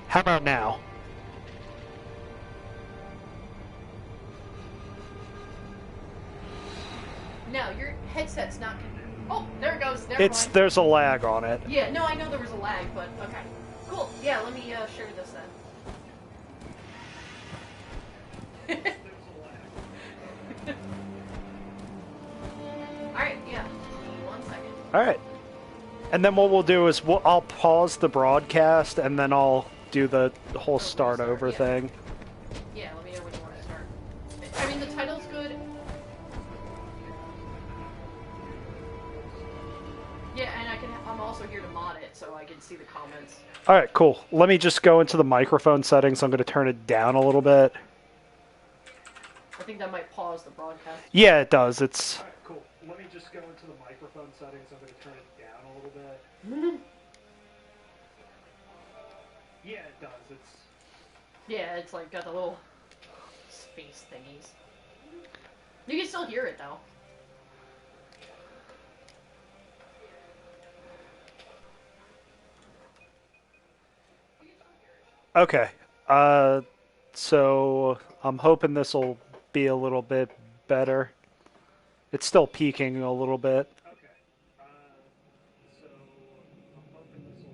How about now? No, your headset's not. Oh, there it goes. Never mind. There's a lag on it. Yeah, no, I know there was a lag, but okay. Cool. Yeah, let me share this then. Alright, yeah. 1 second. Alright. And then what we'll do is I'll pause the broadcast and then I'll do the whole start over thing. Yeah, let me know when you want to start. I mean, the title's good. Yeah, and I'm also here to mod it so I can see the comments. Alright, cool. Let me just go into the microphone settings. I'm going to turn it down a little bit. I think that might pause the broadcast. Yeah, it does. It's... Alright, cool. Let me just go into the microphone settings. I'm going to turn it down a little bit. Yeah, it does. It's... Yeah, it's like got the little space thingies. You can still hear it though. Okay. So I'm hoping this will be a little bit better. It's still peaking a little bit. Okay. So I'm hoping this will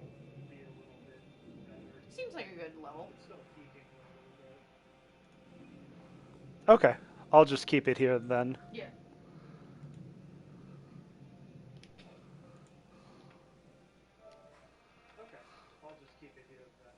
be a little bit better. Seems like a good level. It's still peaking a little bit. Okay. I'll just keep it here then. Yeah. Okay. I'll just keep it here then.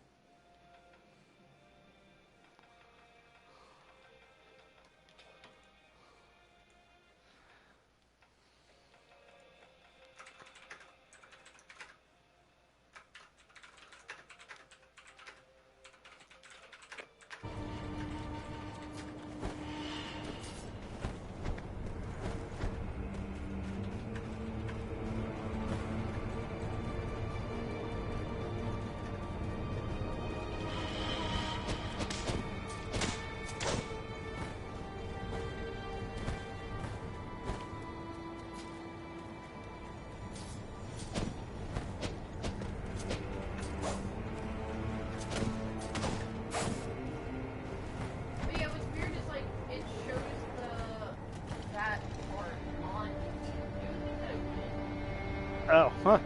But yeah, what's weird is like it shows that part on YouTube. Oh, huh.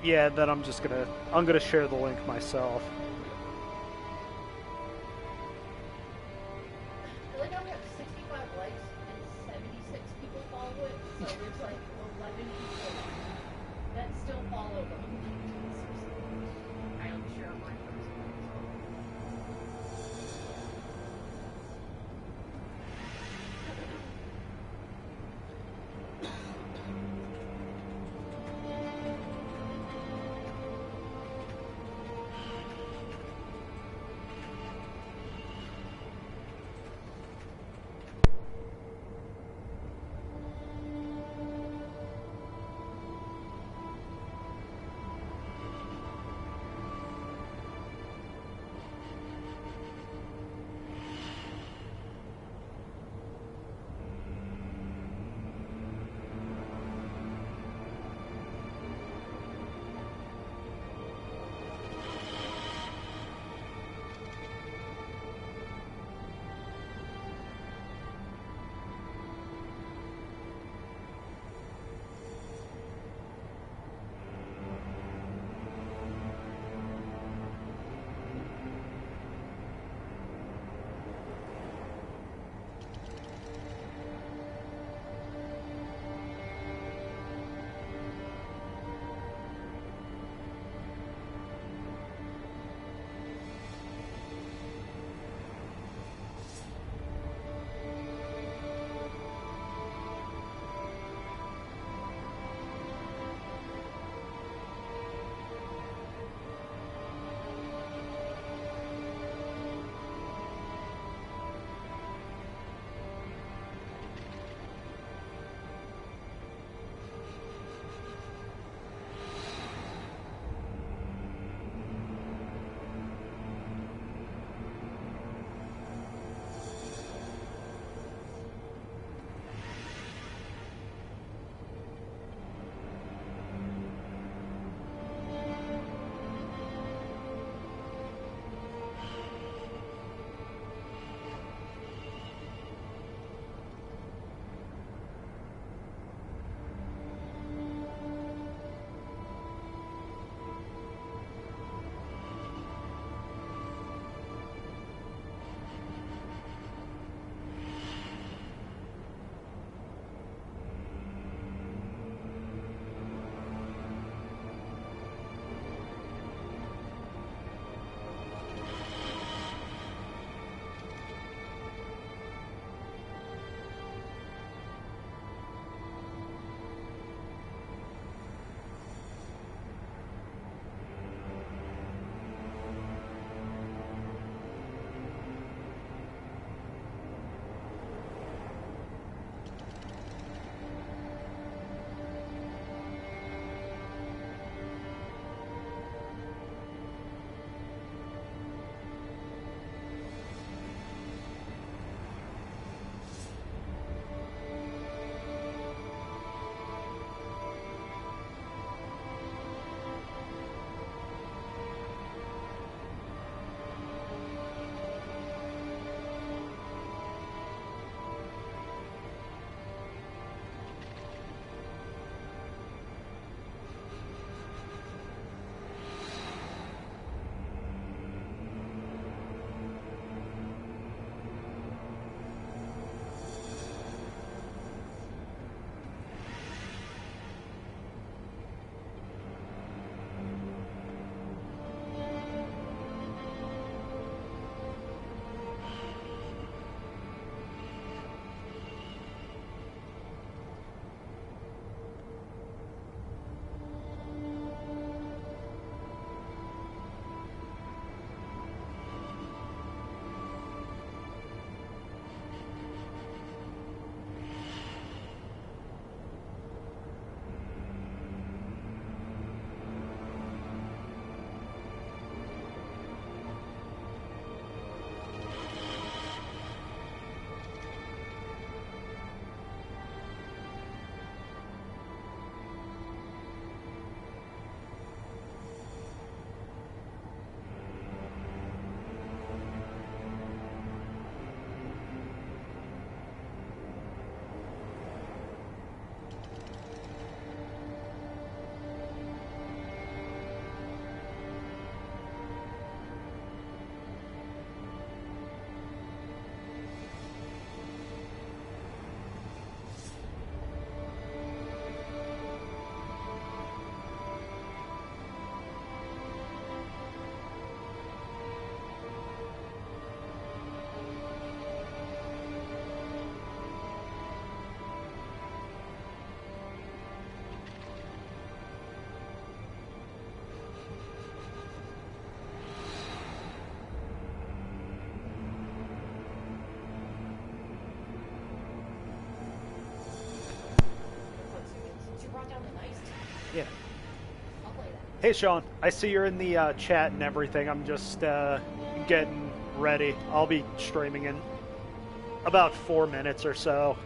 Yeah, then I'm gonna share the link myself. I like how we have 65 likes and 76 people follow it, so there's like 11 people that still follow them. I don't share my first Yeah. I'll play that. Hey, Sean. I see you're in the chat and everything. I'm just getting ready. I'll be streaming in about 4 minutes or so.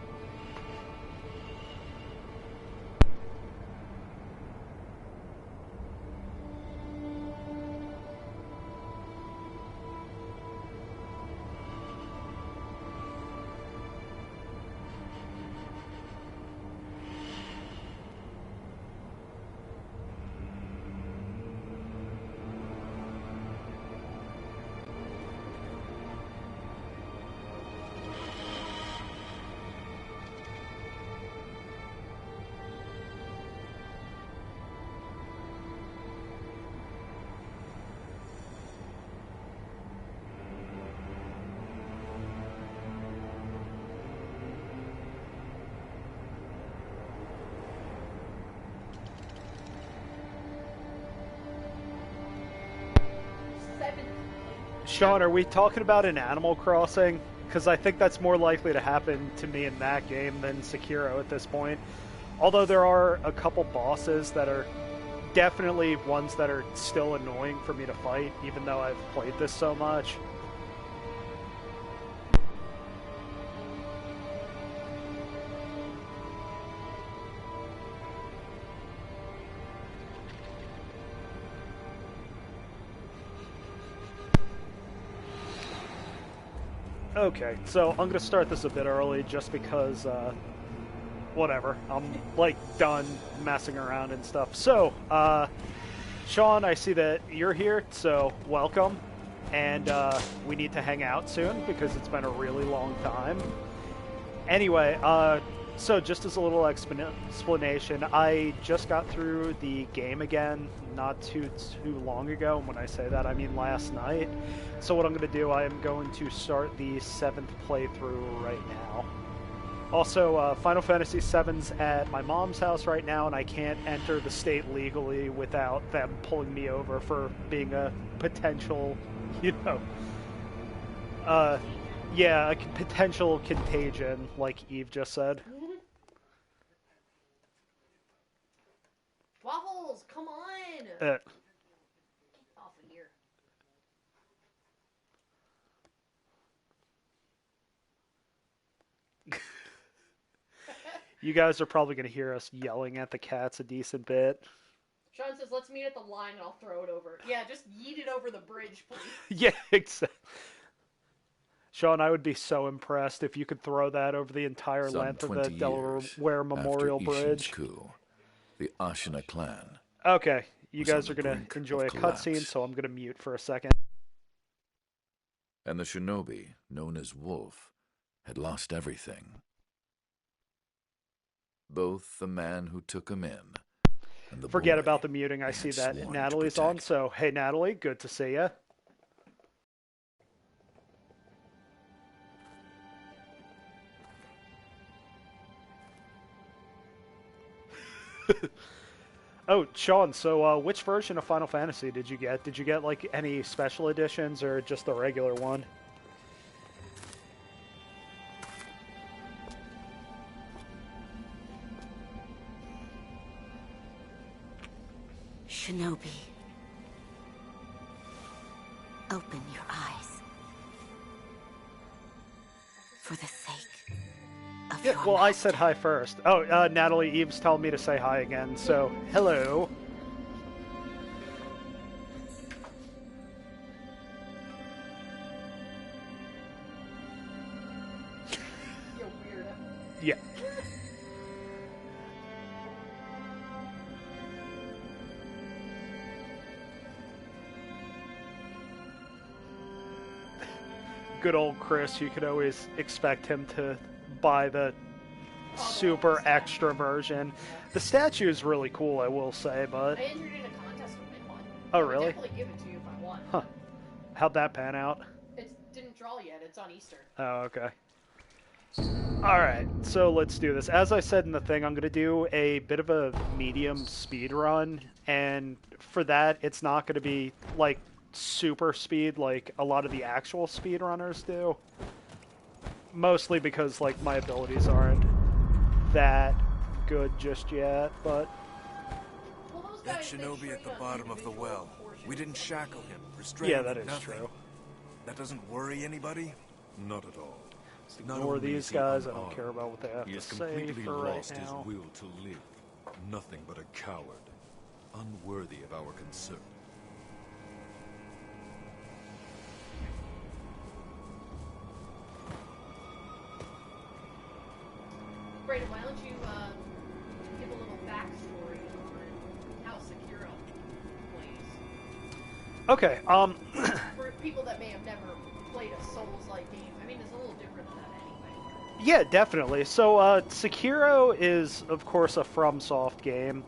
Sean, are we talking about an Animal Crossing? Because I think that's more likely to happen to me in that game than Sekiro at this point. Although there are a couple bosses that are definitely ones that are still annoying for me to fight, even though I've played this so much. Okay, so I'm going to start this a bit early just because, whatever, I'm, like, done messing around and stuff. So, Sean, I see that you're here, so welcome. And, we need to hang out soon because it's been a really long time. Anyway, so just as a little explanation, I just got through the game again not too long ago, and when I say that, I mean last night. So what I'm going to do, I am going to start the 7th playthrough right now. Also, Final Fantasy VII's at my mom's house right now, and I can't enter the state legally without them pulling me over for being a potential, you know, yeah, a potential contagion, like Eve just said. Waffles, come on! Get off of here. You guys are probably going to hear us yelling at the cats a decent bit. Sean says, let's meet at the line and I'll throw it over. Yeah, just yeet it over the bridge, please. Yeah, exactly. Sean, I would be so impressed if you could throw that over the entire length of the Delaware Memorial Bridge. Coup, the Ashina clan. Okay, you guys are going to enjoy a cutscene, so I'm going to mute for a second. And the shinobi, known as Wolf, had lost everything. Both the man who took him in and the Forget boy about the muting. I see that Natalie's on, so hey Natalie, good to see ya. Oh, Sean, so which version of Final Fantasy did you get? Did you get like any special editions or just the regular one? Shinobi, open your eyes. For the sake of your Well, I master. said hi first. Oh, Natalie, Eve's telling me to say hi again, so hello. You weirdo. Yeah. Good old Chris, you could always expect him to buy the super extra version. The statue is really cool, I will say, but... I entered in a contest to win one. Oh, I would really? definitely give it to you if I won. Huh. How'd that pan out? It didn't draw yet. It's on Easter. Oh, okay. Alright, so let's do this. As I said in the thing, I'm going to do a bit of a medium speed run, and for that, it's not going to be, like, super speed like a lot of the actual speedrunners do. Mostly because, like, my abilities aren't that good just yet, but... That shinobi at the bottom of the well. We didn't shackle him, restrain Yeah, that him, is nothing. true. That doesn't worry anybody? Not at all. Not Ignore only these is he guys. I don't unarmed, care about what they have he to has say completely for right lost his now. will to live. Nothing but a coward. Unworthy of our concern. Brayden, why don't you give a little backstory on how Sekiro plays? Okay. For people that may have never played a Souls-like game, I mean, it's a little different than that anyway. Yeah, definitely. So, Sekiro is, of course, a FromSoft game,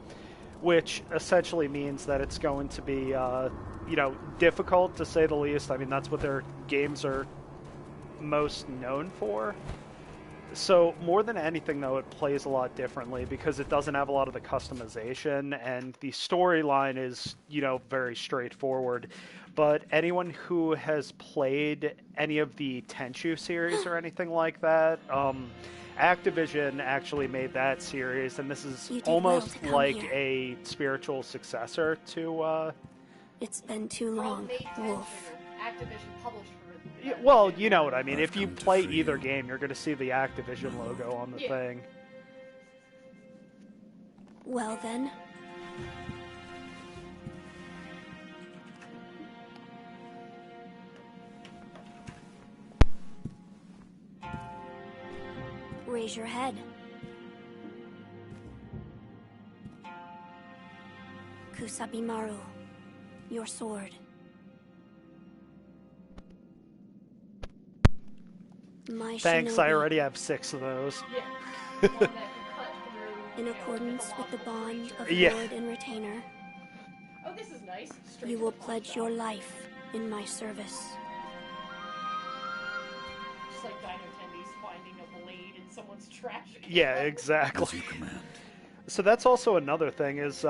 which essentially means that it's going to be, difficult to say the least. I mean, that's what their games are most known for. So, more than anything, though, it plays a lot differently because it doesn't have a lot of the customization, and the storyline is, very straightforward. But anyone who has played any of the Tenchu series or anything like that, Activision actually made that series, and this is almost like a spiritual successor to... It's been too long, Wolf. Activision published for Yeah, well, you know what I mean. If you play either game, you're going to see the Activision logo on the thing. Well then. Raise your head. Kusabimaru, your sword. My Thanks, shinobi, I already have 6 of those. Yeah. One that can cut through, in accordance with the bond of Yeah. lord and retainer, Oh, this is nice. Straight you to will the point pledge shot. your life in my service. Just like Dino Tendies finding a blade in someone's trash can. Yeah, exactly. As you command. So that's also another thing is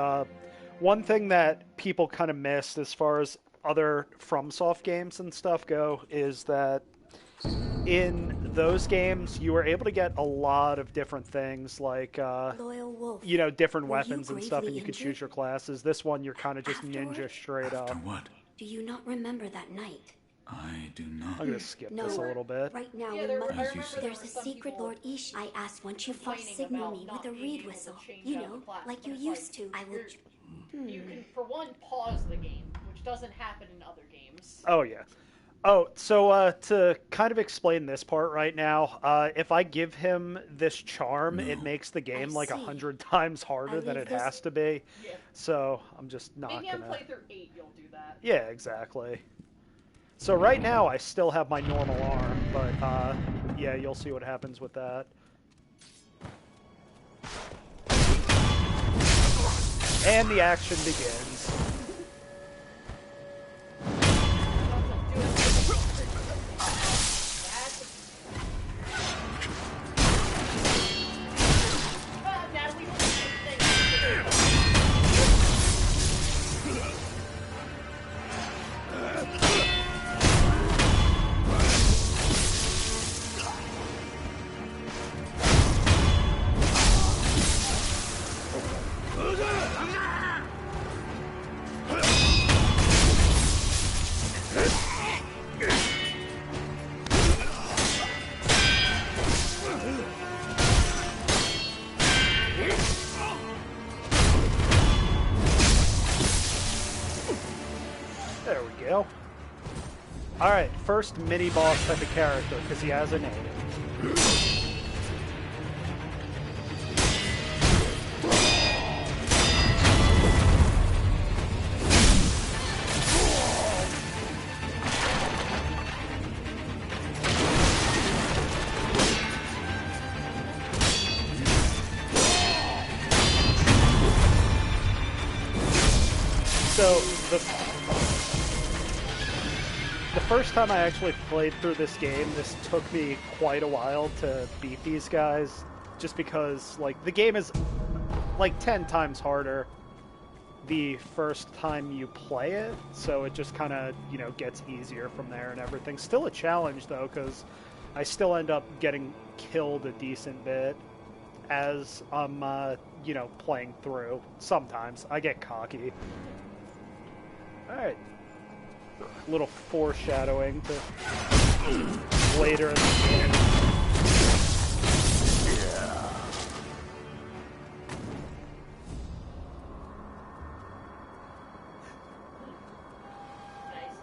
one thing that people kind of missed as far as other FromSoft games and stuff go is that in those games you were able to get a lot of different things like Loyal Wolf. different Were you weapons and stuff, and gravely you could injured? choose your classes. This one you're kind of just ninja Afterward? straight After up. what? Do you not remember that night? I do not. I'm gonna skip No. this a little bit. Right now, Yeah, in there my were, I As you remember said. there there's were a some secret people Lord Ishi. I asked once you first complaining signal about me not with a being reed able to whistle. change You out know, the class, like but you it's used to. I you're- would. You can, for one, pause the game, which doesn't happen in other games. Oh yeah. Oh, so to kind of explain this part right now, if I give him this charm, it No. makes the game I like see. 100 times harder than leave it this- has to be. Yeah. So I'm just not Maybe on gonna. playthrough 8 you'll do that. Yeah, exactly. So right now I still have my normal arm, but yeah, you'll see what happens with that. And the action begins. Natalie, don't say There we go. Alright, first mini-boss type of character, because he has a name. So, the first time I actually played through this game, this took me quite a while to beat these guys, just because, like, the game is, like, 10 times harder the first time you play it, so it just kind of, gets easier from there and everything. Still a challenge, though, because I still end up getting killed a decent bit. as I'm, you know, playing through. Sometimes I get cocky. All right. Little foreshadowing to later in the game. Nice.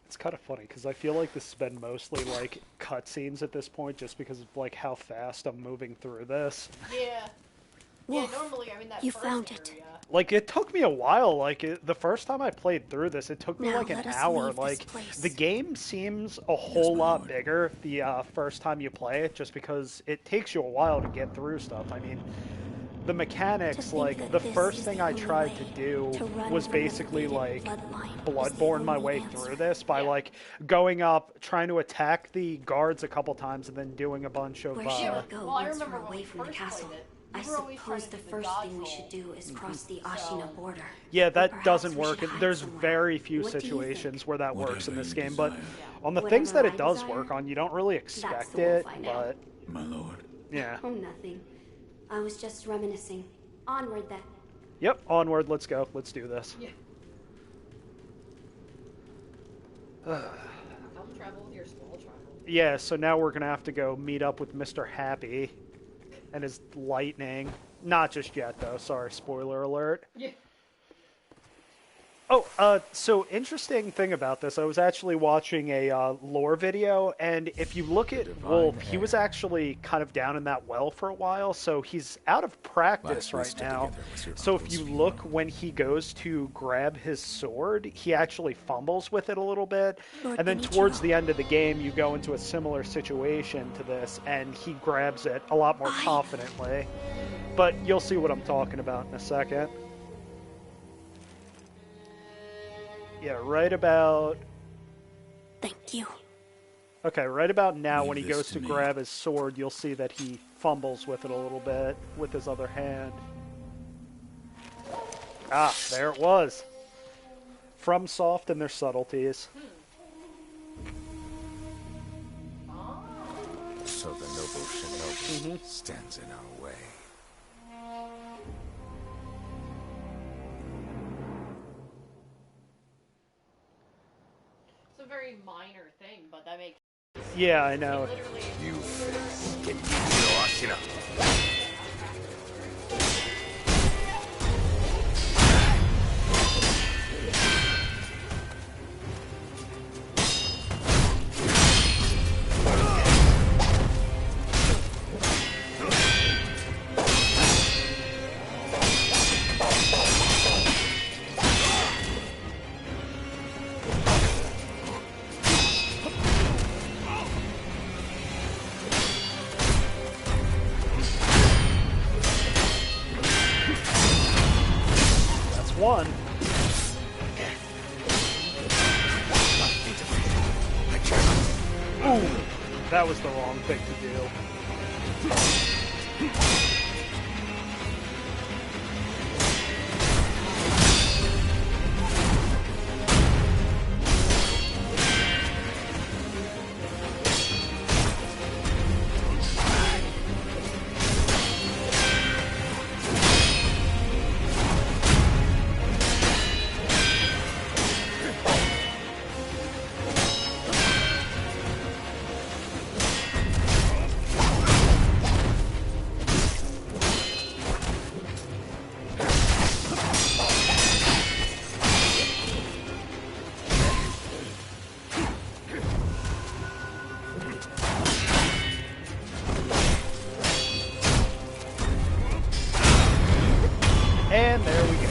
It's kind of funny because I feel like this has been mostly like cutscenes at this point, just because of like how fast I'm moving through this. Yeah. Wolf, Yeah, normally, I mean, that you first found it. area, Like, it took me a while. Like, the first time I played through this, it took me Now like an let us hour. leave this Like, place. the game seems a whole lot bigger the first time you play it, just because it takes you a while to get through stuff. I mean, the mechanics, think like, that the this first is thing the I only tried way to do to run was from the basically, fated like, bloodline was the bloodborne my only way answer. through this by, Yeah. like, going up, trying to attack the guards a couple times, and then doing a bunch of, Where should we go Well, I once remember we're when away we from the first castle? played it, I we were always trying suppose to the do first thing we dodge should roll. do is cross the Ashina So- border. Yeah, Or that perhaps doesn't we should work. hide There's somewhere. very few What do you situations think? where that works in Whatever this you game, but desire. on the Whatever things that I it does desire, work on, you don't really That's expect the wolf it, I know. but My lord. yeah. Oh, nothing. I was just reminiscing. Onward then. Yep, onward, let's go. Let's do this. Yeah. Come travel with your small child. Yeah, so now we're going to have to go meet up with Mr. Happy and his lightning. Not just yet, though. Sorry, spoiler alert. Yeah. Oh, so interesting thing about this, I was actually watching a lore video, and if you look at divine Wolf, he heir. was actually kind of down in that well for a while, so he's out of practice Last we right stood now. together was your So if uncle's you funeral. look when he goes to grab his sword, he actually fumbles with it a little bit, Lord and then Benicio. towards the end of the game, you go into a similar situation to this, and he grabs it a lot more confidently. But you'll see what I'm talking about in a second. Yeah, right about... Thank you. Okay, right about now when he Leave this goes to to me. grab his sword, you'll see that he fumbles with it a little bit with his other hand. Ah, there it was. From Soft and their subtleties. So the noble shinobi stands in our way. It's a very minor thing, but that makes Yeah, I know. literally. You face Genjiro Ashina. That's one. Ooh, that was the wrong thing to do. And there we go.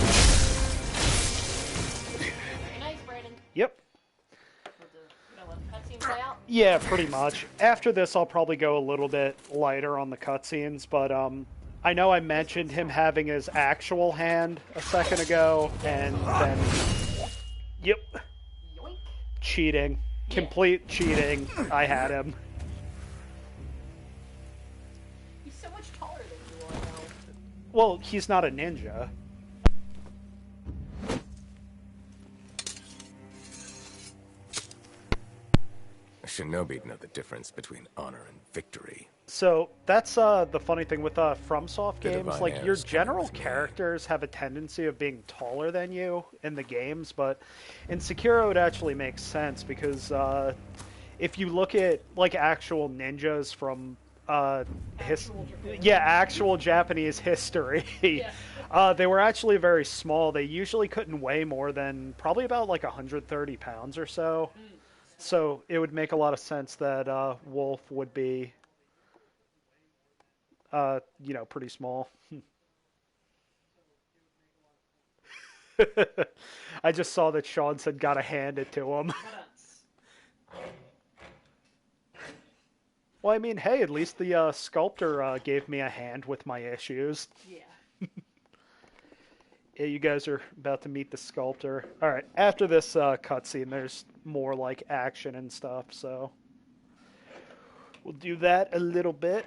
Very nice, Brandon. Yep. With the, let the cutscene play out. Yeah, pretty much. After this, I'll probably go a little bit lighter on the cutscenes, but I know I mentioned him having his actual hand a second ago, and then... Yep. Yoink. Cheating. Complete cheating. I had him. He's so much taller than you are now. Well, he's not a ninja. A shinobi know the difference between honor and victory. So that's the funny thing with FromSoft The games. divine Like air your is coming general with me. characters have a tendency of being taller than you in the games, but in Sekiro it actually makes sense because if you look at like actual ninjas from actual Japanese history, they were actually very small. They usually couldn't weigh more than probably about like 130 pounds or so. So it would make a lot of sense that Wolf would be, pretty small. I just saw that Sean said gotta hand it to him. Well, I mean, hey, at least the sculptor gave me a hand with my issues. Yeah. Yeah, you guys are about to meet the sculptor. All right, after this cutscene, there's more like action and stuff, so we'll do that a little bit.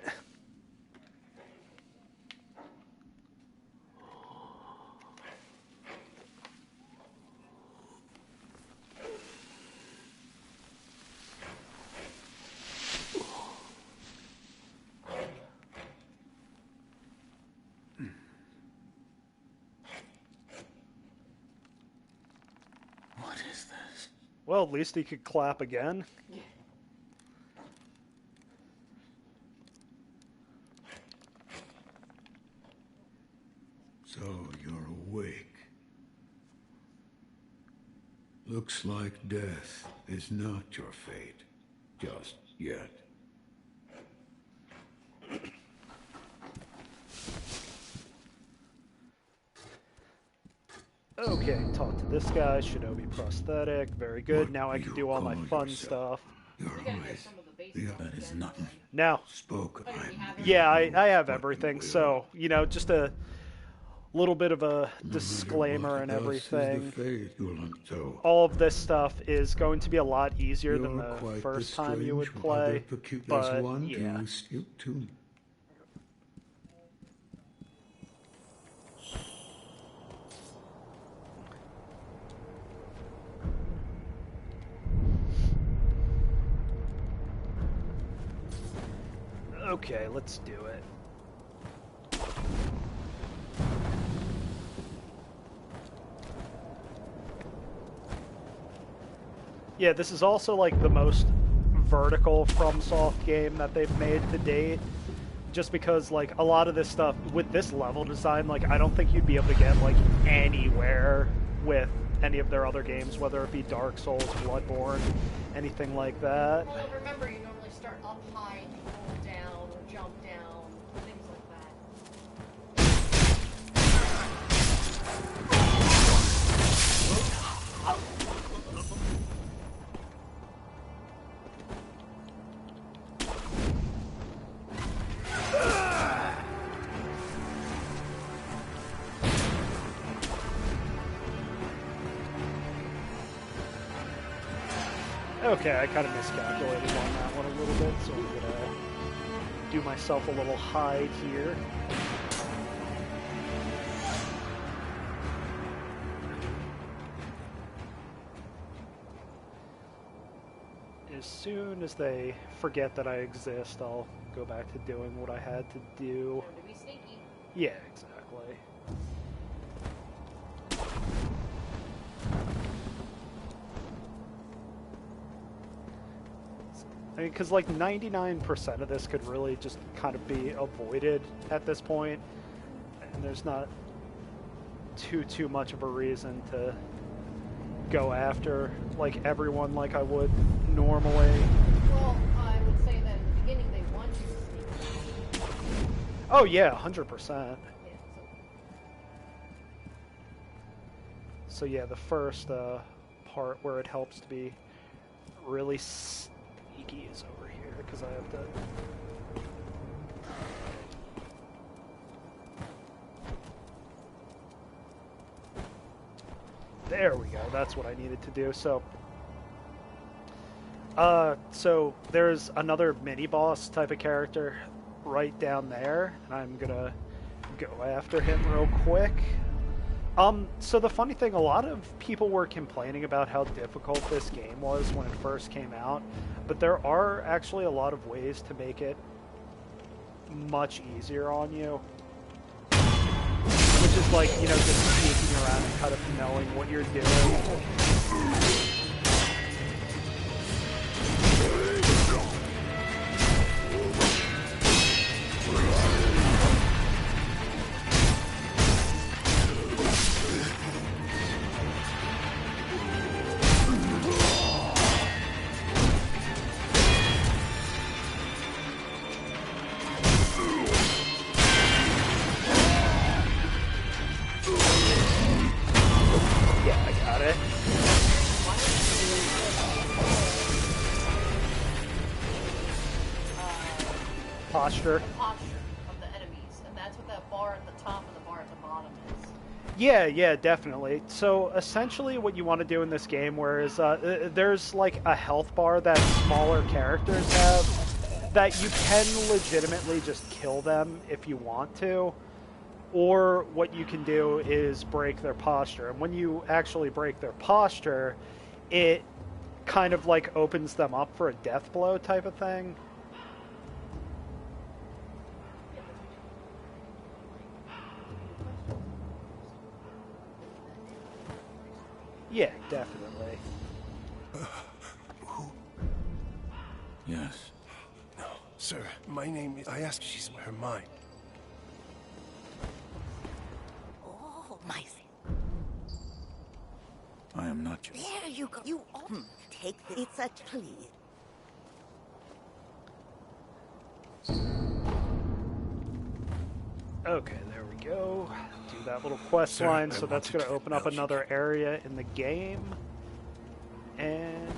Well, at least he could clap again. So you're awake. Looks like death is not your fate. Just yet. Okay, talk to this guy. Shinobi prosthetic. Very good. What Now I do can you do all my call fun yourself? stuff. Your We gotta get eyes. some of the basics. That is nothing. Now, Spoken. Oh, we have yeah, I have What everything. will. So, just a little bit of a disclaimer and everything. All of this stuff is going to be a lot easier than the first time you would play. But, yeah. Okay, let's do it. Yeah, this is also like the most vertical FromSoft game that they've made to date. Just because like a lot of this stuff with this level design, like I don't think you'd be able to get like anywhere with any of their other games, whether it be Dark Souls, Bloodborne, anything like that. Well, remember, you normally start up high and you roll down or jump down, things like that. Okay, I kind of miscalculated on that one a little bit, so I'm gonna do myself a little hide here. As soon as they forget that I exist, I'll go back to doing what I had to do. To be sneaky. Yeah, exactly. I mean, because like 99% of this could really just kind of be avoided at this point, and there's not too much of a reason to go after like everyone like I would normally. Well, I would say that in the beginning they want you to sneak. Oh yeah, 100%. Yeah, So yeah, the first part where it helps to be really sneaky is over here, because I have to... There we go. That's what I needed to do. So there's another mini boss type of character right down there, and I'm gonna go after him real quick. So the funny thing, a lot of people were complaining about how difficult this game was when it first came out, but there are actually a lot of ways to make it much easier on you. Which is like, you know, just sneaking around and kind of knowing what you're doing. Posture. The posture of the enemies, and that's what that bar at the top and the bar at the bottom is. Yeah, definitely. So essentially what you want to do in this game, whereas there's like a health bar that smaller characters have, that you can legitimately just kill them if you want to, or what you can do is break their posture. And when you actually break their posture, it kind of like opens them up for a death blow type of thing. Yeah, definitely. Who? Yes. No, sir. My name is... I asked she's her mind. Oh, my... I am not your... There you go. You take this. It's a please. Okay, there we go. Do that little quest line, so that's going to open up another area in the game. And...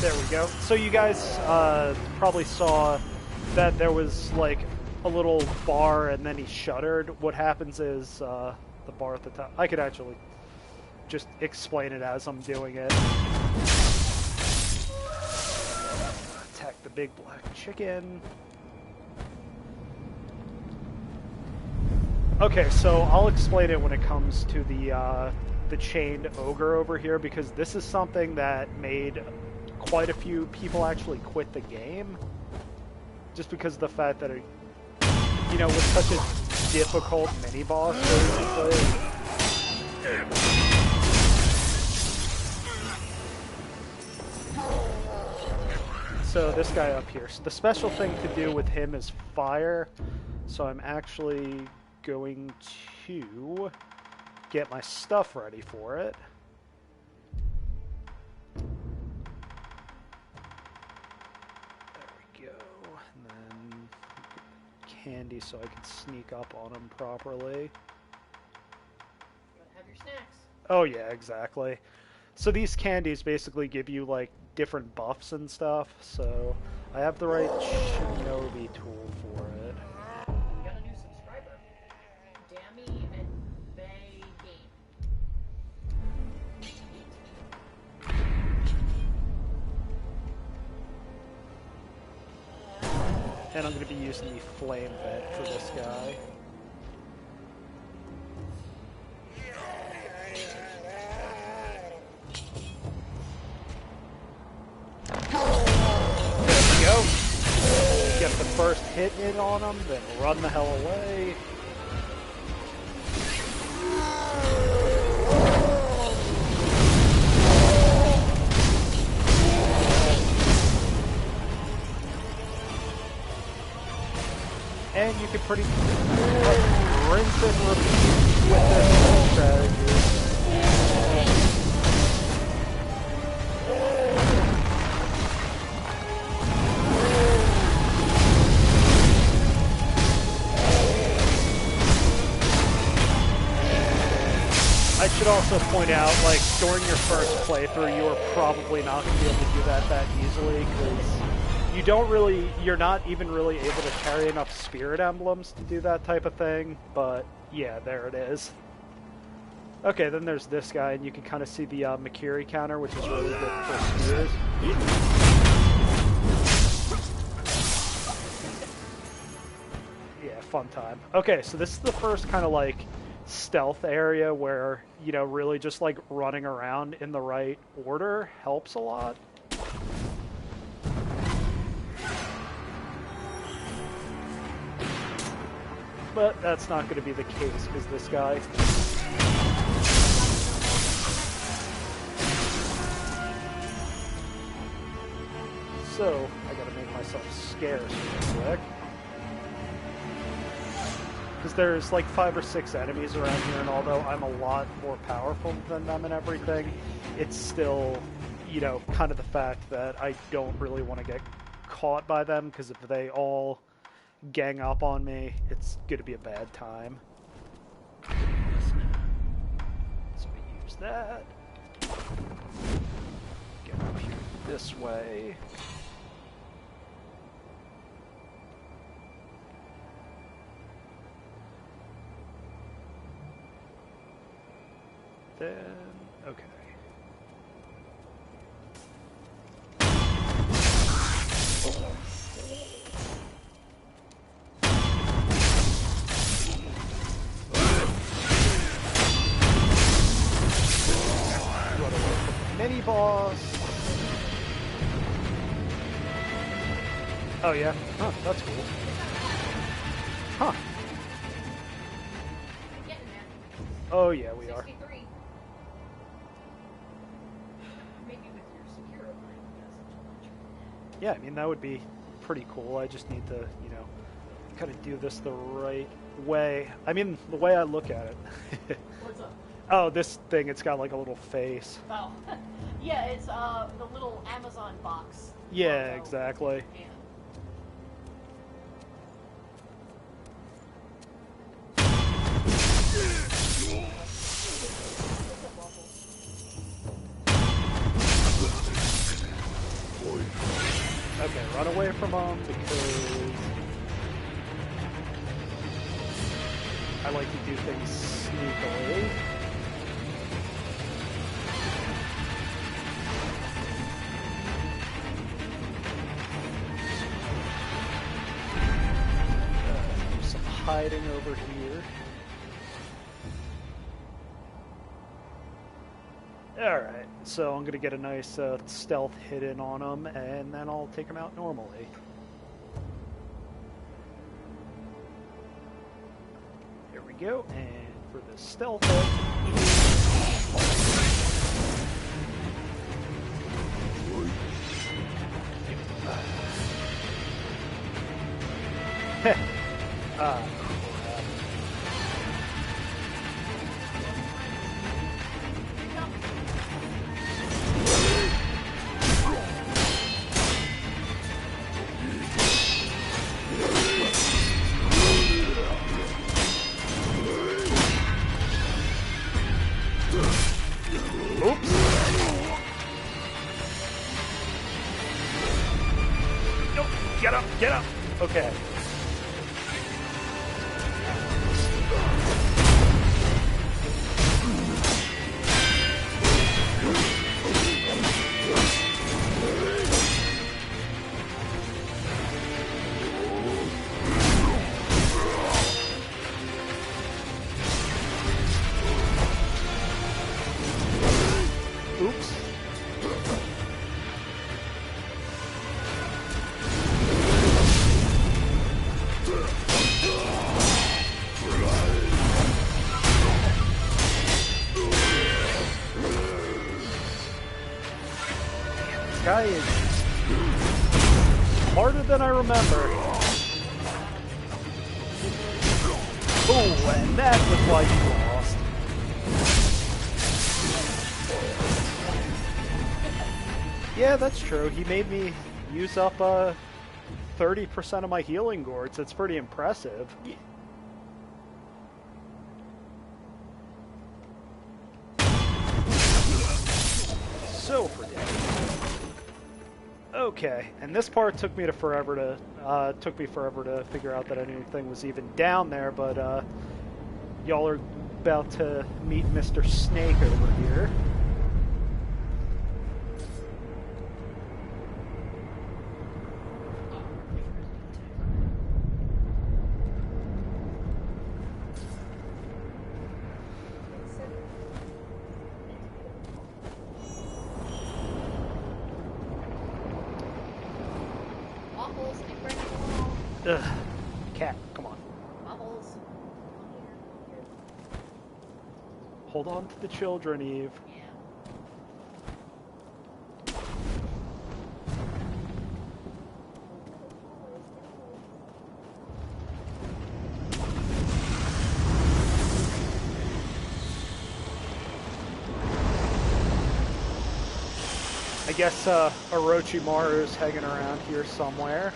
There we go. So you guys probably saw that there was like a little bar and then he shuddered. What happens is the bar at the top... I could actually just explain it as I'm doing it. Attack the big black chicken. Okay, so I'll explain it when it comes to the chained ogre over here, because this is something that made quite a few people actually quit the game, just because of the fact that it, you know, was such a difficult mini boss basically. So this guy up here. So the special thing to do with him is fire. So I'm actually going to get my stuff ready for it. Candy so I can sneak up on him properly. Gotta have your snacks. Oh yeah, exactly. So these candies basically give you like different buffs and stuff, so I have the right shinobi tool for it. We got a new subscriber. Dammy and Bay Game. And I'm going to be using the flame vent for this guy. There we go. Get the first hit in on him, then run the hell away. And you can pretty much rinse and repeat with this strategy. should also point out, like, during your first playthrough, you are probably not going to be able to do that easily, because you're not even really able to carry enough spirit emblems to do that type of thing, but yeah, there it is. Okay, then there's this guy, and you can kind of see the Makiri counter, which is really good for spears. Yeah, fun time. Okay, so this is the first kind of, like, stealth area where, you know, really just, like, running around in the right order helps a lot. But that's not going to be the case, because this guy... So, I gotta make myself scarce real quick. Because there's like 5 or 6 enemies around here, and although I'm a lot more powerful than them and everything, it's still, you know, kind of the fact that I don't really want to get caught by them, because if they all gang up on me, it's gonna be a bad time. So we use that. Get up here this way. Then, okay. Mini boss. Oh yeah? Huh, that's cool. Huh. Oh yeah, we are. Yeah, I mean, that would be pretty cool. I just need to, you know, kind of do this the right way. I mean, the way I look at it. What's up? Oh, this thing, it's got like a little face. Oh. Yeah, it's the little Amazon box. Yeah, logo. exactly. Yeah. Okay, run away from them because I like to do things sneakily. Do some hiding over here. Alright, so I'm going to get a nice stealth hit in on them, and then I'll take them out normally. There we go, and for the stealth hit... crap. Get up! Okay. Oops. Guy is harder than I remember. Oh, and that was why you lost. Yeah, that's true. He made me use up 30% of my healing gourds. It's pretty impressive. so predictable. Okay, and this part took me forever to figure out that anything was even down there, but y'all are about to meet Mr. Snake over here. Ugh. Cat, come on. Bubbles. Hold on to the children, Eve. Yeah. I guess Orochimaru's hanging around here somewhere.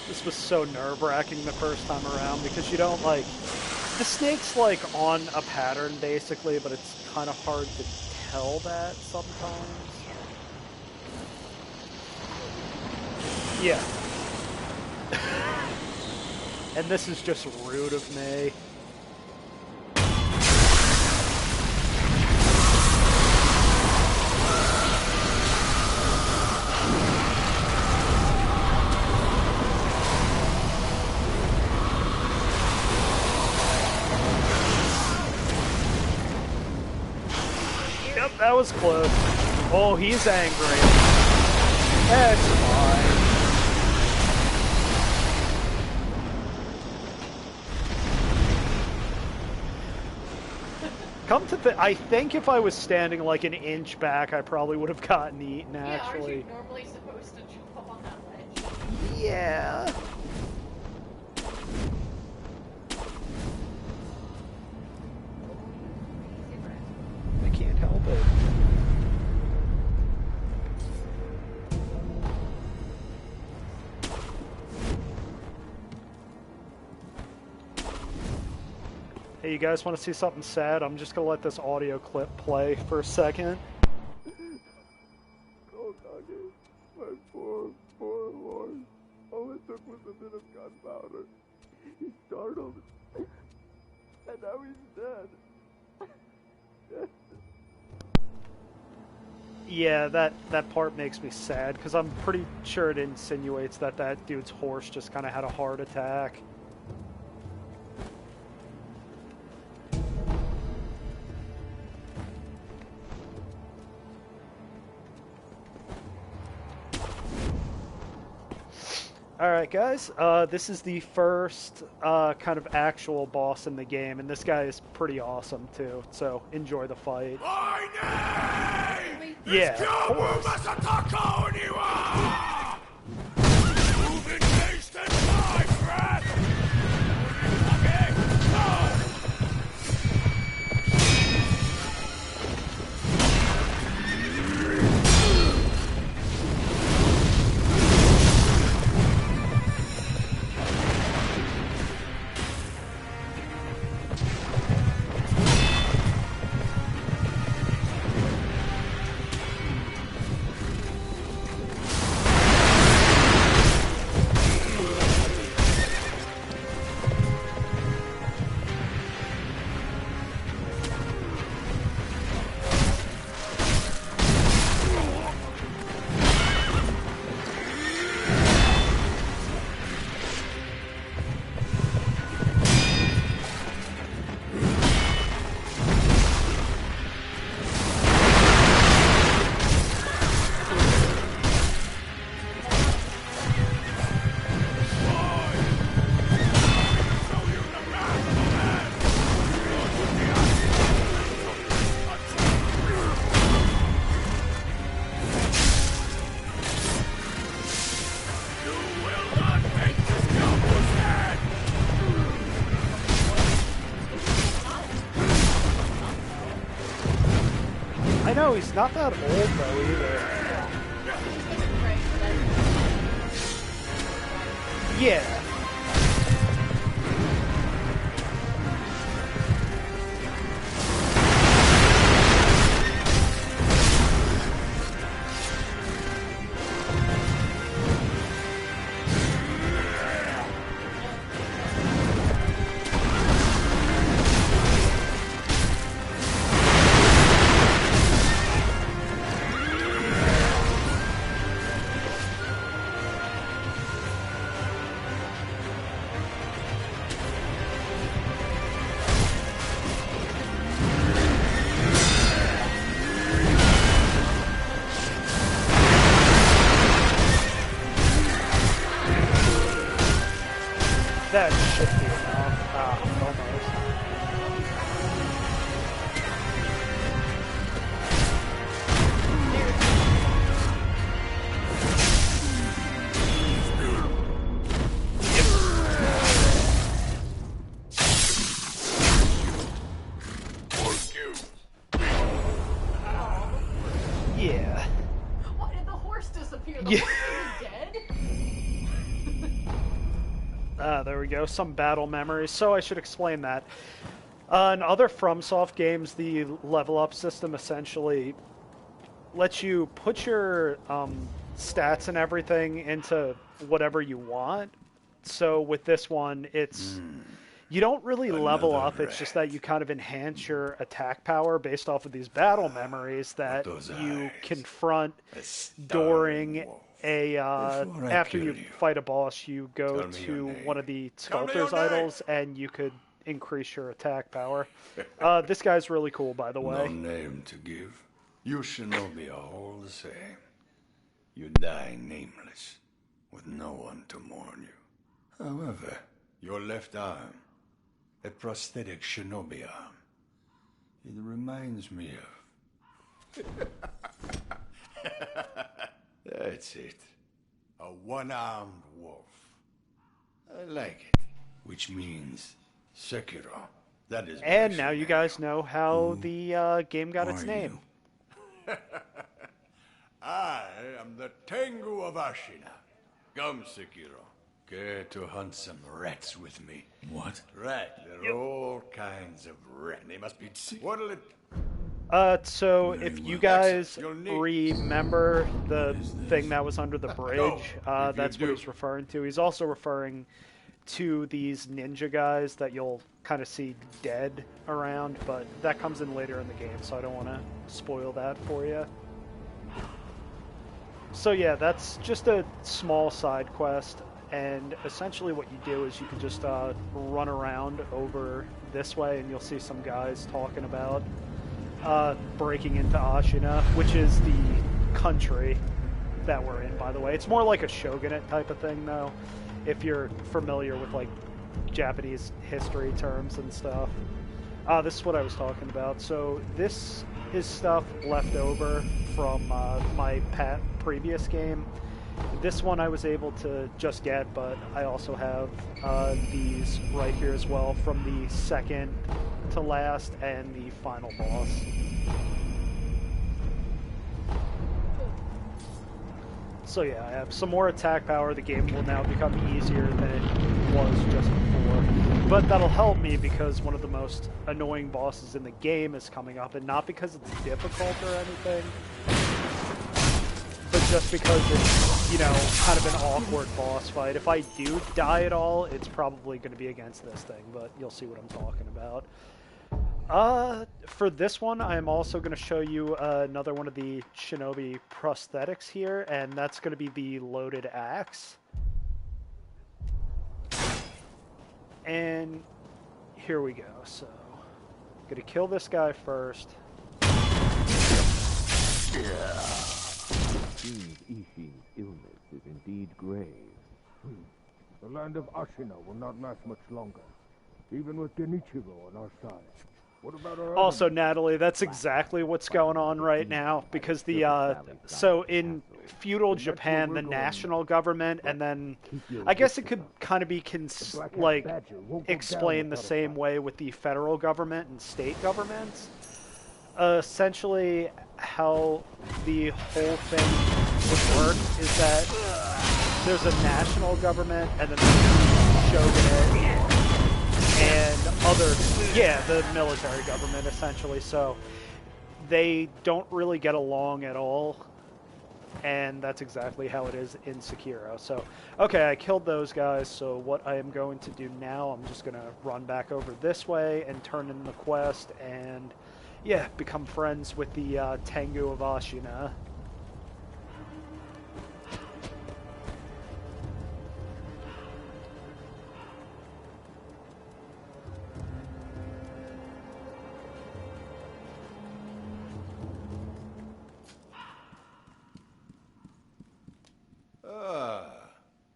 This was so nerve-wracking the first time around because you don't, like... The snake's, like, on a pattern, basically, but it's kind of hard to tell that sometimes. Yeah. And this is just rude of me. That was close. Oh, he's angry. That's fine. Come to I think if I was standing like an inch back, I probably would have gotten eaten, actually. Yeah, aren't you normally supposed to jump up on that ledge? Yeah. I can't help it. Hey, you guys want to see something sad? I'm just going to let this audio clip play for a second. Oh, Doggy, my poor Lord. All it took was a bit of gunpowder. He startled, and now he's dead. Yeah, that part makes me sad, because I'm pretty sure it insinuates that that dude's horse just kind of had a heart attack. Alright guys, this is the first kind of actual boss in the game, and this guy is pretty awesome too, so enjoy the fight. My name Yeah, is of course. Masataka Oniwa! Moving haste and my breath! Okay, go! I know, he's not that old, though, either. Yeah. That should be enough. Almost. Yeah. Why did the horse disappear? The horse is dead? There we go. Some battle memories. So I should explain that. In other FromSoft games, the level up system essentially lets you put your stats and everything into whatever you want. So with this one, it's you don't really level up. It's just that you kind of enhance your attack power based off of these battle memories that you confront during a after you fight a boss. You go to one of the sculptor's idols, and you could increase your attack power. This guy's really cool, by the way. No name to give. You shinobi are all the same. You die nameless, with no one to mourn you. However, your left arm, a prosthetic shinobi arm, it reminds me of... That's it. A one-armed wolf. I like it. Which means Sekiro. That is. And now you guys know how the game got its name. I am the Tengu of Ashina. Come, Sekiro. Care to hunt some rats with me? What? Rat. There are all kinds of rats. They must be... What'll it... So if you guys remember the thing that was under the bridge, that's what he's referring to. He's also referring to these ninja guys that you'll kind of see dead around, but that comes in later in the game, so I don't want to spoil that for you. So yeah, that's just a small side quest, and essentially what you do is you can just run around over this way, and you'll see some guys talking about breaking into Ashina, which is the country that we're in, by the way. It's more like a shogunate type of thing, though, if you're familiar with, like, Japanese history terms and stuff. This is what I was talking about. So this is stuff left over from my previous game. This one I was able to just get, but I also have these right here as well from the second to last and the final boss. So yeah, I have some more attack power. The game will now become easier than it was just before. But that'll help me because one of the most annoying bosses in the game is coming up, and not because it's difficult or anything, but just because it's, you know, kind of an awkward boss fight. If I do die at all, it's probably going to be against this thing, but you'll see what I'm talking about. For this one, I'm also going to show you another one of the shinobi prosthetics here, and that's going to be the loaded axe. And here we go. So, I'm going to kill this guy first. Seems Ishin's illness is indeed grave. The land of Ashina will not last much longer, even with Genichiro on our side. What about our Also, Natalie, that's exactly what's going on right now, because the, so in feudal Japan, the national government, and then, I guess it could kind of be, like, explained the same way with the federal government and state governments. Essentially, how the whole thing would work is that there's a national government and then there's shogunate and the military government essentially. So they don't really get along at all, and that's exactly how it is in Sekiro. So, okay, I killed those guys, so what I am going to do now, I'm just going to run back over this way and turn in the quest and, yeah, become friends with the Tengu of Ashina.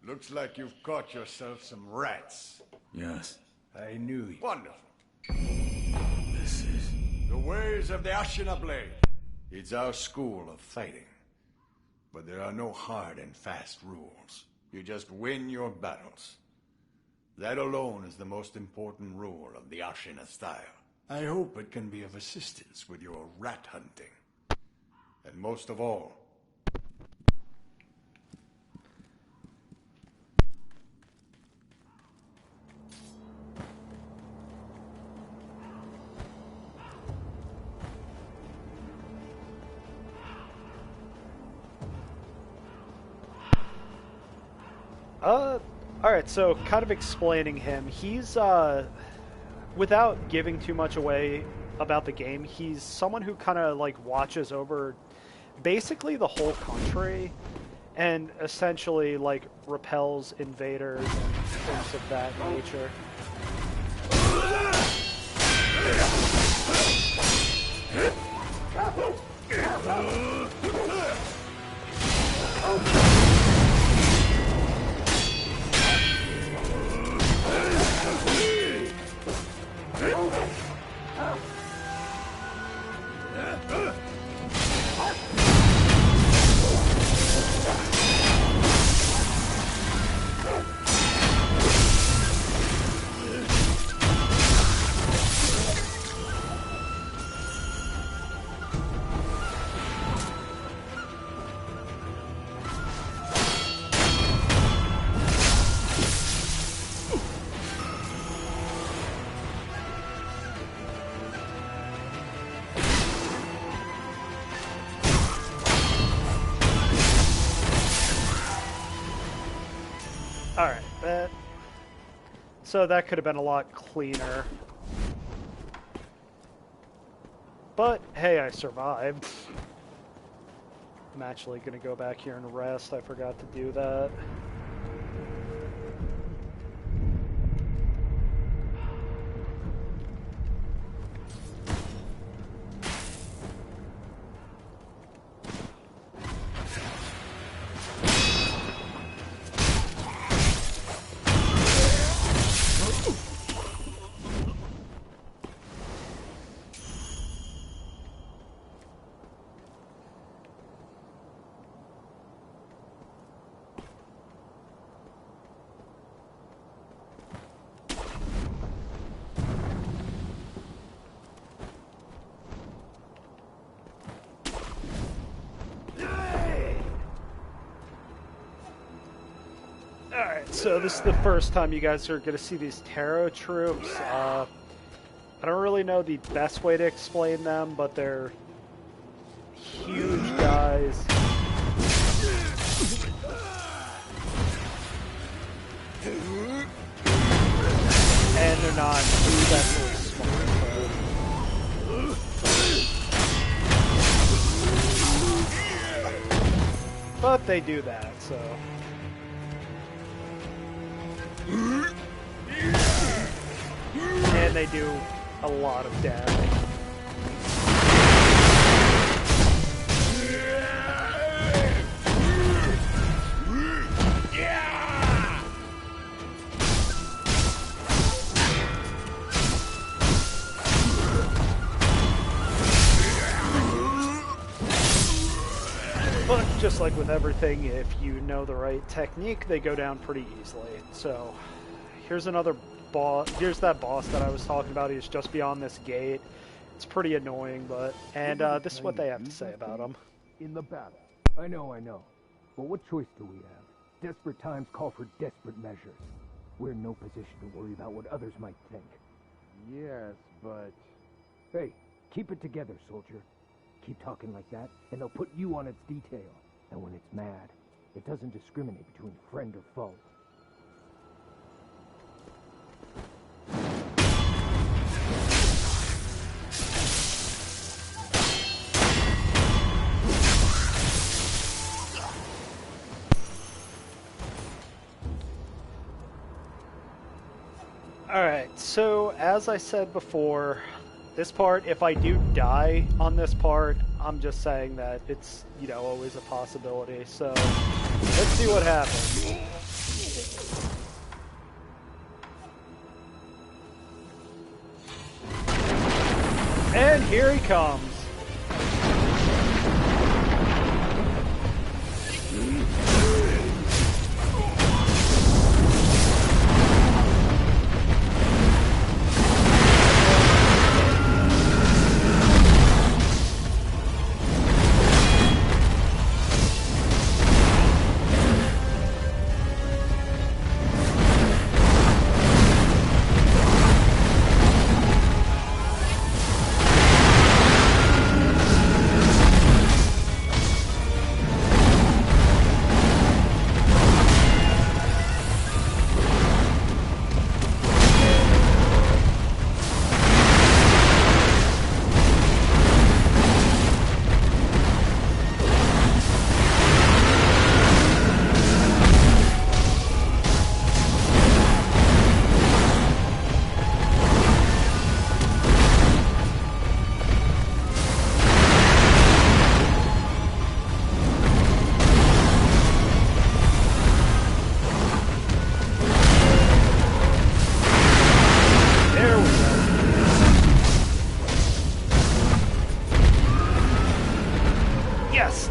Looks like you've caught yourself some rats. Yes. I knew you. Wonderful. This is the ways of the Ashina Blade. It's our school of fighting. But there are no hard and fast rules. You just win your battles. That alone is the most important rule of the Ashina style. I hope it can be of assistance with your rat hunting. And most of all, alright, so kind of explaining him, he's, without giving too much away about the game, he's someone who kind of, like, watches over basically the whole country and essentially, like, repels invaders and things of that nature. Alright, so that could have been a lot cleaner. But, hey, I survived. I'm actually going to go back here and rest. I forgot to do that. So this is the first time you guys are going to see these Tarot troops. I don't really know the best way to explain them, but they're huge guys. And they're not especially smart. But they do that, so... And they do a lot of damage. But just like with everything, if you know the right technique, they go down pretty easily. So here's another boss. Here's that boss that I was talking about. He's just beyond this gate. It's pretty annoying, but... And this is what they have to say about him. In the battle. I know. But what choice do we have? Desperate times call for desperate measures. We're in no position to worry about what others might think. Yes, but... Hey, keep it together, soldier. Keep talking like that, and they'll put you on its detail. And when it's mad, it doesn't discriminate between friend or foe. Alright, so as I said before, this part, if I do die on this part, I'm just saying that it's, you know, always a possibility. So, let's see what happens. And here he comes.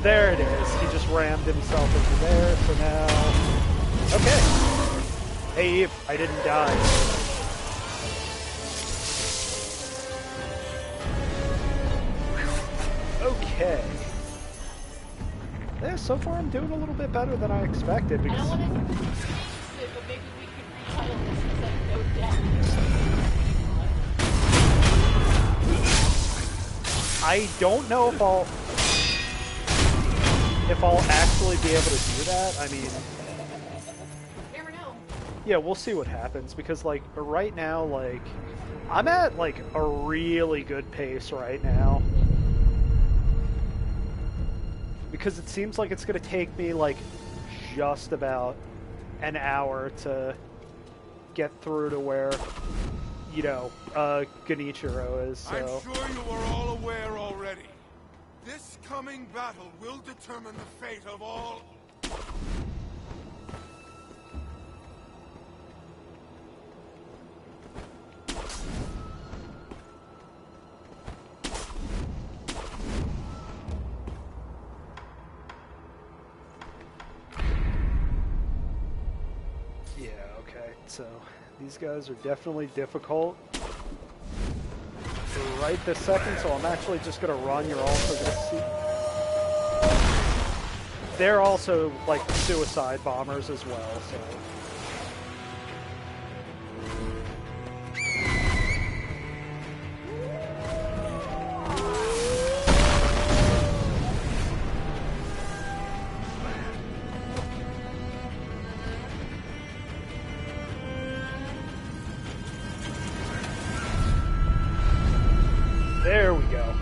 There it is. He just rammed himself into there, so now... Okay. Hey, Eve, I didn't die. Okay. Yeah, so far I'm doing a little bit better than I expected, because... I don't want to but maybe we could retitle this instead of No Death. I don't know if I'll actually be able to do that. I mean, you never know. Yeah, we'll see what happens, because like right now, like I'm at like a really good pace right now, because it seems like it's gonna take me like just about an hour to get through to where, you know, Genichiro is. So. I'm sure you are all aware already. This coming battle will determine the fate of all... Yeah, okay, so these guys are definitely difficult right this second, so I'm actually just gonna run. You're also gonna see they're also like suicide bombers as well, so there we go.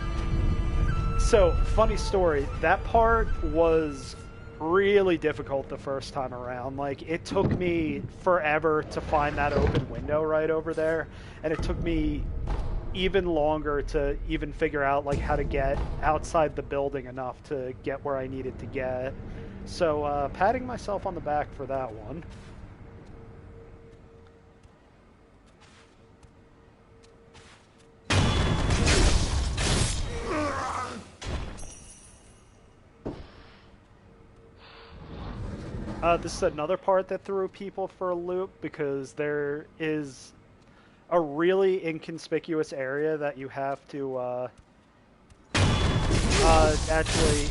So, funny story, that part was really difficult the first time around. Like, it took me forever to find that open window right over there, and it took me even longer to even figure out, like, how to get outside the building enough to get where I needed to get. So, patting myself on the back for that one. This is another part that threw people for a loop, because there is a really inconspicuous area that you have to actually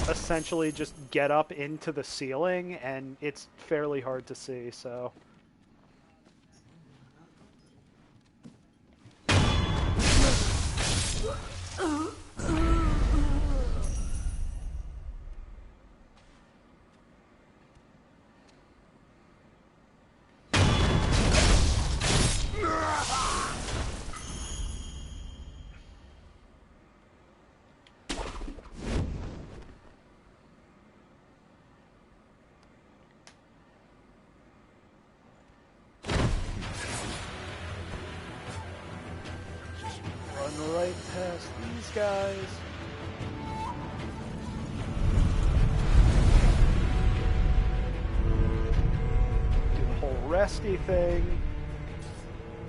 essentially just get up into the ceiling, and it's fairly hard to see, so... Run right past these guys. Do the whole resty thing.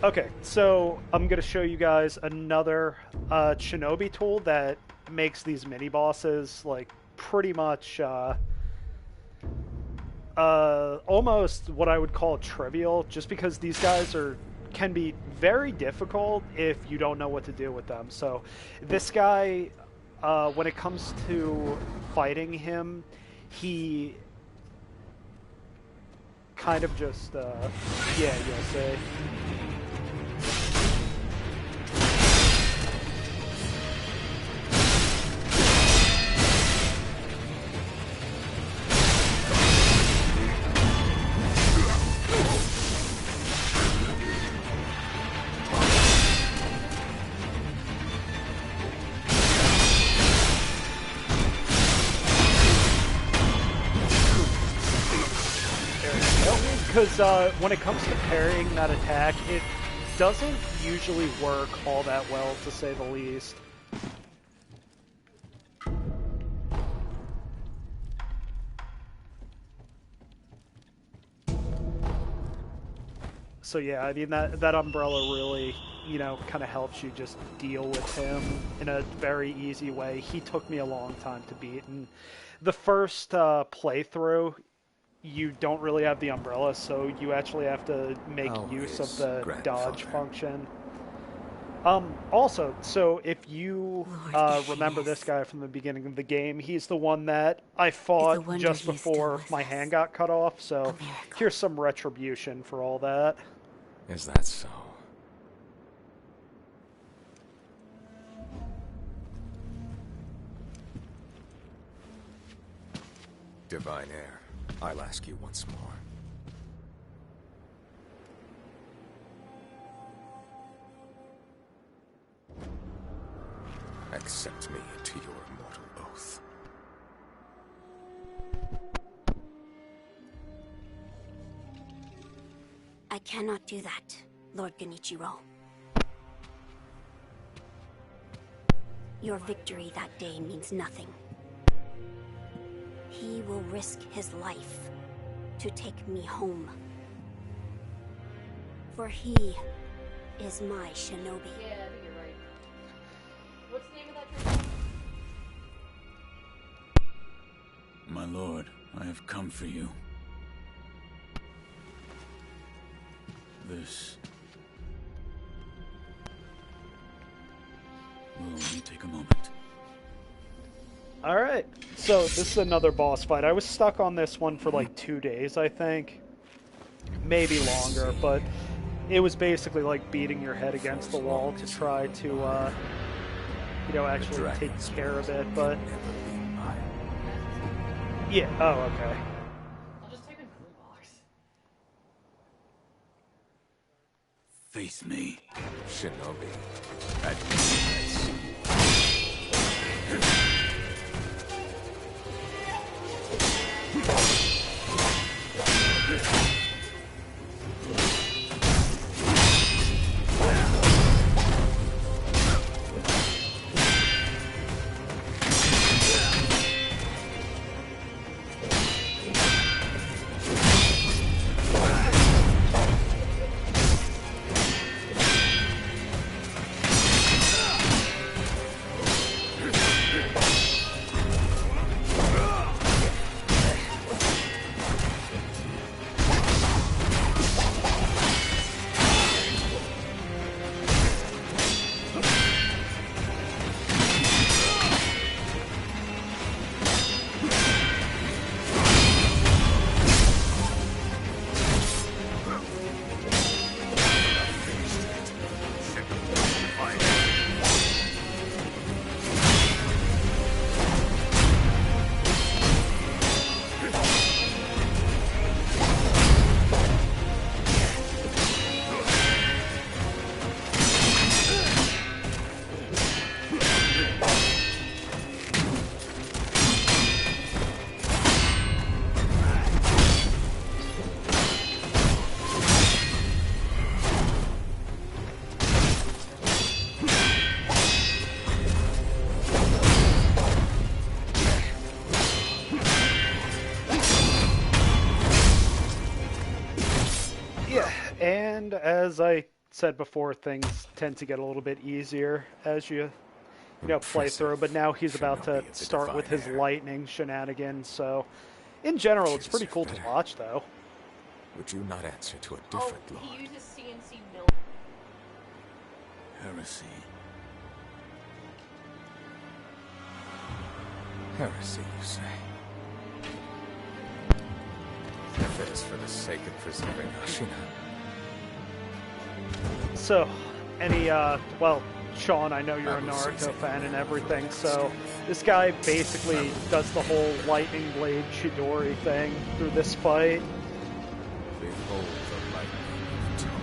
Okay, so I'm going to show you guys another Shinobi tool that makes these mini-bosses, like, pretty much almost what I would call trivial, just because these guys can be very difficult if you don't know what to do with them. So this guy, when it comes to fighting him, he kind of just, yeah, you'll see. Because when it comes to parrying that attack, it doesn't usually work all that well, to say the least. So yeah, I mean, that umbrella really, you know, kind of helps you just deal with him in a very easy way. He took me a long time to beat, and the first playthrough, you don't really have the umbrella, so you actually have to make use of the dodge function. Also, so if you remember this guy from the beginning of the game, he's the one that I fought just before my hand got cut off, so here's some retribution for all that. Is that so? Divine Air. I'll ask you once more. Accept me into your immortal oath. I cannot do that, Lord Genichiro. Your victory that day means nothing. He will risk his life to take me home. For he is my shinobi. Yeah, I think you're right. What's the name of that tree? My lord, I have come for you. This will only take a moment. Alright, so this is another boss fight. I was stuck on this one for like 2 days, I think. Maybe longer, but it was basically like beating your head against the wall to try to, you know, actually take care of it, but... Yeah, oh, okay. I'll just type in box. Face me. Shinobi. At peace. And as I said before, things tend to get a little bit easier as you play through. But now he's about to start with his lightning shenanigans. So, in general, it's pretty cool to watch, though. Would you not answer to a different lord? He uses CNC milk. Heresy. Heresy, you say? If it is for the sake of preserving Ashina. So, well, Sean, I know you're a Naruto fan and everything, so this guy basically does the whole lightning blade Chidori thing through this fight. Behold the lightning of Tomoe.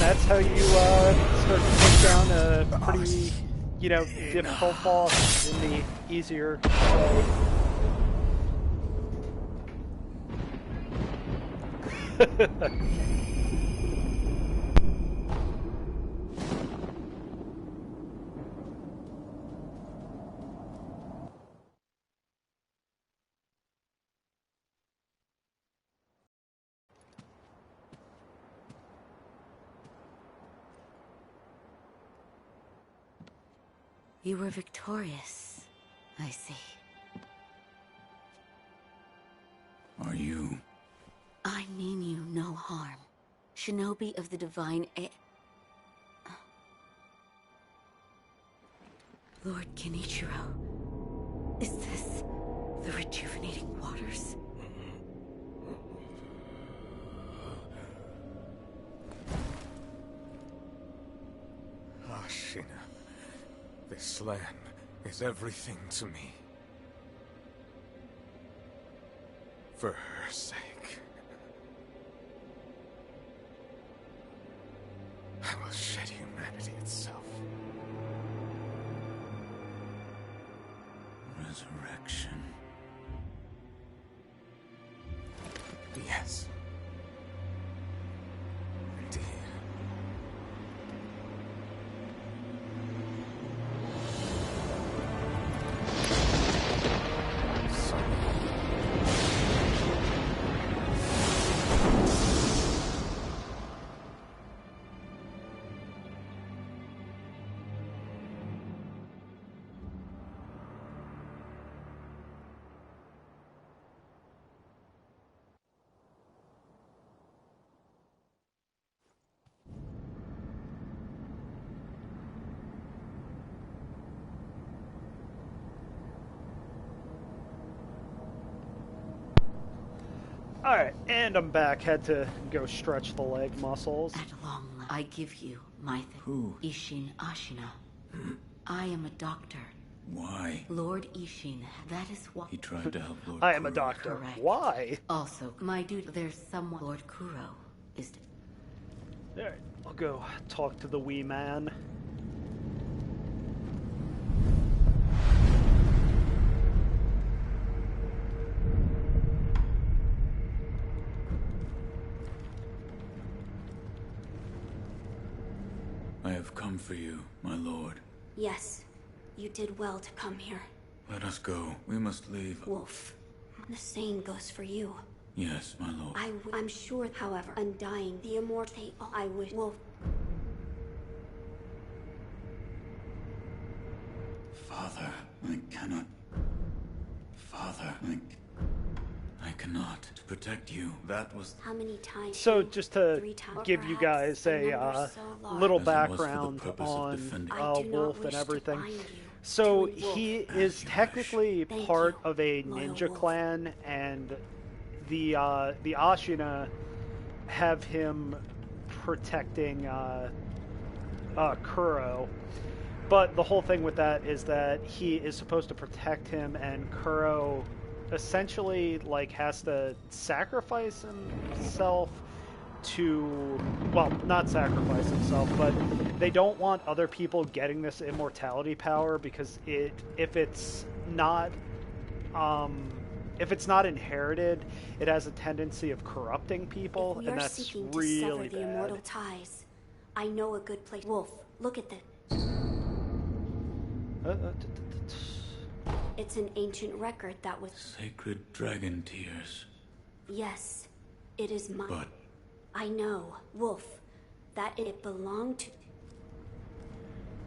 That's how you start to take down a pretty, difficult boss in the easier way. You were victorious, I see. Are you? I mean you no harm. Shinobi of the Divine Lord Kenichiro, is this the rejuvenating waters? Ashina. This land is everything to me. For her sake, I will shed humanity itself. Resurrection. Yes. Indeed. Alright, and I'm back. Had to go stretch the leg muscles. At long last, I give you my thing. Who? Ishin Ashina. I am a doctor. Why? Lord Ishin, that is why. He tried to help Lord I am a Kuro. doctor. Correct. Why? Also, my duty, there's someone Lord Kuro is to... Alright, I'll go talk to the wee man. I have come for you, my lord. Yes, you did well to come here. Let us go. We must leave. Wolf, the same goes for you. Yes, my lord. I'm sure, however, undying the immortal, I wish. Wolf. Father, I cannot. Father, I cannot. To protect you, that was... How many times? So just to 3 times, give you perhaps guys a so large. little As it was for the background purpose of on defending- I do not Wolf wish and to everything. bind you So to a wolf. he As is you technically Thank part you, of a loyal ninja wolf. clan, and the Ashina have him protecting Kuro. But the whole thing with that is that he is supposed to protect him, and Kuro essentially like has to sacrifice himself to, well, not sacrifice himself, but they don't want other people getting this immortality power because if it's not inherited, it has a tendency of corrupting people, If we and are that's seeking to really sever the immortal bad. ties, I know a good place. Wolf, look at this. It's an ancient record that was... Sacred dragon tears. Yes, it is mine. But I know, Wolf, that it belonged to...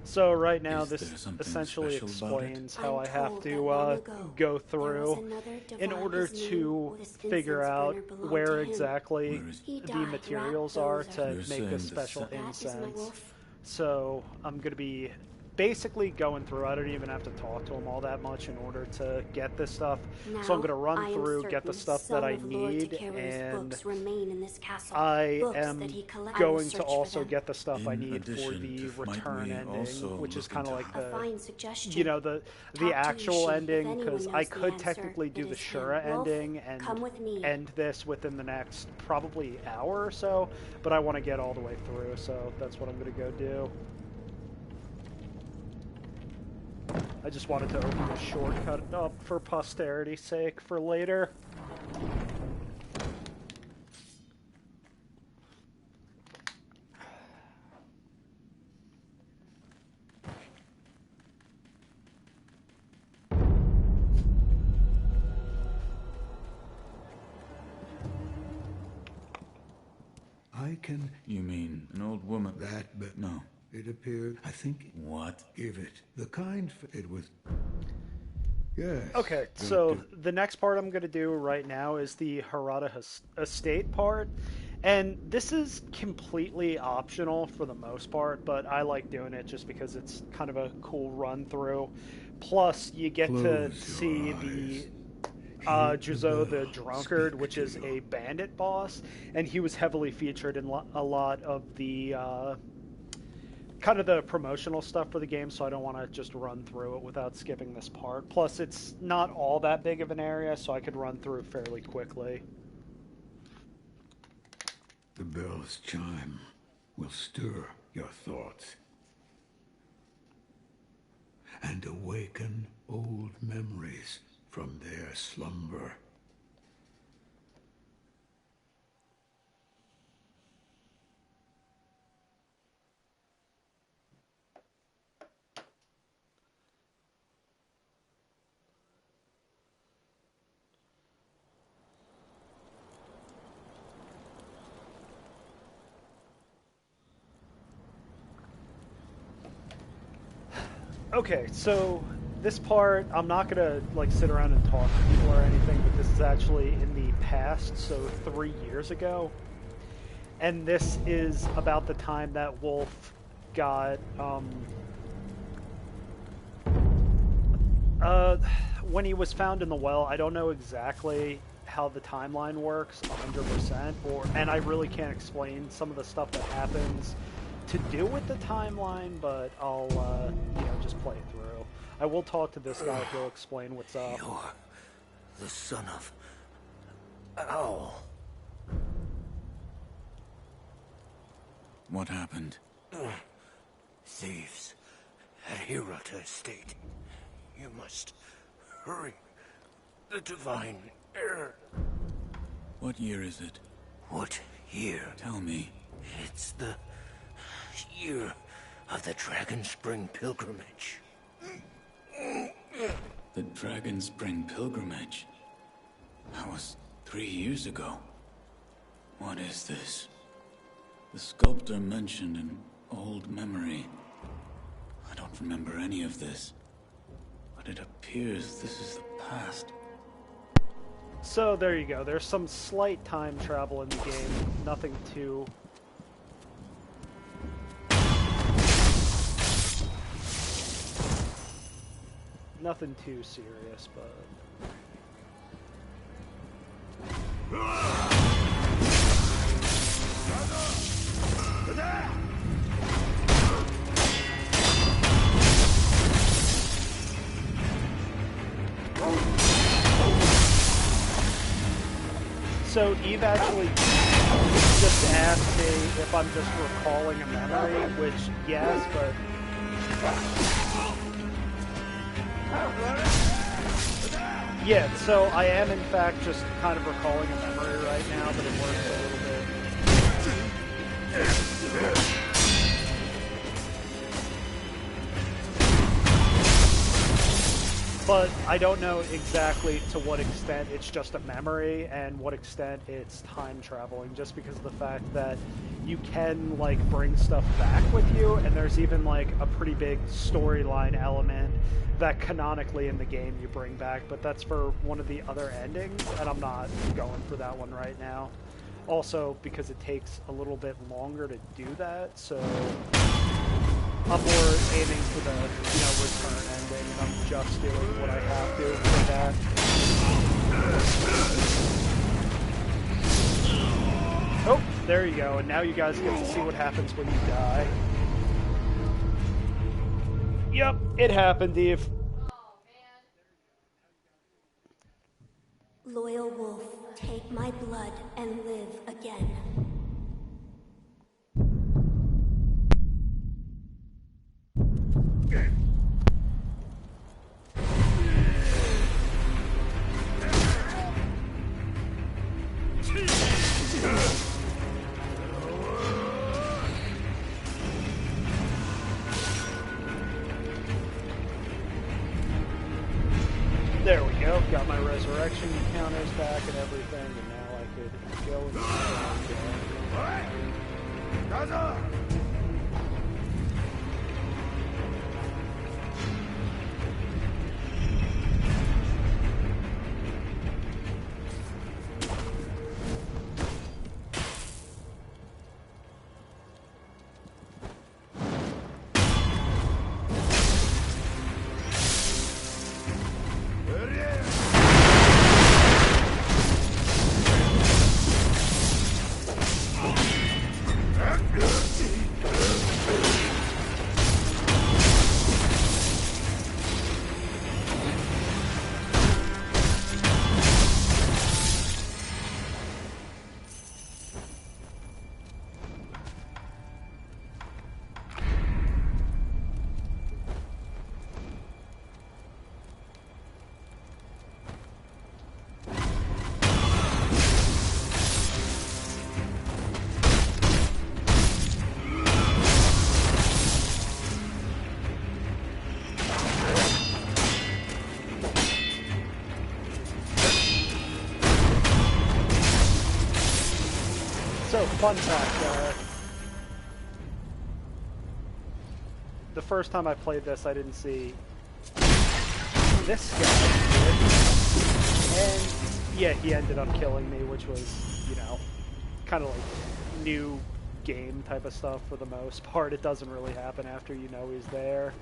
So right now Is there this something essentially special about it? explains how I'm I have told that to long ago, go there was through another in divine, order his name to was figure incense out burner belonged where to him. exactly Where is- He the died, materials right? are Those to You're make saying this the special That is my incense. wolf. So I'm going to be basically going through. I don't even have to talk to him all that much in order to get this stuff. So I'm going to Now, I run am through, get the certain stuff that some I of Lord need, Takeru's and books remain in this castle. I Books am that he collect- I will going to search for also them. get the stuff I In need for addition the to- might return we ending, also which is look kind of into- like A the, fine suggestion. you know, the Talk to actual Ishi if ending, anyone because knows I the could answer, technically it do the is him. Shura Wolf, ending and come with me. end this within the next probably hour or so, but I want to get all the way through, so that's what I'm going to go do. I just wanted to open a shortcut up for posterity's sake for later. I can... You mean an old woman? That, but No. it appeared, I think, What? give it. The kind, it was... Yes. Okay, don't so do- the next part I'm going to do right now is the Harada estate part. And this is completely optional for the most part, but I like doing it just because it's kind of a cool run through. Plus, you get to Close see your the eyes. Juzo the Speak Drunkard, to which is you. a bandit boss, and he was heavily featured in a lot of the kind of the promotional stuff for the game, so I don't want to just run through it without skipping this part. Plus, it's not all that big of an area, so I could run through fairly quickly. The bell's chime will stir your thoughts and awaken old memories from their slumber. Okay, so this part, I'm not gonna like sit around and talk to people or anything, but this is actually in the past, so 3 years ago. And this is about the time that Wolf got, when he was found in the well. I don't know exactly how the timeline works 100%, and I really can't explain some of the stuff that happens to do with the timeline, but I'll, just play through. I will talk to this guy, he'll explain what's up. You're the son of... Owl. What happened? Thieves at Hirata Estate. You must hurry. The divine error. What year is it? What year? Tell me. It's the year of the Dragon Spring pilgrimage. The Dragon Spring pilgrimage. That was 3 years ago. What is this? The sculptor mentioned an old memory. I don't remember any of this. But it appears this is the past. So there you go. There's some slight time travel in the game. Nothing too... Nothing too serious, but... So Eve actually just asked me if I'm just recalling a memory, which yes, but... Yeah, so I am in fact just kind of recalling a memory right now, but it works a little bit. But I don't know exactly to what extent it's just a memory and what extent it's time traveling, just because of the fact that you can, like, bring stuff back with you, and there's even, like, a pretty big storyline element that canonically in the game you bring back, but that's for one of the other endings, and I'm not going for that one right now. Also, because it takes a little bit longer to do that, so I'm more aiming for the, return ending, and I'm just doing what I have to for that. Oh, there you go, and now you guys get to see what happens when you die. Yep, it happened, Eve. Loyal wolf, take my blood and live again. There we go, got my resurrection counters back and everything, and now I could go and So, fun fact, the first time I played this, I didn't see this guy, and yeah, he ended up killing me, which was, kind of like new game type of stuff for the most part. It doesn't really happen after you know he's there.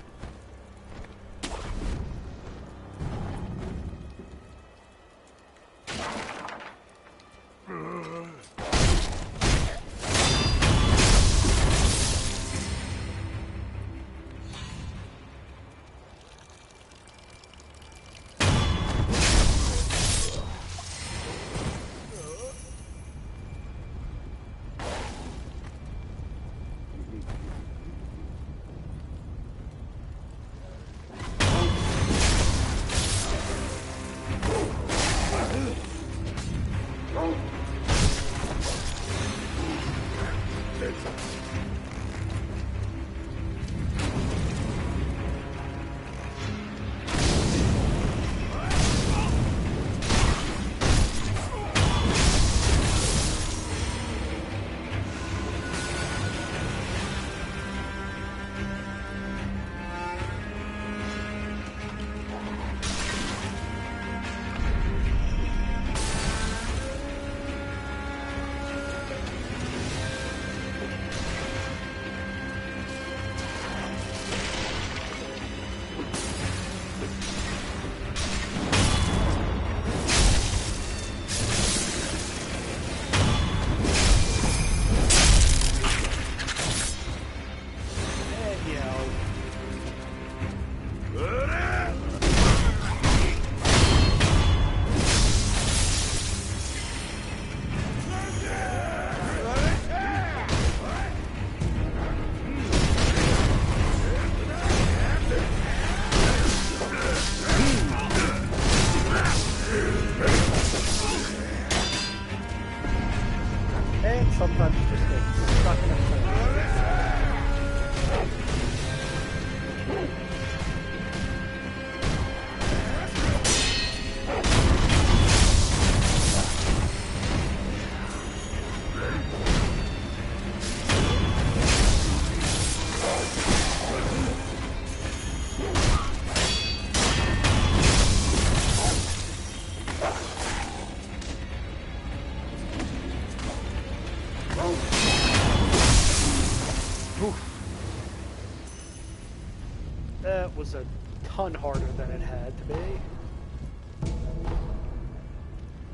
was a ton harder than it had to be.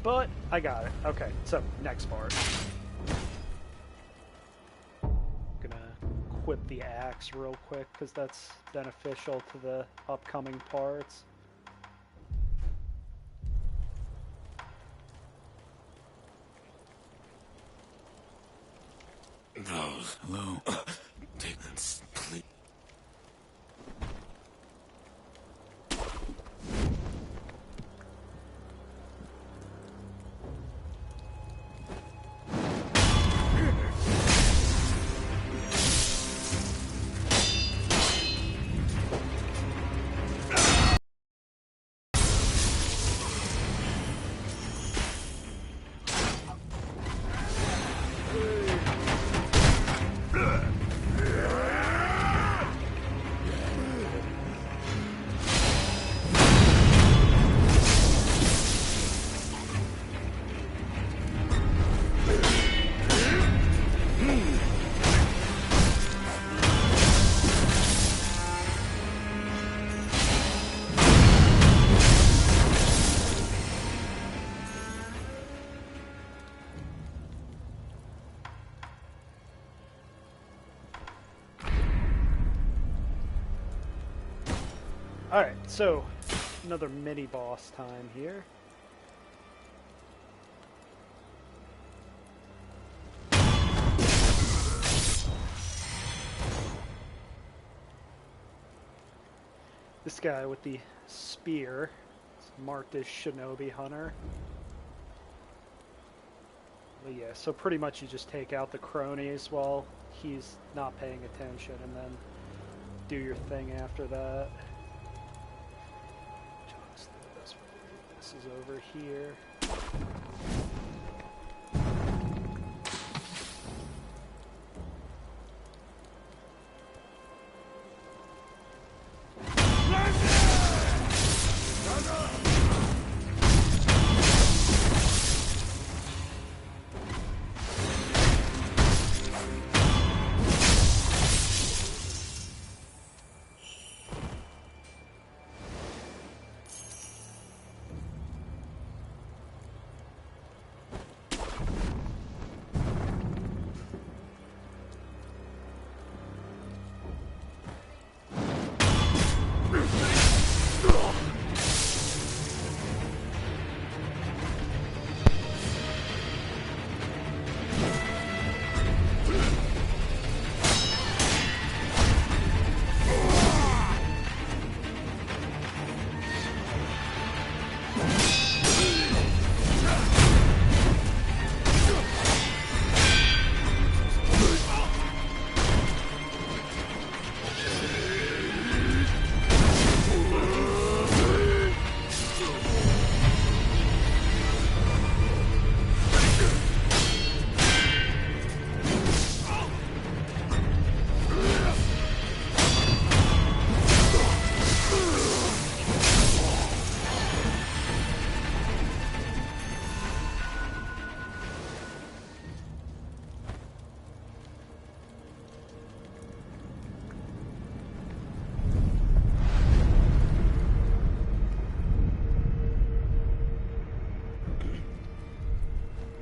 But I got it. Okay, so next part. Gonna equip the axe real quick because that's beneficial to the upcoming parts. Hello. Take this, please. Alright, so another mini boss time here. This guy with the spear is marked as Shinobi Hunter. But yeah, so pretty much you just take out the cronies while he's not paying attention and then do your thing after that. This is over here.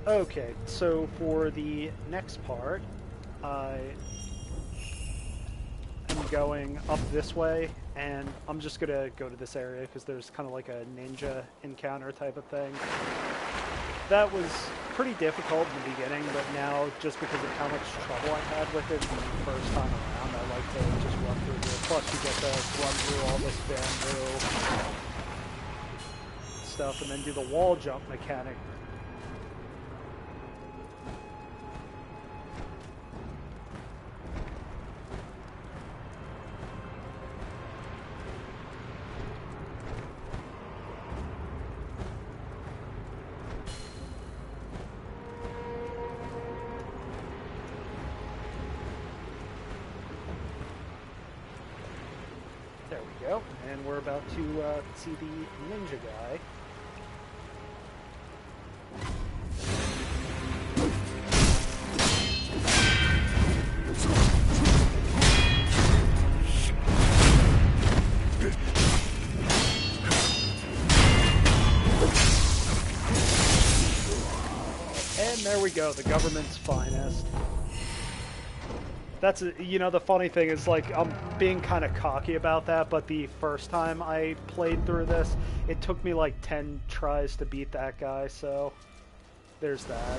Okay, so for the next part, I am going up this way, and I'm just gonna go to this area because there's kind of like a ninja encounter type of thing. That was pretty difficult in the beginning, but now, just because of how much trouble I had with it the first time around, I like to just run through here. Plus, you get to run through all this bamboo stuff, and then do the wall jump mechanic. There we go, and we're about to see the ninja guy. we go, the government's finest. That's, you know, the funny thing is, like, I'm being kind of cocky about that, but the first time I played through this, it took me like 10 tries to beat that guy, so there's that.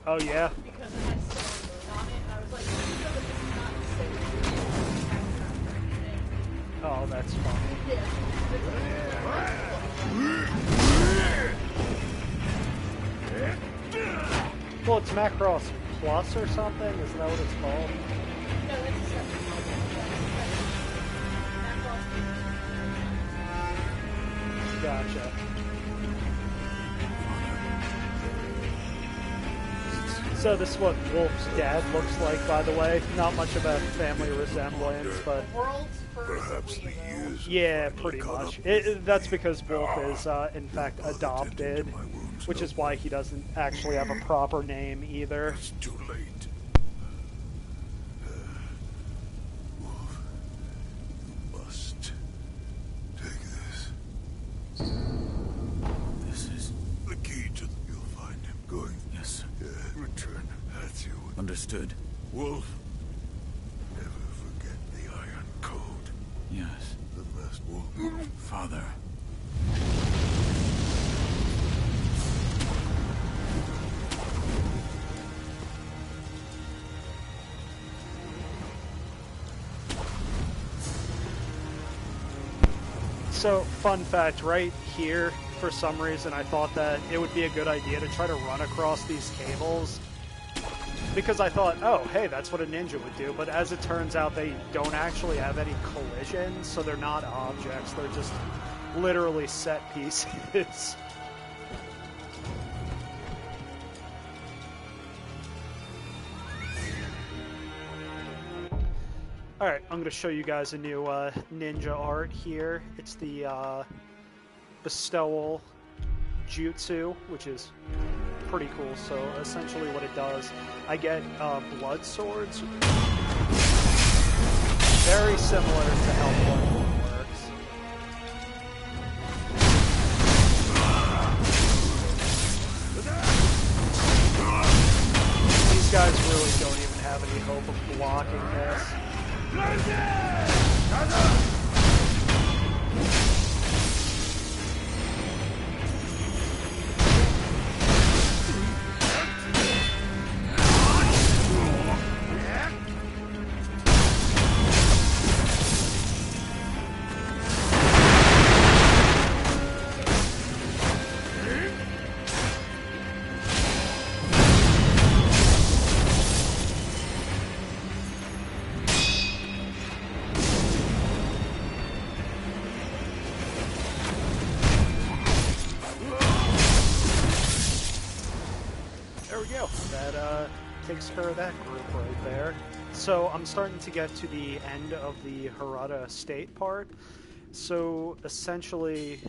Oh yeah? Because it had Sailor Moon on it, and I was like, you know that this is not Sailor Moon. Oh, that's funny. Yeah. Well, it's Macross Plus or something? Isn't that what it's called? No, that's a separate Macross. Gotcha. So this is what Wolf's dad looks like, by the way. Not much of a family resemblance, but... Perhaps the years... Yeah, pretty much. That's because Wolf is, in fact, adopted, which is why he doesn't actually have a proper name, either. It's too late. Wolf, you must take this. This is... the key to... You'll find him going. Yes. Return as you... Understood. Wolf, never forget the Iron Code. Yes. The last wolf. Father. So, fun fact, right here, for some reason, I thought that it would be a good idea to try to run across these cables. Because I thought, oh, hey, that's what a ninja would do. But as it turns out, they don't actually have any collisions, so they're not objects. They're just literally set pieces. Alright, I'm going to show you guys a new ninja art here. It's the bestowal jutsu, which is pretty cool. So essentially what it does, I get blood swords. Very similar to how Bloodborne works. These guys really don't even have any hope of blocking this. Takes care of that group right there. So I'm starting to get to the end of the Hirata Estate part. So essentially,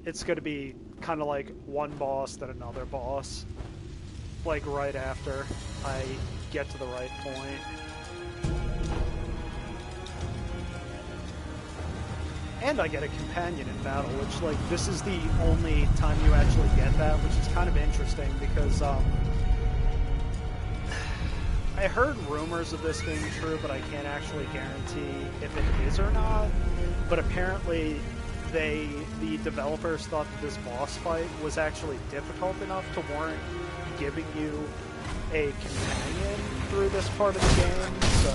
it's going to be kind of like one boss, then another boss. Like right after I get to the right point. And I get a companion in battle, which, like, this is the only time you actually get that, which is kind of interesting because, I heard rumors of this being true, but I can't actually guarantee if it is or not. But apparently, the developers thought that this boss fight was actually difficult enough to warrant giving you a companion through this part of the game, so...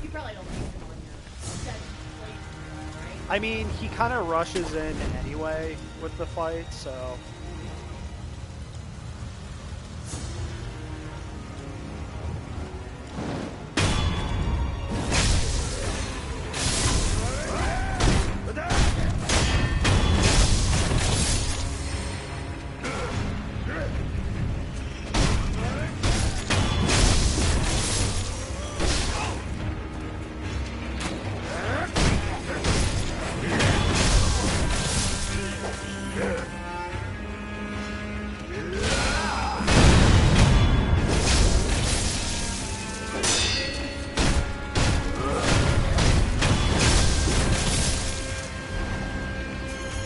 You probably don't think him on your set place, right? I mean, he kind of rushes in anyway with the fight, so...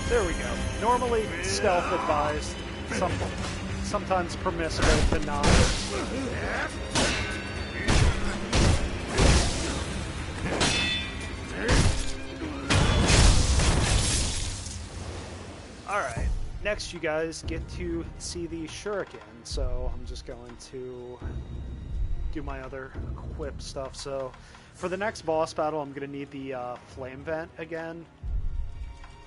There we go. Normally stealth advised, sometimes permissible to not. Alright, next you guys get to see the shuriken, so I'm just going to do my other equip stuff. So for the next boss battle, I'm going to need the flame vent again.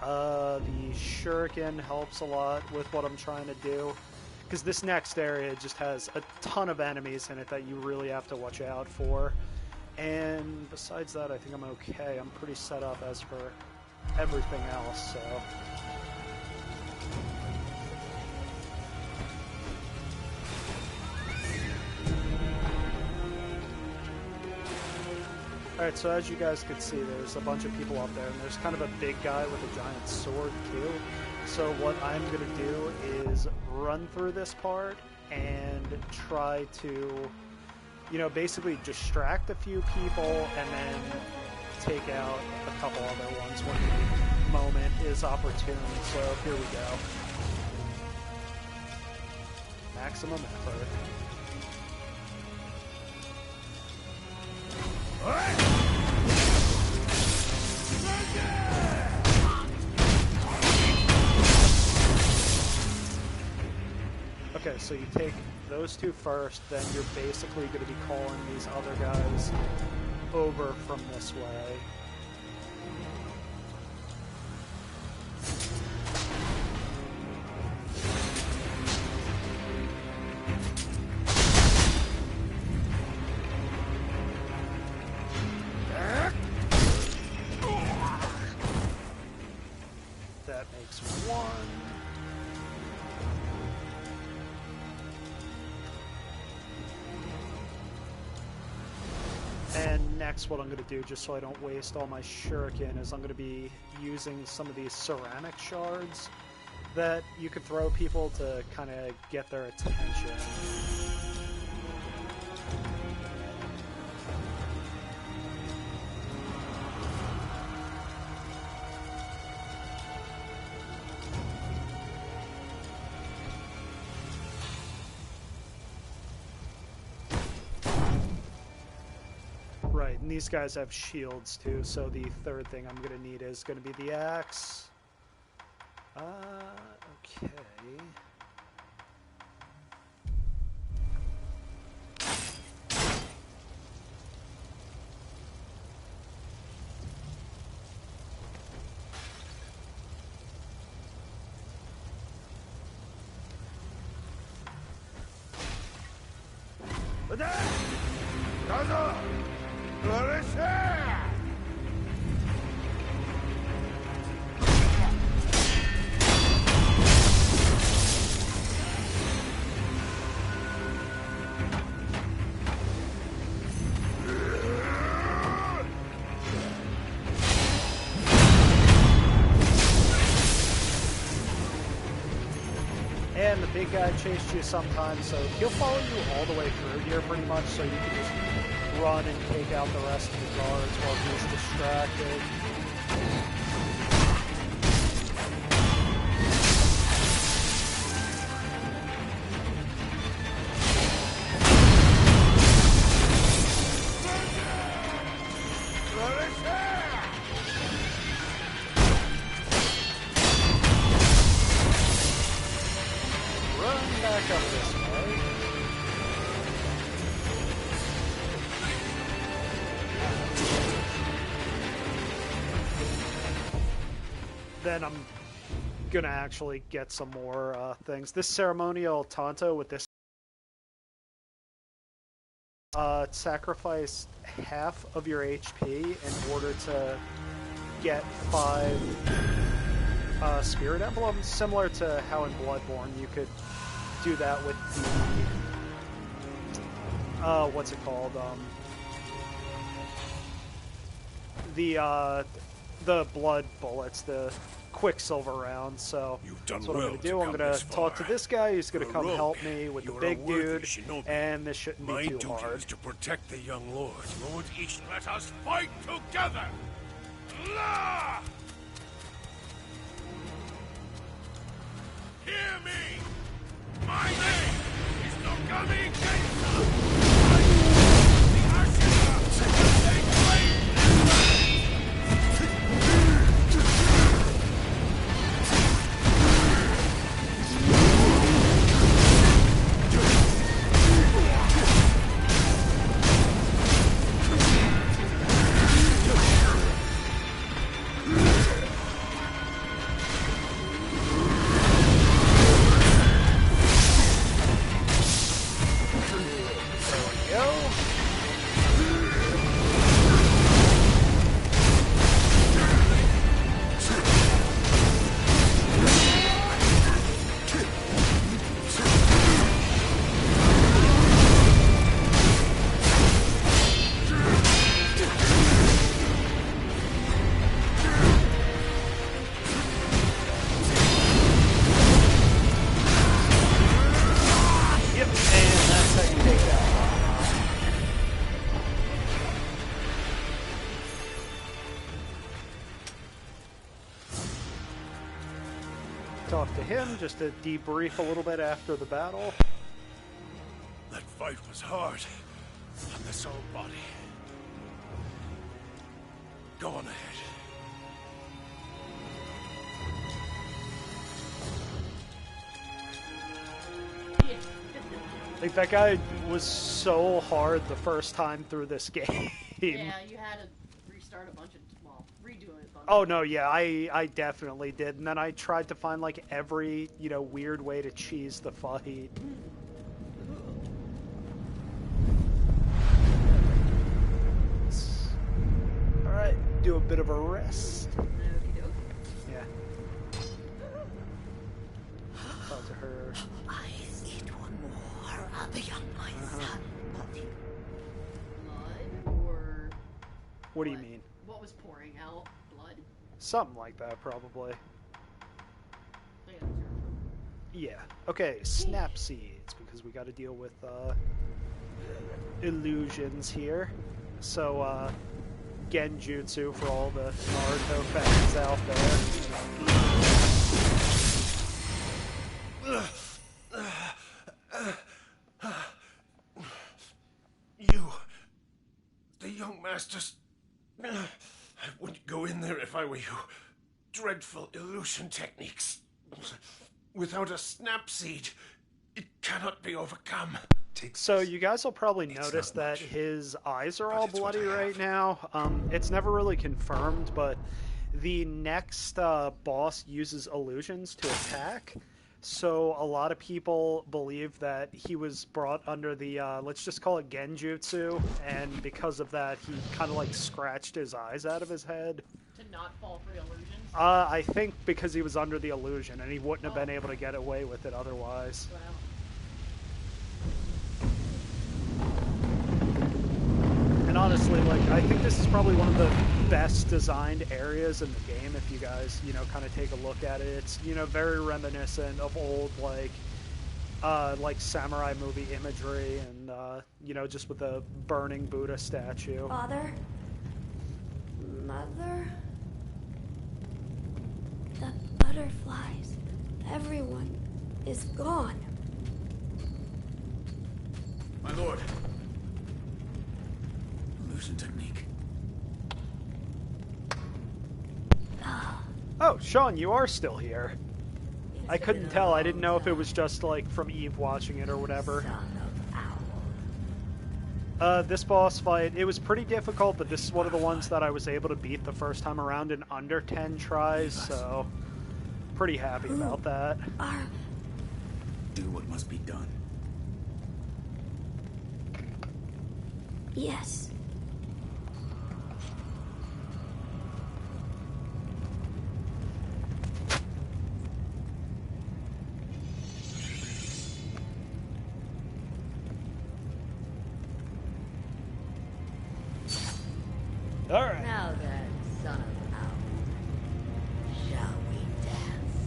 The shuriken helps a lot with what I'm trying to do, because this next area just has a ton of enemies in it that you really have to watch out for. And besides that, I think I'm okay. I'm pretty set up as for everything else, so... Alright, so as you guys can see, there's a bunch of people up there, and there's kind of a big guy with a giant sword, too. So what I'm going to do is run through this part and try to, you know, basically distract a few people and then take out a couple other ones when the moment is opportune. So here we go. Maximum effort. Okay, so you take those two first, then you're basically going to be calling these other guys over from this way. That makes one. And next what I'm going to do, just so I don't waste all my shuriken, is I'm going to be using some of these ceramic shards that you could throw people to kind of get their attention. Right, and these guys have shields too, so the third thing I'm going to need is going to be the axe. Okay. And the big guy chased you sometimes, so he'll follow you all the way through here pretty much, so you can just run and take out the rest of the guards while he's distracted. then I'm gonna actually get some more things. This ceremonial Tanto with this sacrifice half of your HP in order to get 5 spirit emblems, similar to how in Bloodborne you could do that with the what's it called? The blood bullets, the quicksilver rounds. So that's what I'm going to do. I'm going to talk to this guy. He's going to come help me with the big dude, and this shouldn't be too hard. My duty is to protect the young lord. Lord East, let us fight together! La! Hear me! My name is Nogami Gensa! The Ashina! They claim talk to him just to debrief a little bit after the battle. that fight was hard on this old body. Go on ahead. Like, that guy was so hard the first time through this game. Yeah, you had to restart a bunch of, well, redo it a bunch. Oh, no, yeah, I definitely did. And then I tried to find, like, every, you know, weird way to cheese the fight. Alright, do a bit of a rest. Yeah. Talk to her. I need one more. I'll be on my son. Blood, or What do you mean? what was pouring out? Blood? Something like that, probably. Yeah, Yeah. Okay, snap seeds, because we got to deal with illusions here. So, genjutsu for all the Naruto fans out there. You, the young masters, I wouldn't go in there if I were you. Dreadful illusion techniques. Without a snap seed, it cannot be overcome. So you guys will probably notice that his eyes are all bloody right now. It's never really confirmed, but the next boss uses illusions to attack. So a lot of people believe that he was brought under the, let's just call it genjutsu, and because of that, he kind of like scratched his eyes out of his head. To not fall for the illusions? I think because he was under the illusion, and he wouldn't have been able to get away with it otherwise. Wow. And honestly, like, I think this is probably one of the best designed areas in the game if you guys, you know, kind of take a look at it. It's, you know, very reminiscent of old, like samurai movie imagery and, you know, just with the burning Buddha statue. Father? Mother? The butterflies. Everyone is gone. My lord. Illusion technique. Oh, Sean, you are still here. I couldn't tell. I didn't know if it was just, like, from Eve watching it or whatever. This boss fight, it was pretty difficult, but this is one of the ones that I was able to beat the first time around in under 10 tries, so pretty happy about that. Do what must be done. Yes. All right. Now then, son of Al, shall we dance?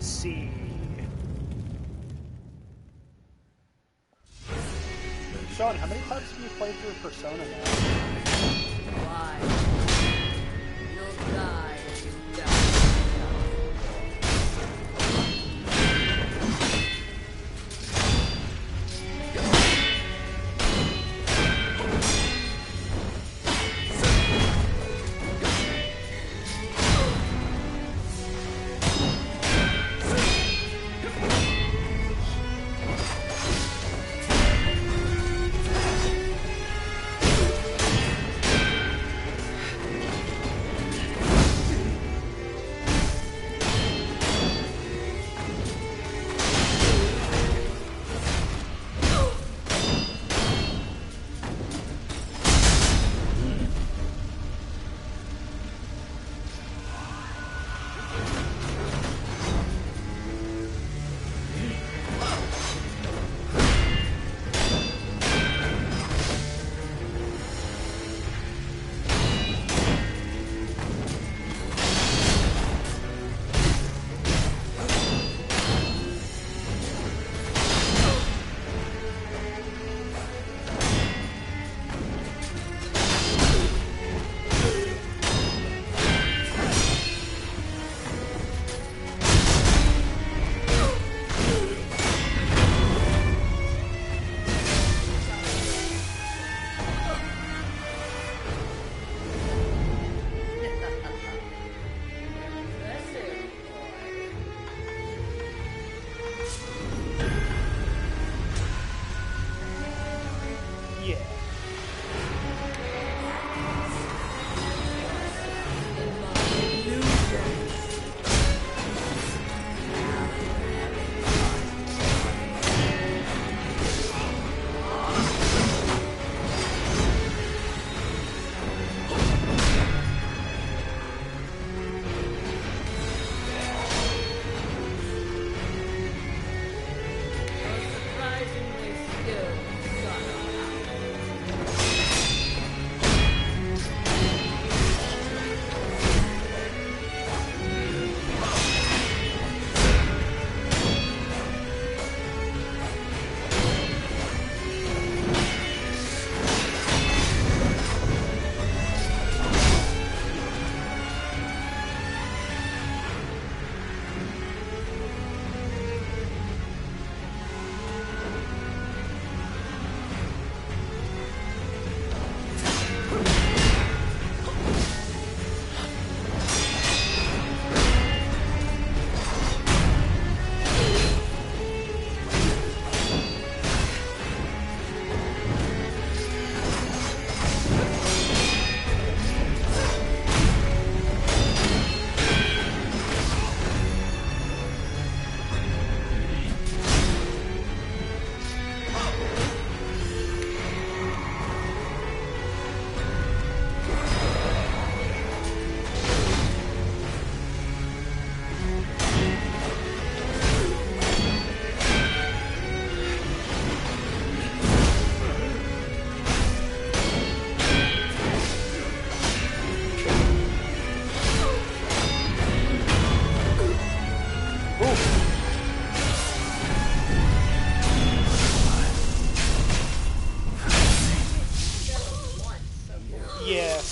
See. Sean, how many times have you played through Persona now? Why? You'll die if you die.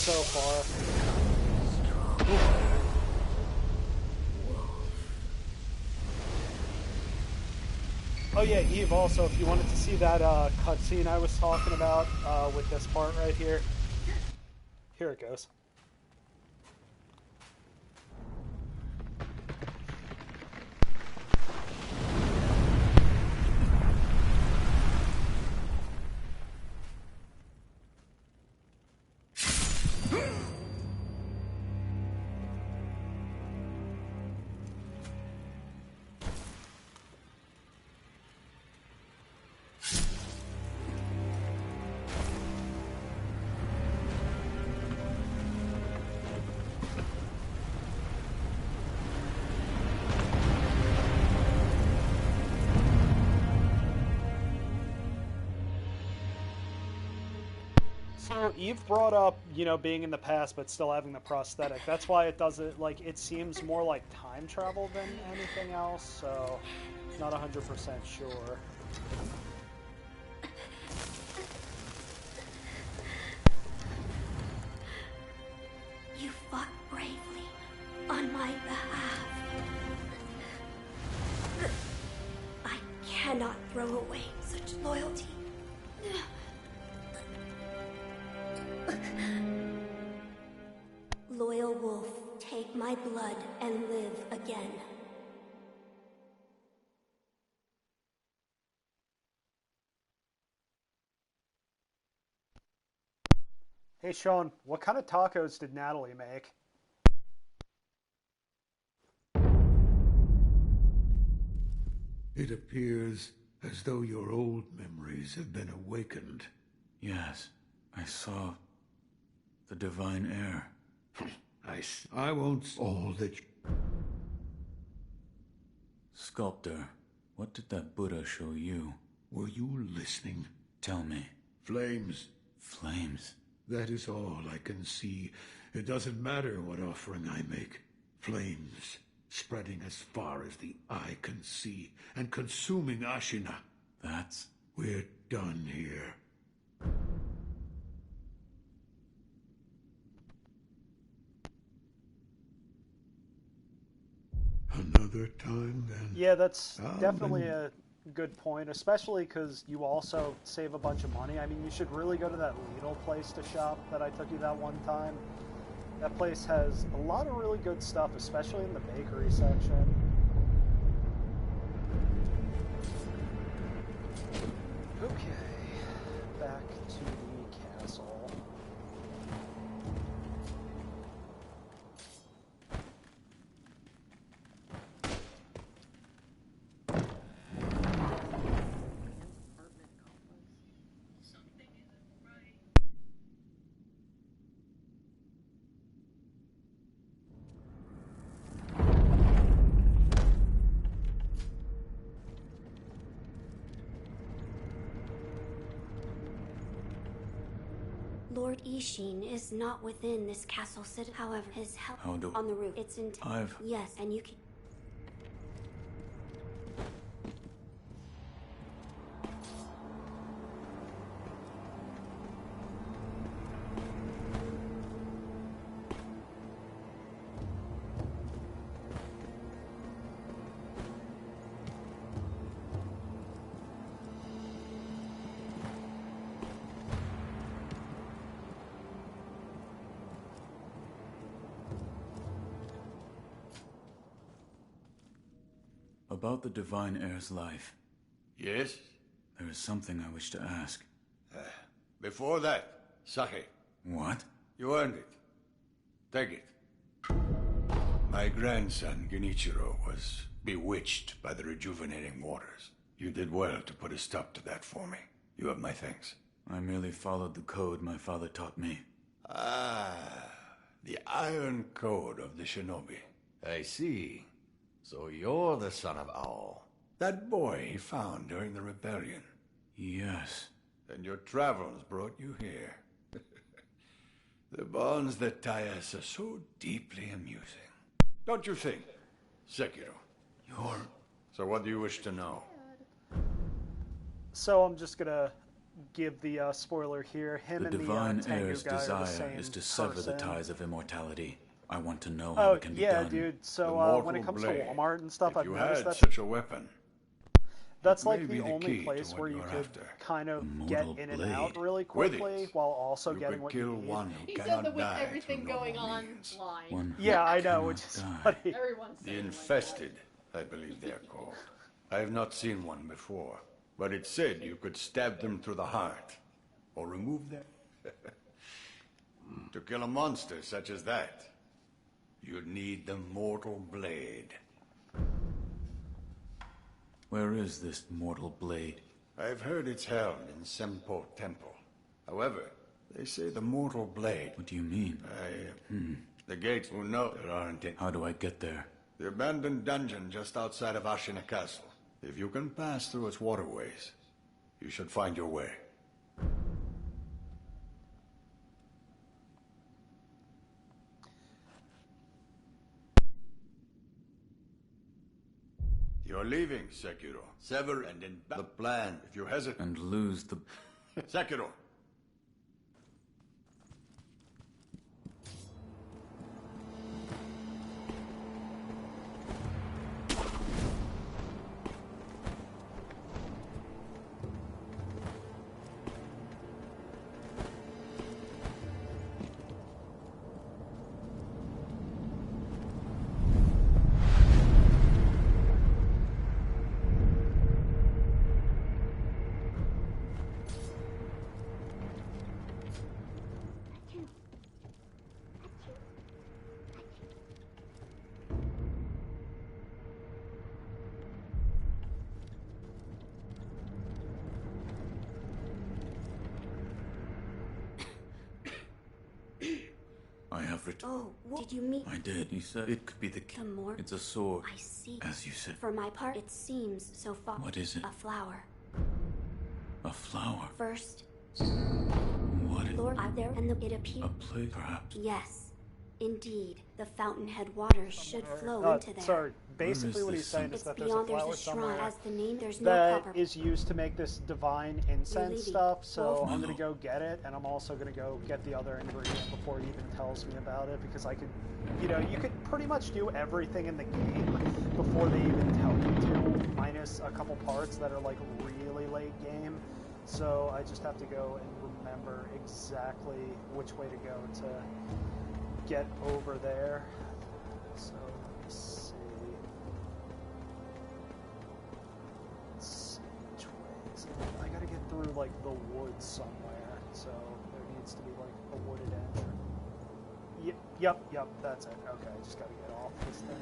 so far. Oh yeah, Eve, also, if you wanted to see that cutscene I was talking about with this part right here, here it goes. So Eve brought up, being in the past but still having the prosthetic. That's why it doesn't, it seems more like time travel than anything else, so not 100% sure. You fought bravely on my behalf. I cannot throw away such loyalty. Loyal wolf, take my blood and live again. Hey Sean, what kind of tacos did Natalie make? It appears as though your old memories have been awakened. Yes, I saw the divine air. I won't all that Sculptor, what did that Buddha show you? Were you listening? Tell me. Flames. Flames? That is all I can see. It doesn't matter what offering I make. Flames, spreading as far as the eye can see, and consuming Ashina. That's... We're done here. Another time, then? Yeah, that's definitely a good point, especially because you also save a bunch of money. I mean, you should really go to that Lidl place to shop that I took you that one time. That place has a lot of really good stuff, especially in the bakery section. Okay, back to the castle. Lord Ishin is not within this castle city. However, his help on the roof. It's in. Yes, and you can. About the divine heir's life. Yes? There is something I wish to ask. Before that, sake. What? You earned it. Take it. My grandson, Genichiro, was bewitched by the rejuvenating waters. You did well to put a stop to that for me. You have my thanks. I merely followed the code my father taught me. Ah, the iron code of the shinobi. I see. So you're the son of Owl. That boy he found during the rebellion. Yes. And your travels brought you here. The bonds that tie us are so deeply amusing. Don't you think, Sekiro? So what do you wish to know? So I'm just gonna give the spoiler here. Him The and divine the Tengu heir's guy are the desire same is to sever the person. ties of immortality. I want to know how it can be done. Dude. So when it mortal comes to blade. Walmart and stuff, If I've you noticed had that such a weapon, that's it may like be the the only key to place what where you you're could after. kind of Immortal get in and out blade. really With quickly it, while also you getting could what kill you need. one who He said cannot that with die everything through going normal on means. line. Yeah, I know, which is funny. Everyone's The saying infested, I believe they're called. I have not seen one before, but it said you could stab them through the heart, or remove them. To kill a monster such as that, you'd need the mortal blade. Where is this mortal blade? I've heard it's held in Sempo Temple. However, they say the mortal blade... What do you mean? The gates will know there aren't any. How do I get there? The abandoned dungeon just outside of Ashina Castle. If you can pass through its waterways, you should find your way. You're leaving, Sekiro. Sever and then the plan. If you hesitate... And lose the... Sekiro! I have returned. Oh, did you meet? I did. You said it could be the key. The more? It's a sword. I see. As you said. For my part, it seems so far. What is it? A flower. A flower? First. What is Lord, there, and it appears. A place, perhaps? Yes. Indeed, the fountainhead waters should flow into there. Sorry, basically what he's saying is that there's a flower somewhere as the name, there's no that proper... is used to make this divine incense stuff, so I'm going to go get it, and I'm also going to go get the other ingredient before he even tells me about it, because I could, you know, you could pretty much do everything in the game before they even tell you to, minus a couple parts that are like really late game, so I just have to go and remember exactly which way to go to get over there. So let me see. Let's see which way is it? I gotta get through like the woods somewhere, so there needs to be like a wooded entrance. Yep, that's it. Okay, I just gotta get off this thing.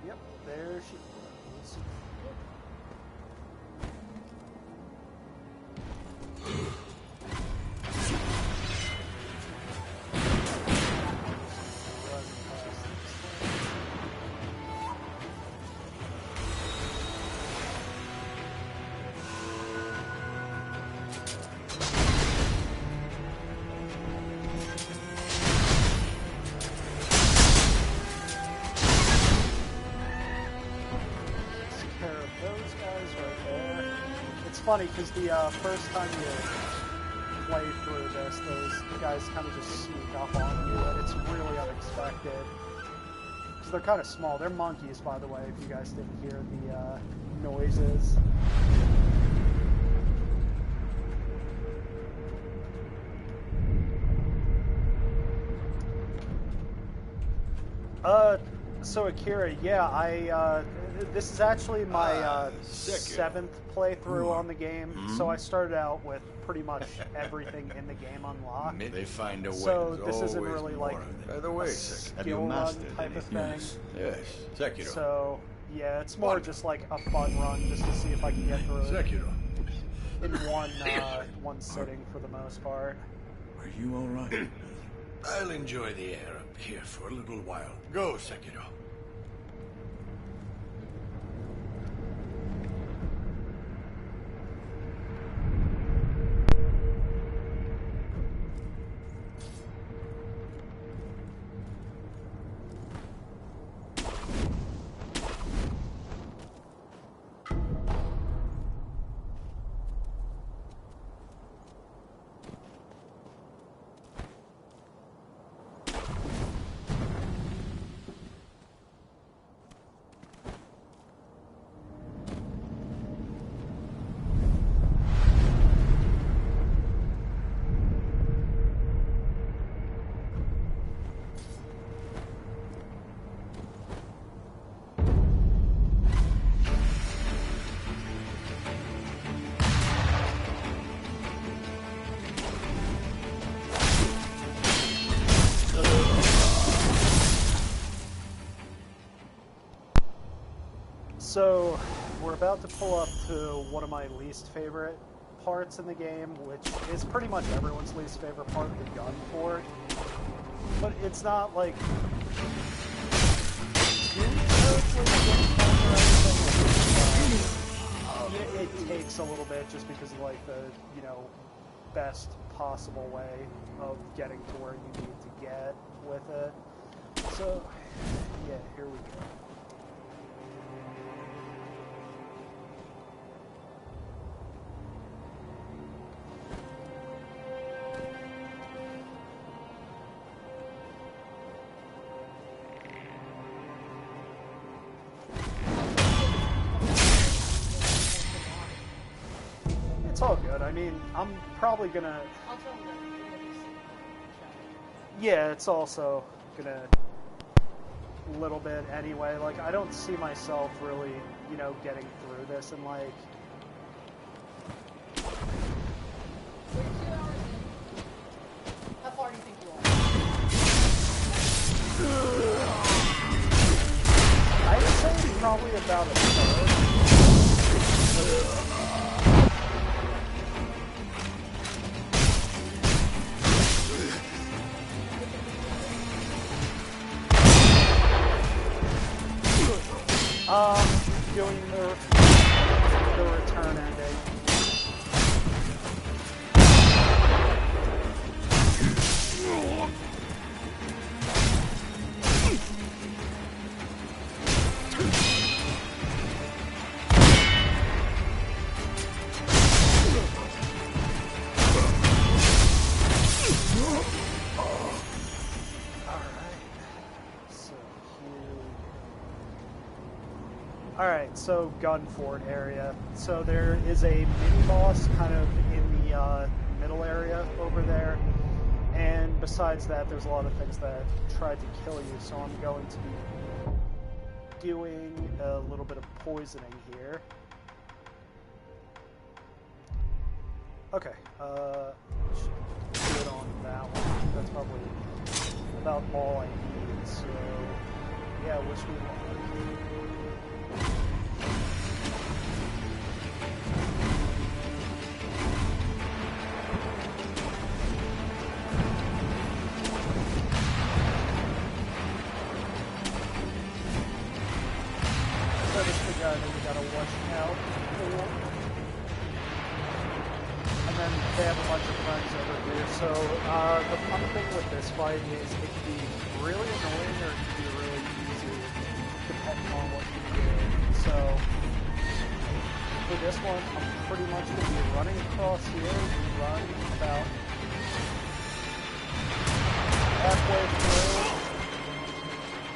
Yep, there she goes. Funny because the first time you play through this, those guys kind of just sneak up on you, and it's really unexpected. Because they're kind of small. They're monkeys, by the way, if you guys didn't hear the noises. So Akira, yeah, this is actually my 7th playthrough on the game, so I started out with pretty much everything in the game unlocked. They find a way. So this isn't really like by the way, a skill run type of thing. Yes, Sekiro. So yeah, it's more just like a fun run, just to see if I can get through it Sekiro. in one sitting for the most part. Are you all right? I'll enjoy the air up here for a little while. Go, Sekiro. So, we're about to pull up to one of my least favorite parts in the game, which is pretty much everyone's least favorite part, the gun port. But it's not like it takes a little bit just because of like the, you know, best possible way of getting to where you need to get with it. So, yeah, here we go. It's all good. I mean, I'm probably gonna... I'll tell them that. Yeah, it's also gonna... a little bit anyway. Like, I don't see myself really, you know, getting through this and, like... We're 2 hours in. How far do you think you are? I'd say probably about a third. Doing the return ending. Alright, so Gunfort area. So there is a mini-boss kind of in the middle area over there. And besides that, there's a lot of things that tried to kill you, so I'm going to be doing a little bit of poisoning here. Okay, good on that one. That's probably about all I need, so yeah, wish me luck. So this is the guy that we gotta watch out for. And then they have a bunch of friends over here. So the fun thing with this fight is it can be really annoying or it can be really easy depending on what you do. So for this one, I'm pretty much going to be running across here, run about halfway through.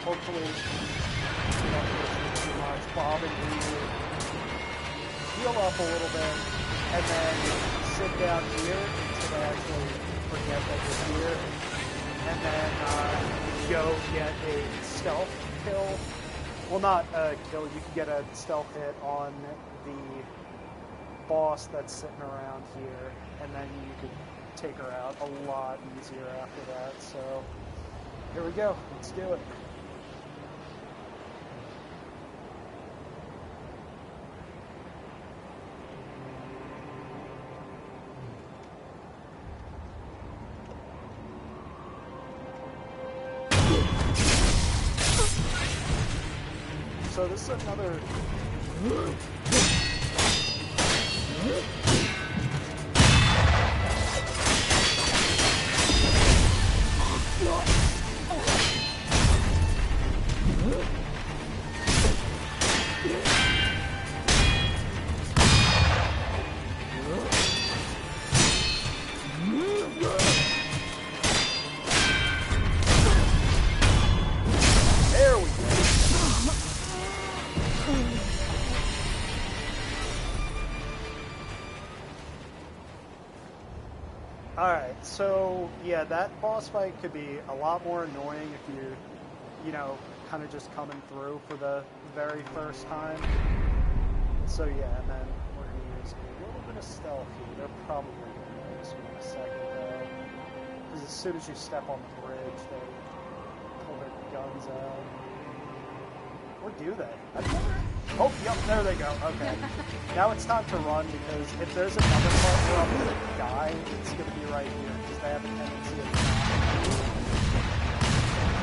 Hopefully, you don't push too much. Bob and weave, heal up a little bit, and then sit down here until I actually forget that you're here, and then go get a stealth kill. Well, not a kill, you can get a stealth hit on the boss that's sitting around here, and then you can take her out a lot easier after that, so here we go, let's do it. So this is another... There we go. Alright, so yeah, that boss fight could be a lot more annoying if you know, kind of just coming through for the very first time. So yeah, and then we're going to use a little bit of stealth here. They're probably going to notice me in a second though. Because as soon as you step on the bridge, they pull their guns out. Or do they? I've never... Oh, yep, there they go. Okay. Now it's time to run, because if there's another part where I'm going to die, it's going to be right here, because they have a tendency of dying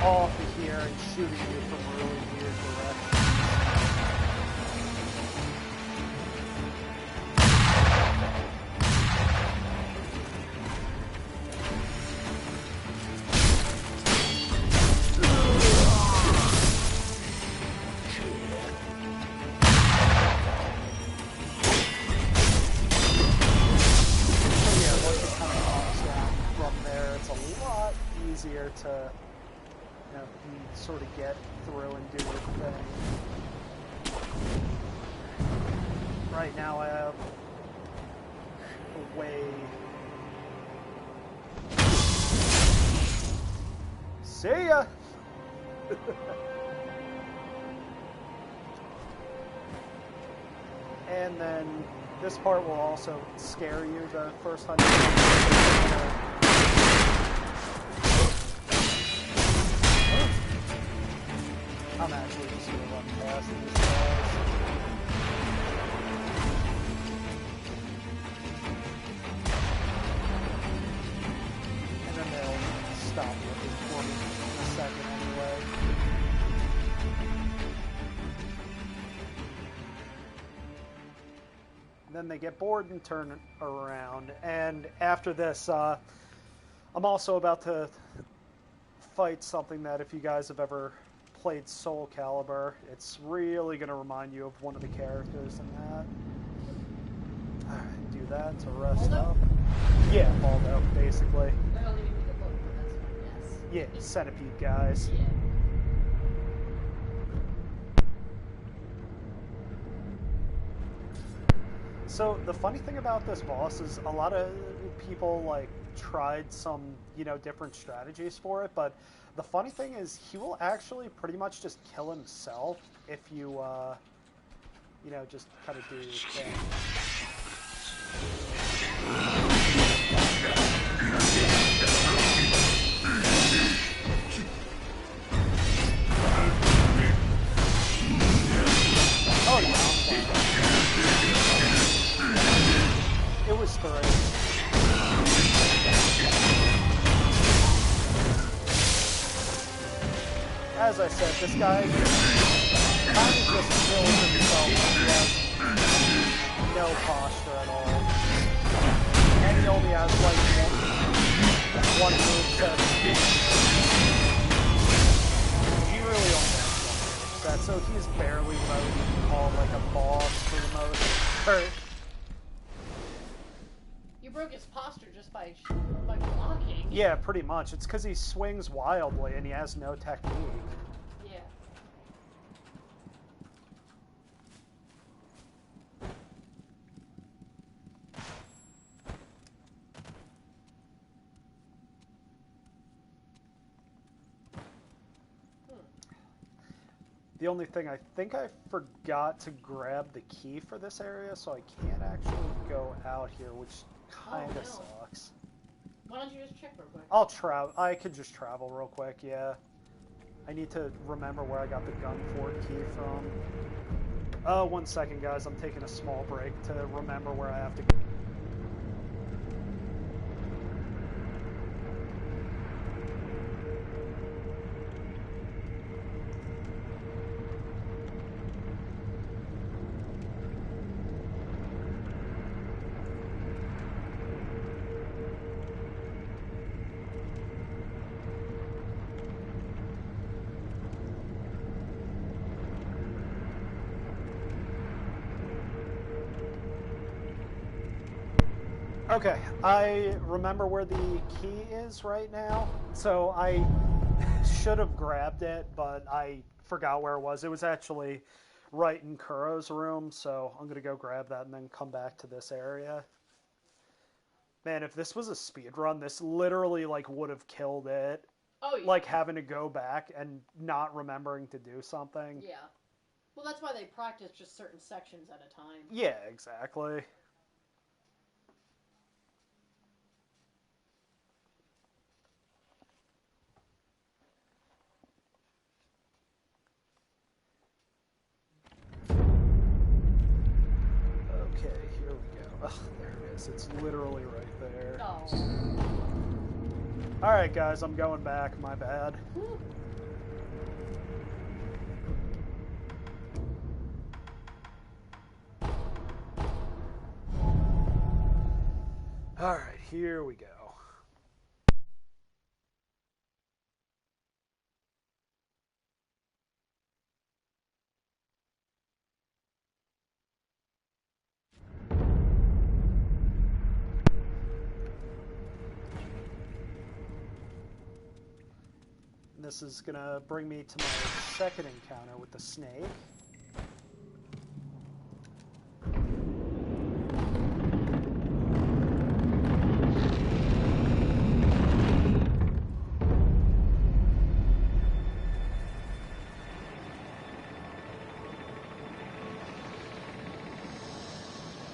off of here and shooting you from really weird directions. sort of get through and do your thing. Right now I have a way... See ya! And then this part will also scare you the first time. I'm actually just going to run past these guys. And then they'll stop looking for me in a second anyway. Then they get bored and turn around. And after this, I'm also about to fight something that if you guys have ever played Soul Calibur, it's really going to remind you of one of the characters in that. Do that to rest up. Yeah, Baldo, basically. Yeah, centipede guys. Yeah. So the funny thing about this boss is a lot of people like tried some, different strategies for it, but the funny thing is he will actually pretty much just kill himself if you, just kind of do your thing. Oh yeah, it was 3. As I said, this guy kind of just kills himself. He has no posture at all. And he only has like one moveset. He really only has one moveset, so he's barely what I would call like a boss for the most part. You broke his posture just by blocking. Yeah, pretty much. It's because he swings wildly and he has no technique. Yeah. The only thing I think I forgot to grab the key for this area, so I can't actually go out here, which kind of sucks. Why don't you just check real quick? I'll travel. I could just travel real quick, yeah. I need to remember where I got the gun fort key from. 1 second, guys. I'm taking a small break to remember where I have to go. Okay, I remember where the key is right now, so I should have grabbed it, but I forgot where it was. It was actually right in Kuro's room, so I'm going to go grab that and then come back to this area. Man, if this was a speedrun, this literally, would have killed it. Oh, yeah. Like, having to go back and not remembering to do something. Yeah. Well, that's why they practice just certain sections at a time. Yeah, exactly. Okay, here we go. Ugh, there it is. It's literally right there. Oh. Alright, guys, I'm going back. My bad. Alright, here we go. this is gonna bring me to my second encounter with the snake.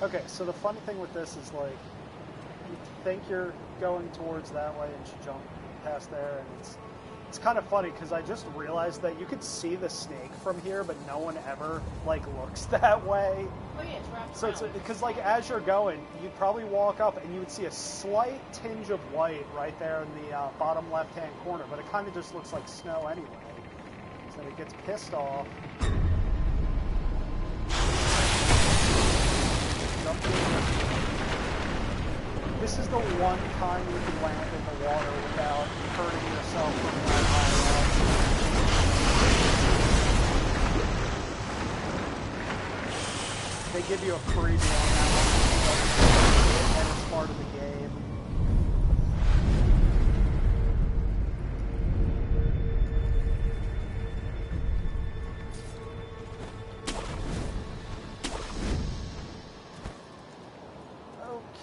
Okay, so the funny thing with this is, like, you think you're going towards that way and you jump past there, and it's kind of funny because I just realized that you could see the snake from here, but no one ever, like, looks that way. Oh yeah, it's wrapped So it's around. because, like, as you're going, you'd probably walk up and you would see a slight tinge of white right there in the bottom left-hand corner, but it kind of just looks like snow anyway. So it gets pissed off. This is the one time you can land in the water without hurting yourself from that high up. They give you a preview on that one, and it's part of the game.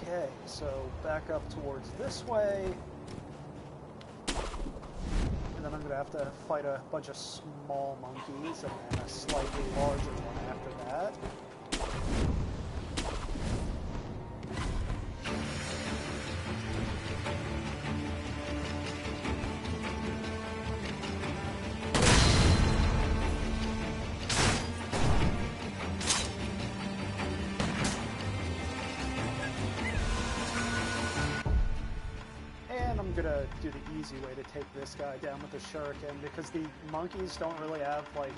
Okay, so back up towards this way, and then I'm going to have to fight a bunch of small monkeys, and then a slightly larger one after that. I'm gonna do the easy way to take this guy down with the shuriken, because the monkeys don't really have, like,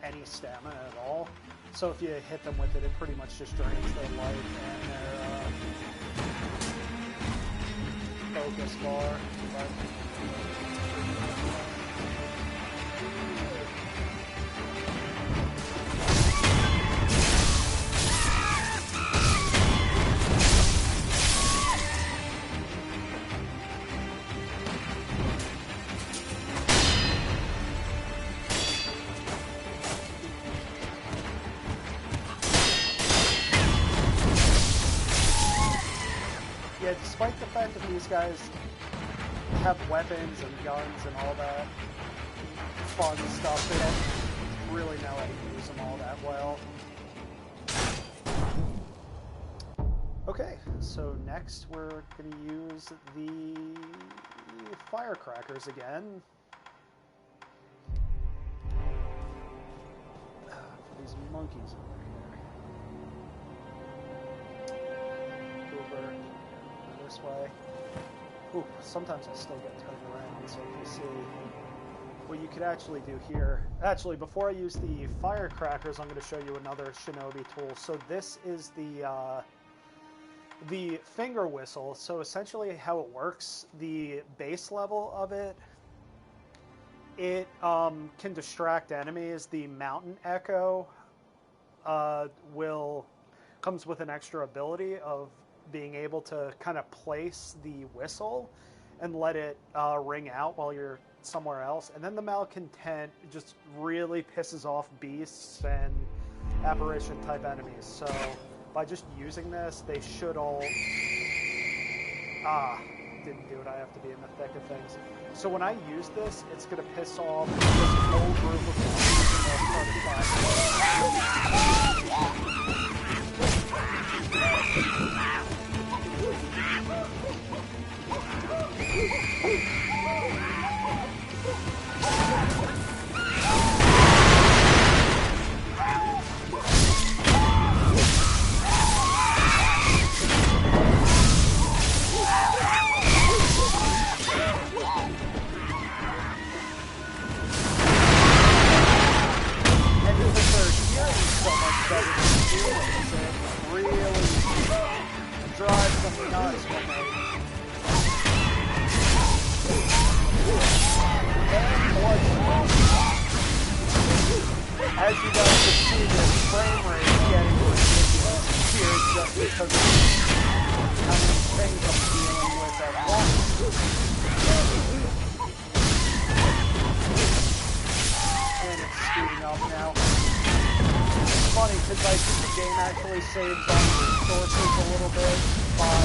any stamina at all. So if you hit them with it, it pretty much just drains their life and their focus bar. Yeah, despite the fact that these guys have weapons and guns and all that fun stuff, they don't really know how to use them all that well. Okay, so next we're going to use the firecrackers again. For these monkeys over here. Over this way. Ooh, sometimes I still get turned around, so if you see what you could actually do here. Actually, before I use the firecrackers, I'm going to show you another shinobi tool. So this is the finger whistle. So essentially how it works, the base level of it, it can distract enemies. The mountain echo comes with an extra ability of being able to kind of place the whistle and let it ring out while you're somewhere else. And then the malcontent just really pisses off beasts and apparition type enemies. So by just using this, they should all... didn't do it. I have to be in the thick of things. So when I use this, it's going to piss off this whole group of enemies and they'll start attacking. As you guys can see, this frame rate is getting ridiculous here just because of how many things I'm dealing with at once. and it's speeding up now. It's funny because I think the game actually saves on resources a little bit by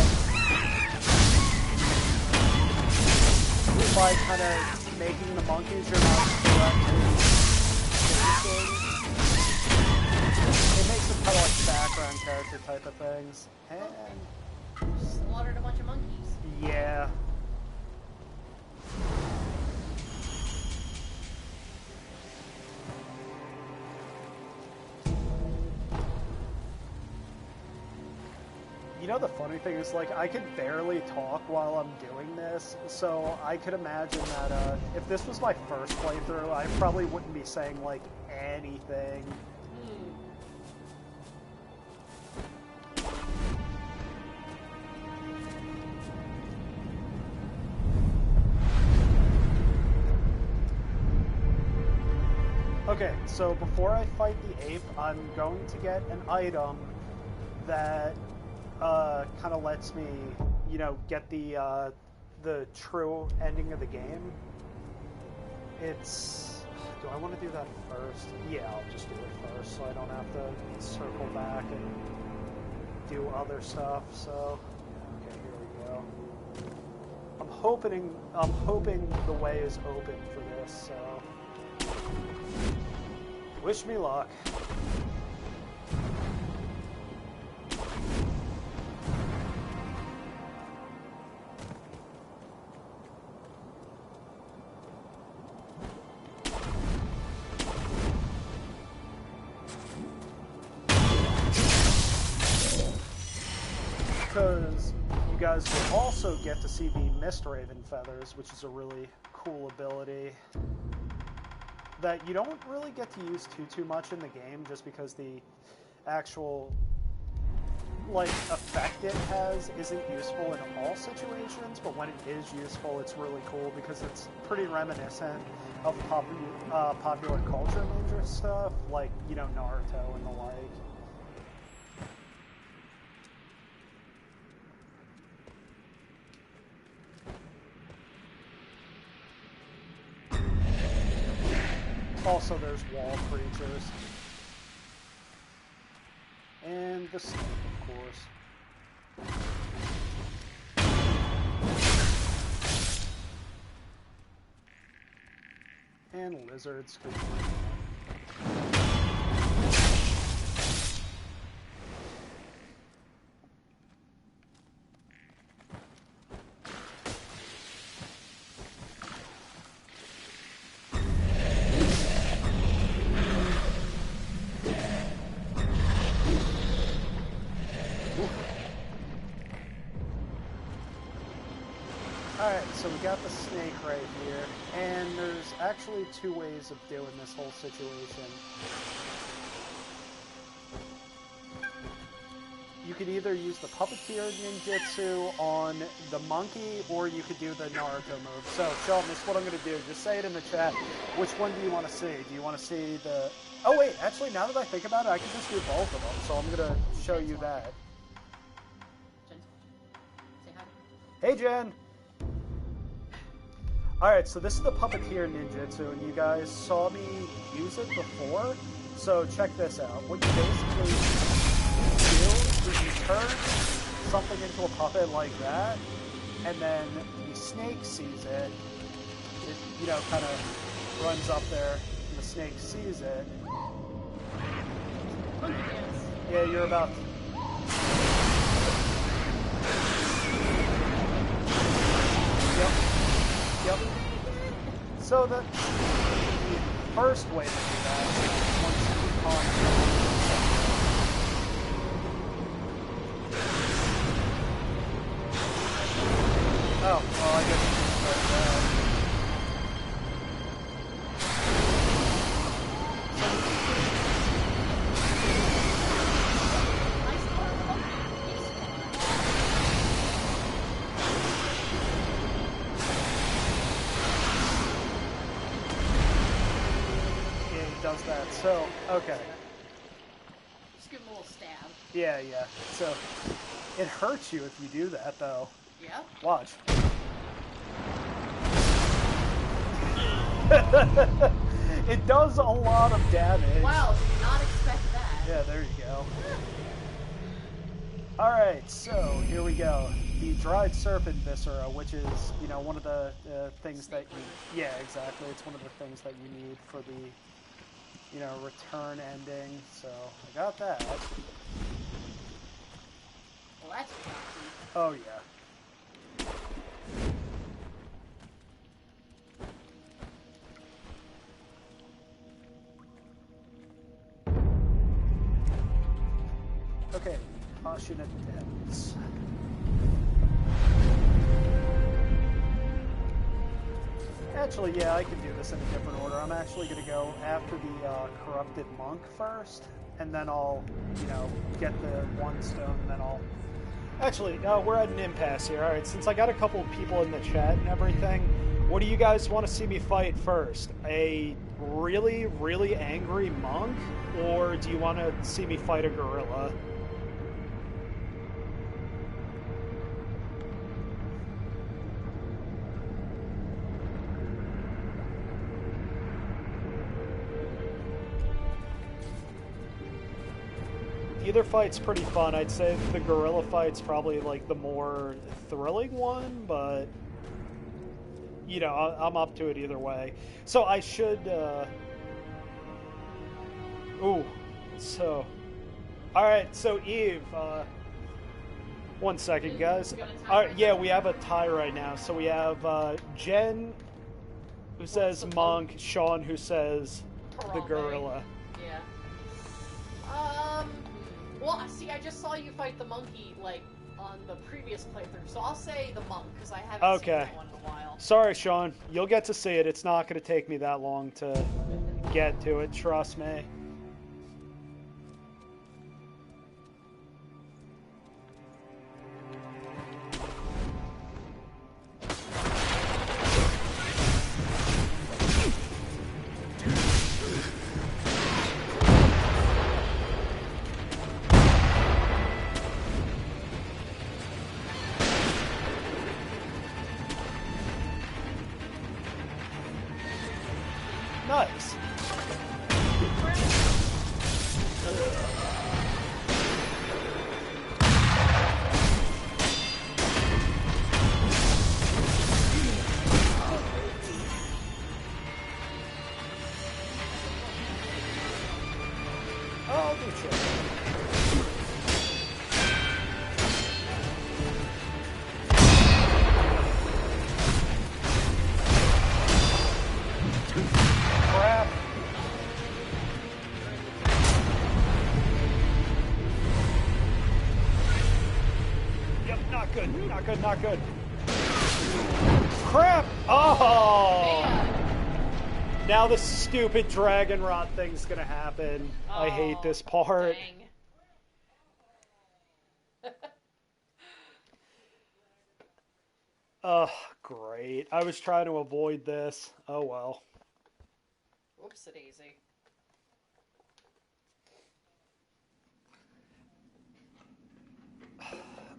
kind of making the monkeys you're not directly facing. It makes them kind of like background character type of things. And slaughtered a bunch of monkeys. yeah. You know, the funny thing is, like, I could barely talk while I'm doing this, so I could imagine that if this was my first playthrough, I probably wouldn't be saying, like, anything. Okay, so before I fight the ape, I'm going to get an item that kind of lets me, you know, get the true ending of the game. It's... Do I want to do that first? Yeah, I'll just do it first so I don't have to circle back and do other stuff, so... Okay, here we go. I'm hoping the way is open for this, so... Wish me luck. Because you guys will also get to see the Mist Raven feathers, which is a really cool ability that you don't really get to use too much in the game, just because the actual like effect it has isn't useful in all situations, but when it is useful, it's really cool because it's pretty reminiscent of popular culture ninja stuff, like, you know, Naruto and the like. Also, there's wall creatures. And the snake, of course. And lizards. Alright, so we got the snake right here, and there's actually two ways of doing this whole situation. You could either use the puppeteer ninjutsu on the monkey, or you could do the Naruto move. So, Sheldon, this is what I'm going to do. Just say it in the chat. Which one do you want to see? Do you want to see the... Oh, wait, actually, now that I think about it, I can just do both of them, so I'm going to show you that. Hey, Jen! Alright, so this is the puppeteer ninjutsu, and you guys saw me use it before, so check this out. What you basically do is you turn something into a puppet like that, and then the snake sees it, you know, kind of runs up there, and the snake sees it. Yeah, you're about to... Yep. So the first way to do that is once you oh, well, I guess you can start that. Does that, so, okay. Just give him a little stab. Yeah. So, it hurts you if you do that, though. Yeah? Watch. It does a lot of damage. Wow, did not expect that. Yeah, there you go. Alright, so here we go. The dried serpent viscera, which is, you know, one of the things that you... Yeah, exactly. It's one of the things that you need for the, you know, return ending. So, I got that. Well, that's funky. Oh, yeah. Okay, caution attempts. Actually, yeah, I can do this in a different order. I'm actually going to go after the corrupted monk first, and then I'll, you know, get the one stone, and then I'll... Actually, we're at an impasse here. Alright, since I got a couple of people in the chat and everything, what do you guys want to see me fight first? A really, really angry monk, or do you want to see me fight a gorilla? Either fight's pretty fun. I'd say the gorilla fight's probably like the more thrilling one, but you know, I'm up to it either way. So I should ooh, so alright, so Eve, one second guys. Alright, yeah, we have a tie right now. So we have Jen who says monk, Sean who says the gorilla. Yeah. Well, see, I just saw you fight the monkey, like, on the previous playthrough, so I'll say the monk, because I haven't seen that one in a while. Sorry, Sean. You'll get to see it. It's not going to take me that long to get to it, trust me. Nice. I'll do sure. Crap. Yep, not good, not good, not good. Crap! Oh! Man. Now the stupid DragonRot thing's gonna happen. I hate this part. Ugh, great. I was trying to avoid this. Oh well. Whoops-a-daisy.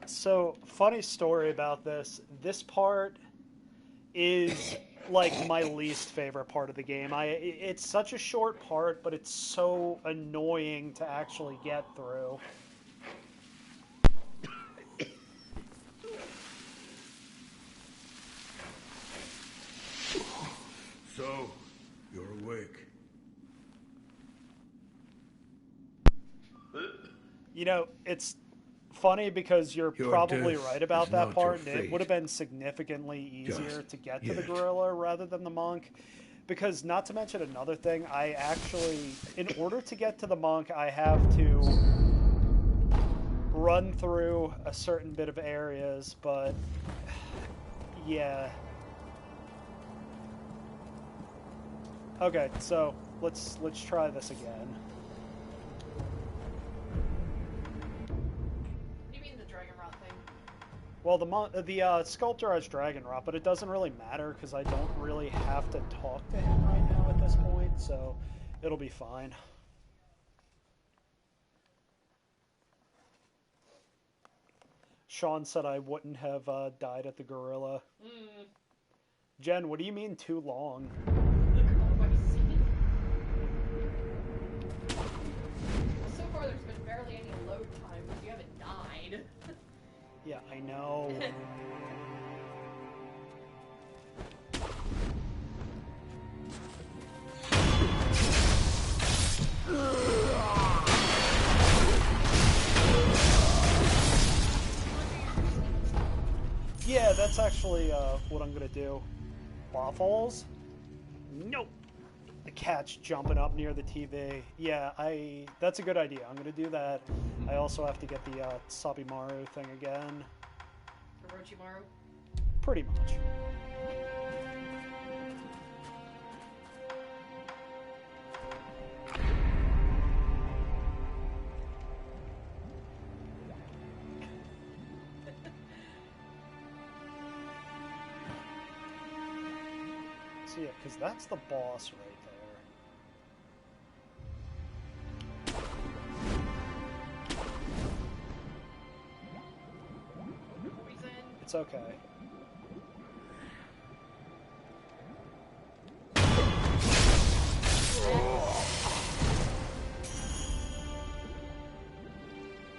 So, funny story about this. This part is like my least favorite part of the game. It's such a short part, but it's so annoying to actually get through. So, you're awake. You know, it's funny because you're probably right about that part, and it would have been significantly easier to get to the gorilla rather than the monk. Because, not to mention another thing, I actually, in order to get to the monk, I have to run through a certain bit of areas, but yeah. Okay, so let's try this again. What do you mean the DragonRot thing? Well, the sculptor has DragonRot, but it doesn't really matter because I don't really have to talk to him right now at this point, so it'll be fine. Sean said I wouldn't have died at the gorilla. Jen, what do you mean too long? time if you haven't died. Yeah, I know. Yeah, that's actually what I'm gonna do. Waffles? Nope. The cat's jumping up near the TV. Yeah, that's a good idea. I'm gonna do that. I also have to get the Sabimaru thing again. Orochimaru? Pretty much. So yeah, because that's the boss right there. It's okay.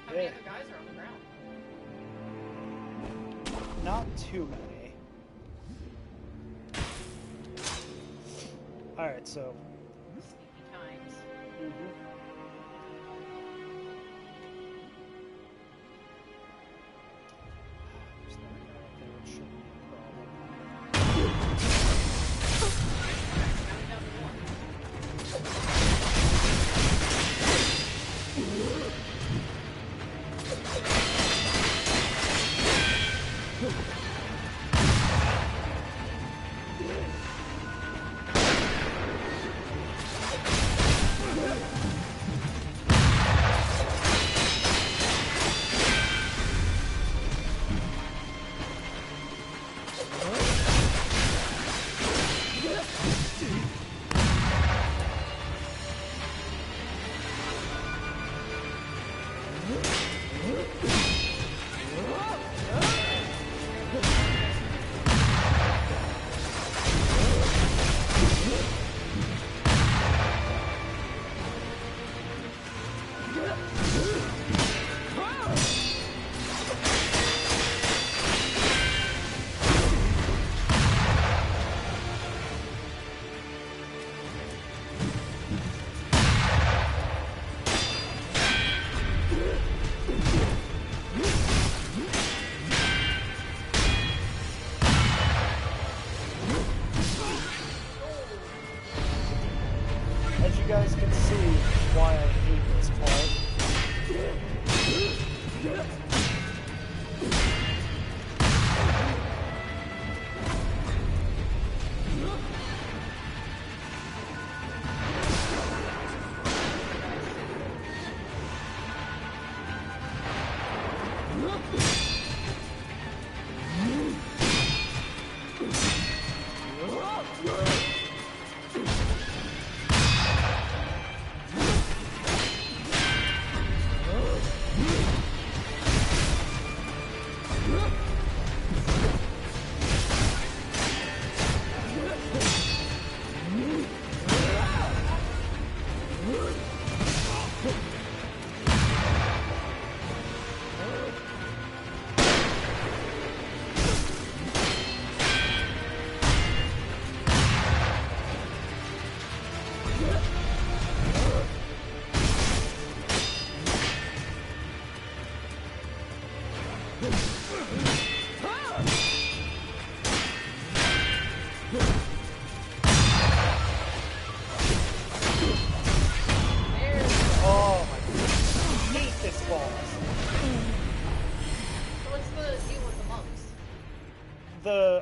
How many other guys are on the ground? Not too many. Alright, so... Sneaky times.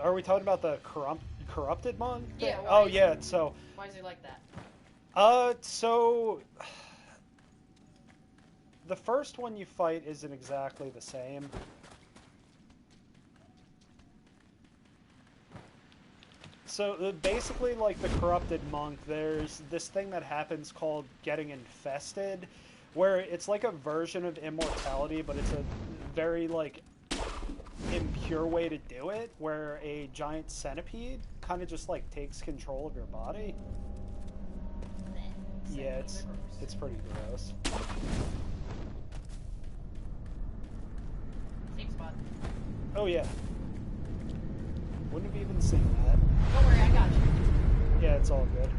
Are we talking about the corrupted monk? Yeah. Oh yeah. So. Why is he like that? So the first one you fight isn't exactly the same. So basically, like the corrupted monk, there's this thing that happens called getting infested, where it's like a version of immortality, but it's a very like impure way to do it, where a giant centipede kind of just like takes control of your body. Yeah, it's pretty gross. Oh yeah. Wouldn't have even seen that. Don't worry, I got you. Yeah, it's all good.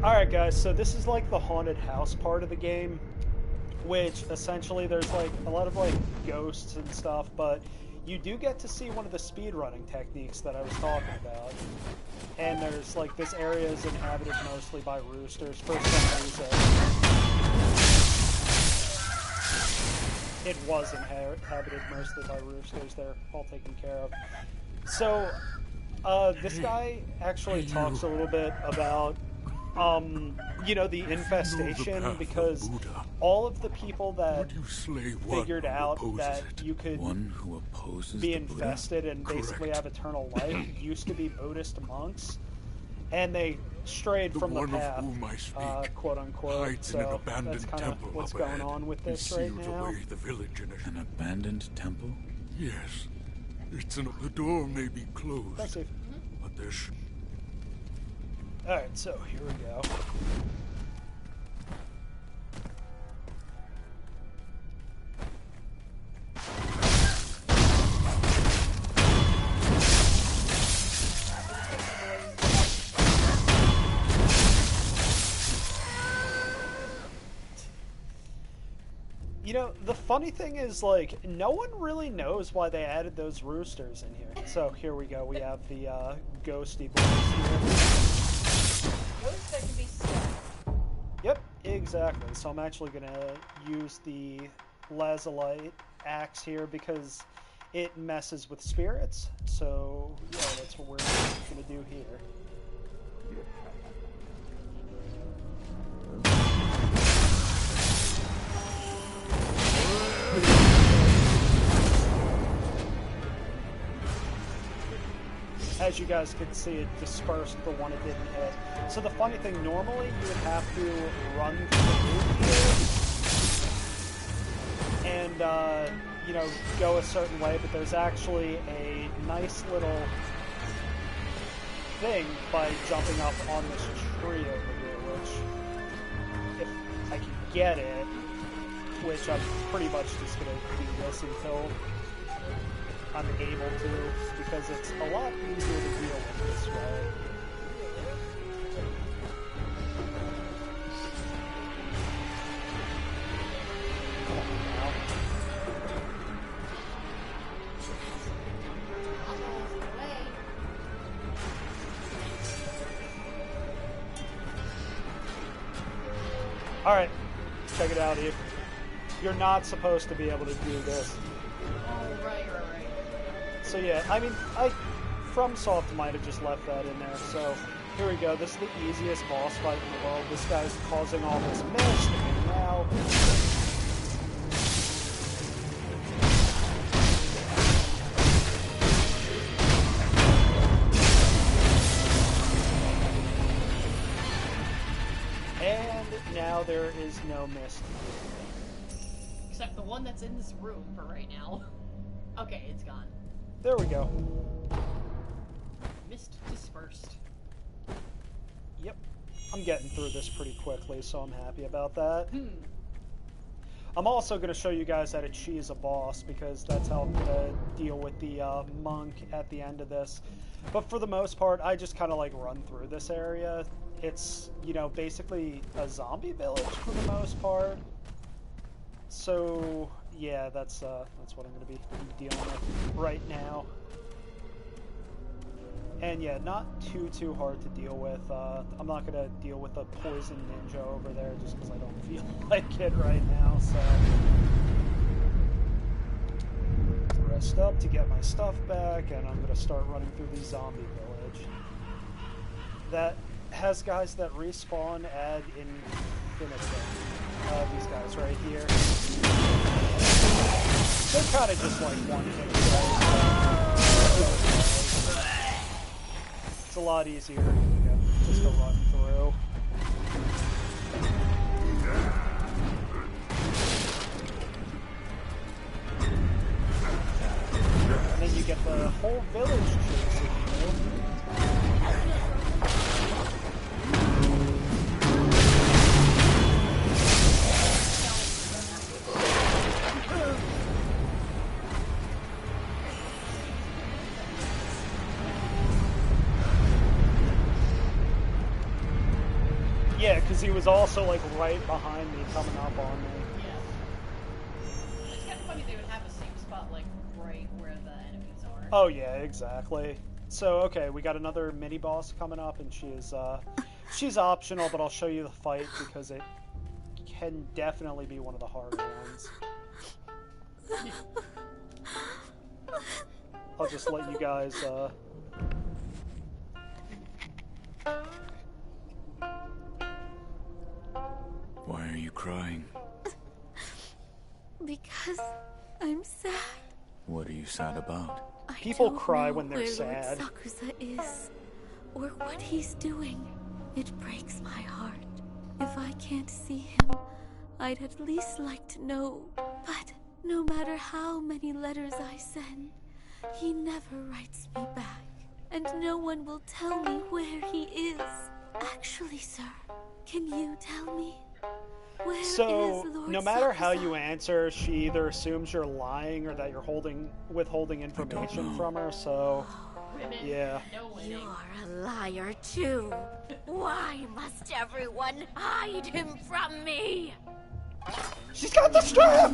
Alright guys, so this is like the haunted house part of the game, which essentially there's like a lot of like ghosts and stuff, but you do get to see one of the speedrunning techniques that I was talking about. And there's like, this area is inhabited mostly by roosters for some reason. It was inhabited mostly by roosters. They're all taken care of. So, this guy actually talks a little bit about, you know, the infestation, because all of the people that figured out that you could be infested and basically have eternal life used to be Buddhist monks, and they strayed from the path, quote unquote. So that's kind of what's going on with this right now. An abandoned temple? Yes. The door may be closed. Thanks, Steve. But there's... Alright, so here we go. You know, the funny thing is, like, no one really knows why they added those roosters in here. So, here we go. We have the, ghosty boys here. Ghosts that can be stuck. Yep, exactly. So I'm actually gonna use the lazulite axe here because it messes with spirits. So, yeah, that's what we're gonna do here. As you guys could see, it dispersed the one it didn't hit. So the funny thing, normally you would have to run through here and, you know, go a certain way, but there's actually a nice little thing by jumping up on this tree over here, which, if I can get it, which I'm pretty much just going to do this until I'm able to, because it's a lot easier to deal with this way. Alright, check it out, Eve. You're not supposed to be able to do this. Oh, right. So yeah, I mean, FromSoft might have just left that in there, so here we go. This is the easiest boss fight in the world. This guy's causing all this mist, and now... And now there is no mist. Except the one that's in this room for right now. Okay, it's gone. There we go. Mist dispersed. Yep. I'm getting through this pretty quickly, so I'm happy about that. I'm also going to show you guys how to cheese a boss, because that's how I'm going to deal with the monk at the end of this. But for the most part, I just kind of like run through this area. It's, you know, basically a zombie village for the most part. So... yeah, that's what I'm going to be dealing with right now. And yeah, not too hard to deal with. I'm not going to deal with a poison ninja over there just because I don't feel like it right now, so... rest up to get my stuff back, and I'm going to start running through the zombie village. That has guys that respawn ad infinitum. These guys right here. They're kind of just like one hit away. It's a lot easier, you know, just to run through. And then you get the whole village chasing you. he was also like right behind me, coming up on me. Yeah. It's kind of funny they would have the same spot like right where the enemies are. Oh yeah, exactly. So okay, we got another mini boss coming up, and she's optional, but I'll show you the fight because it can definitely be one of the harder ones. I'll just let you guys Why are you crying? Because I'm sad. What are you sad about? People don't cry know when they're where sad. Lord Sakusa is, or what he's doing. It breaks my heart. If I can't see him, I'd at least like to know. But no matter how many letters I send, he never writes me back. And no one will tell me where he is. Actually, sir, can you tell me? Where So, is Lord no matter how Sakusa? you answer, she either assumes you're lying or that you're withholding information from her, so, yeah. You're a liar, too. Why must everyone hide him from me? She's got the strap!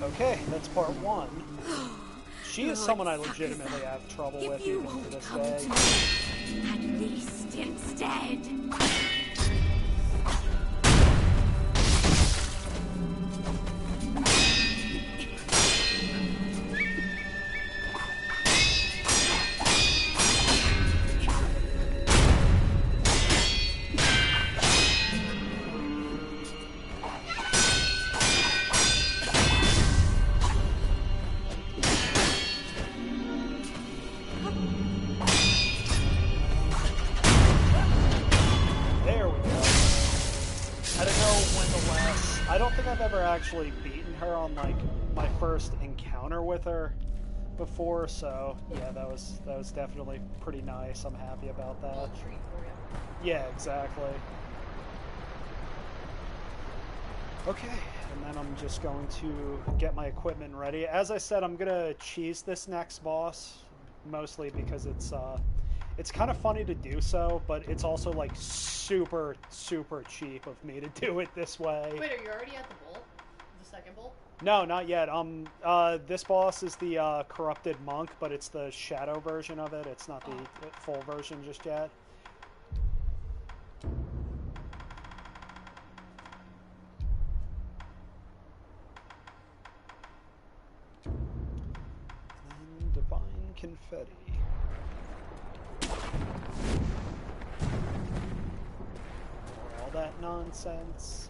Okay, that's part one. She is someone I legitimately have trouble with even to this day. At least instead. Actually beaten her on like my first encounter with her before, so yeah, that was definitely pretty nice. I'm happy about that. Treat for you. Yeah, exactly. Okay, and then I'm just going to get my equipment ready. As I said, I'm gonna cheese this next boss, mostly because it's kind of funny to do so, but it's also like super cheap of me to do it this way. Wait, are you already at the bowl? The second bowl? No, not yet. This boss is the corrupted monk, but it's the shadow version of it. It's not the full version just yet. And divine confetti. All that nonsense.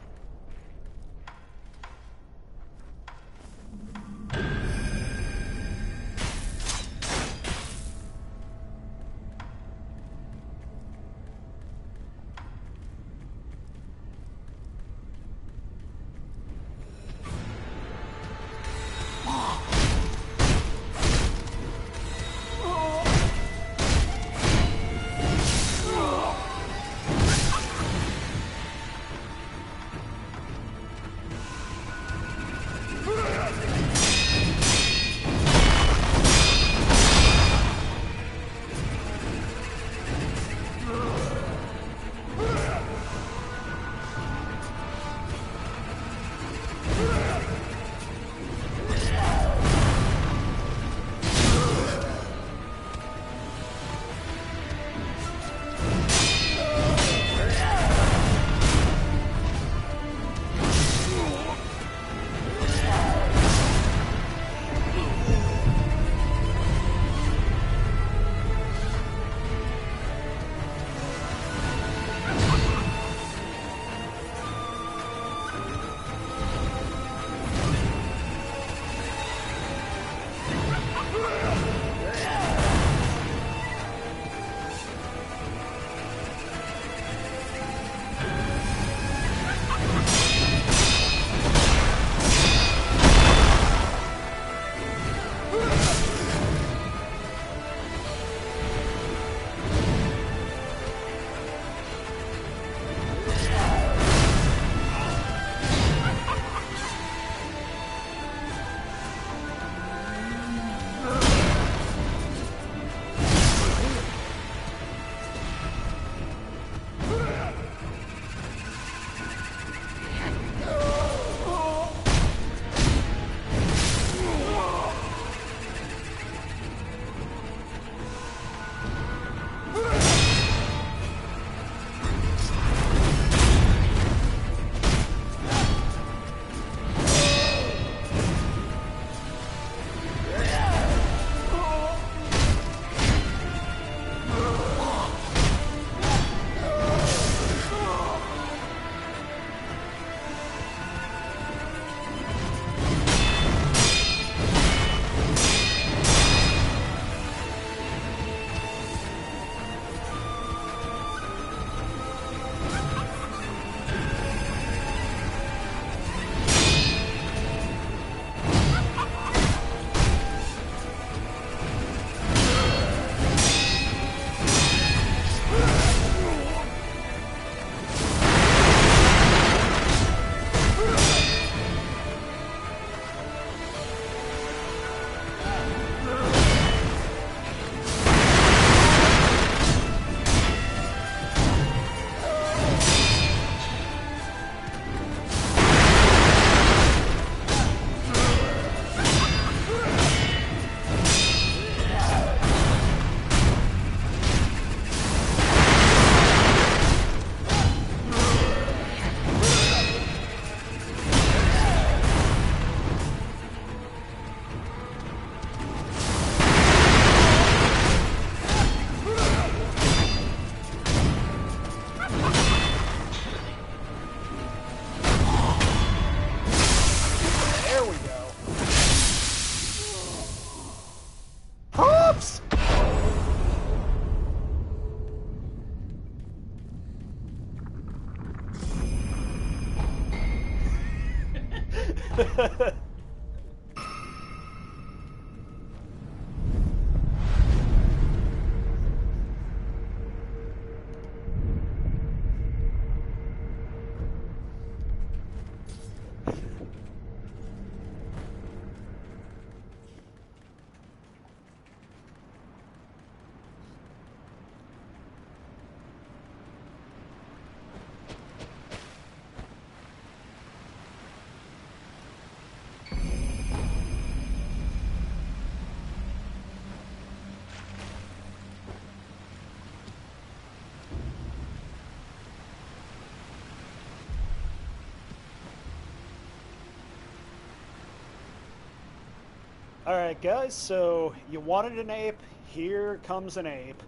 Alright guys, so you wanted an ape, here comes an ape.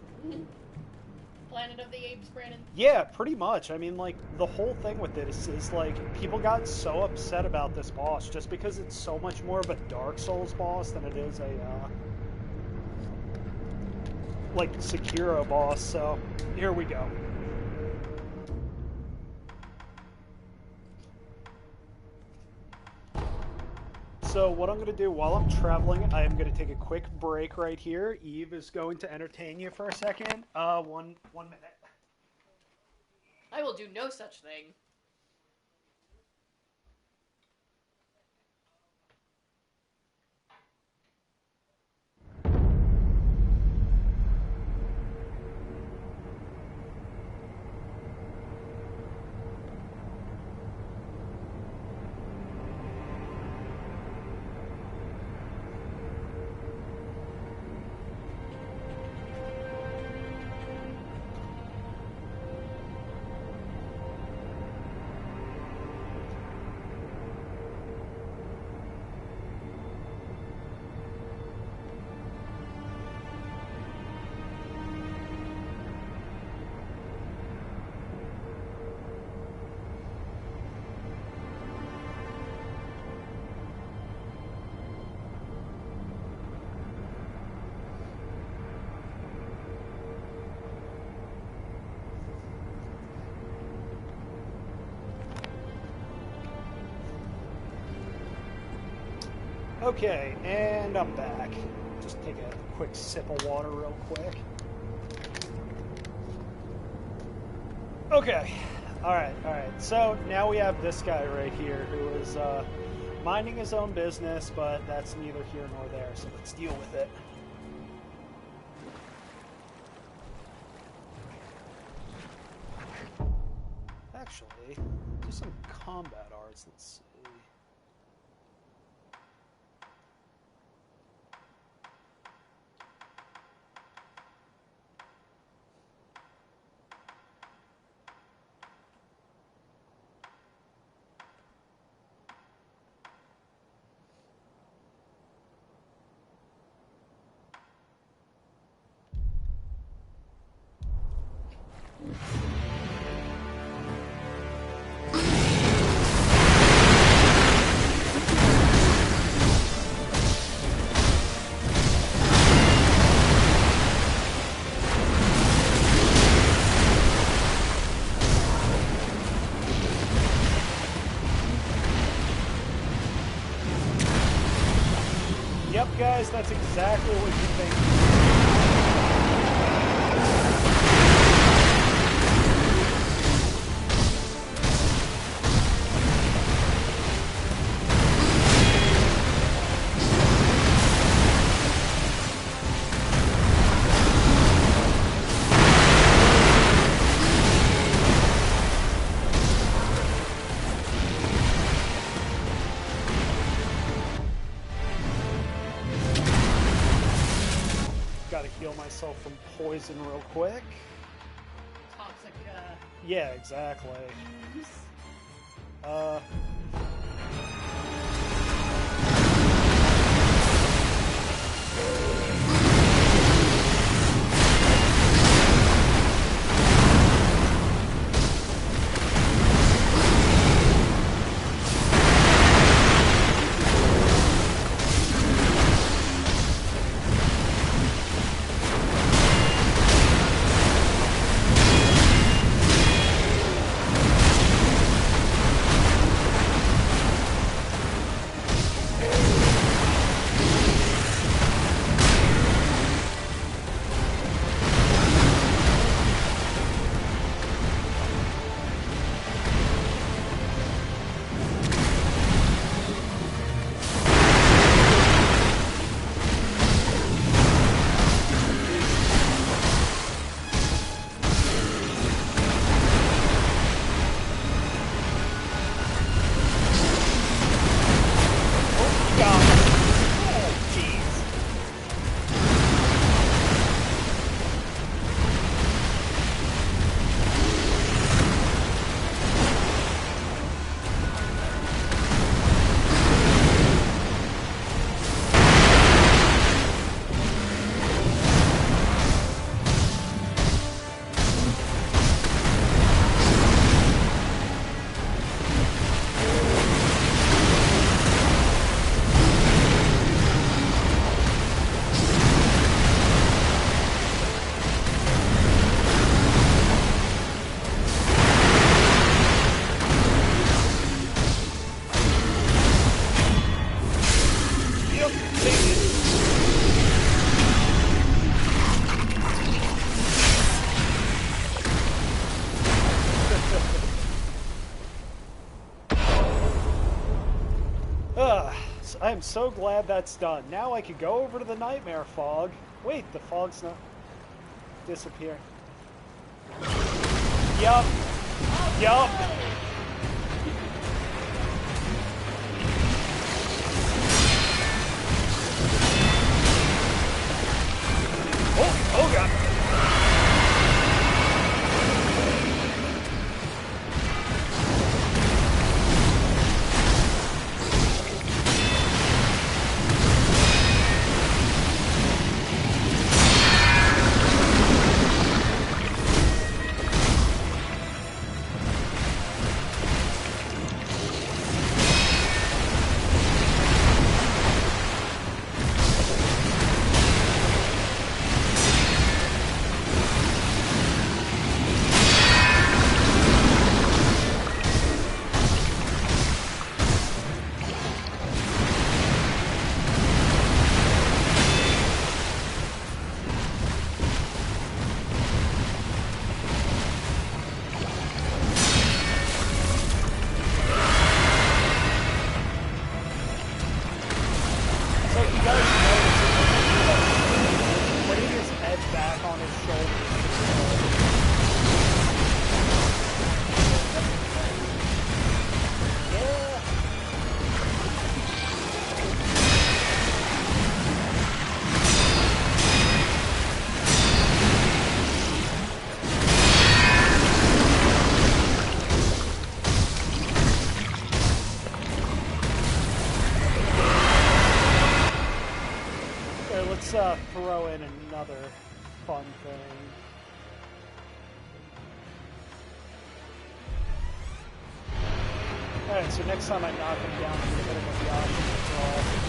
Planet of the Apes, Brandon. Yeah, pretty much. I mean, like, the whole thing with this is, like, people got so upset about this boss just because it's so much more of a Dark Souls boss than it is a, like, Sekiro boss, so here we go. So what I'm going to do while I'm traveling, I am going to take a quick break right here. Eve is going to entertain you for a second. One minute. I will do no such thing. Okay, and I'm back. Just take a quick sip of water real quick. Okay, alright. So now we have this guy right here who is minding his own business, but that's neither here nor there, so let's deal with it. Actually, do some combat arts, let's see. Yep, guys, that's exactly what you think. Gotta heal myself from poison real quick. Toxic, Yeah, exactly. I'm so glad that's done. Now I can go over to the nightmare fog. Wait, the fog's not disappearing. Yup. Yup. Oh god. Throw in another fun thing. Alright, so next time I knock him down, I'm going to hit him with the option to draw.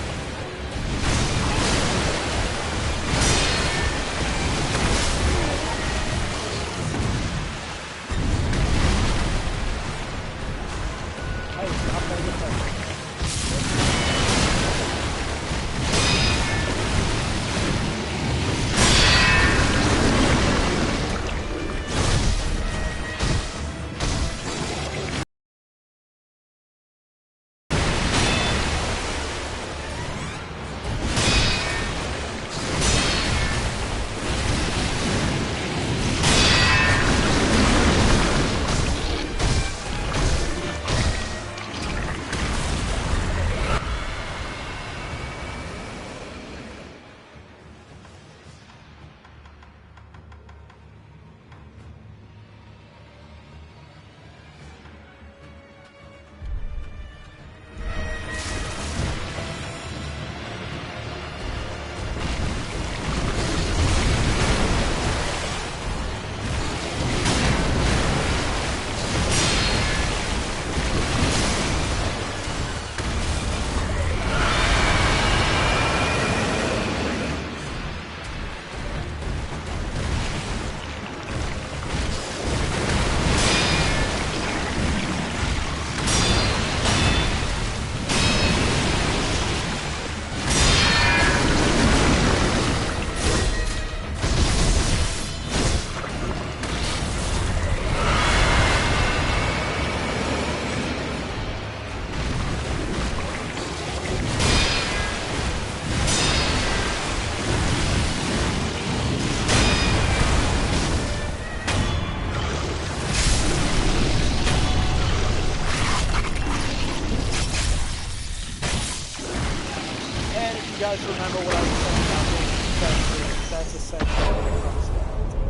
Guys remember what I was saying about the accessory. That's essentially what it comes down to.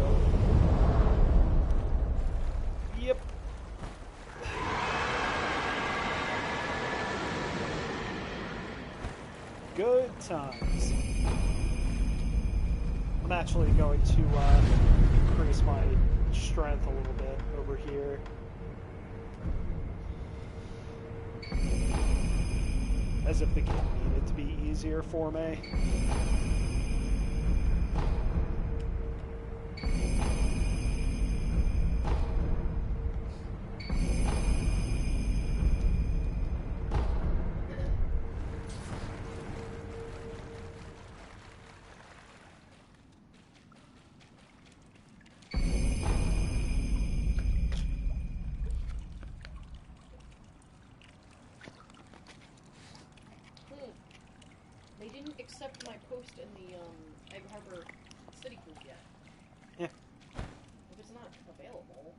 Yep. Good times. I'm actually going to increase my strength a little bit over here. As if the game needed to be easier for me. They didn't accept my post in the Egg Harbor City group yet. Yeah. If it's not available.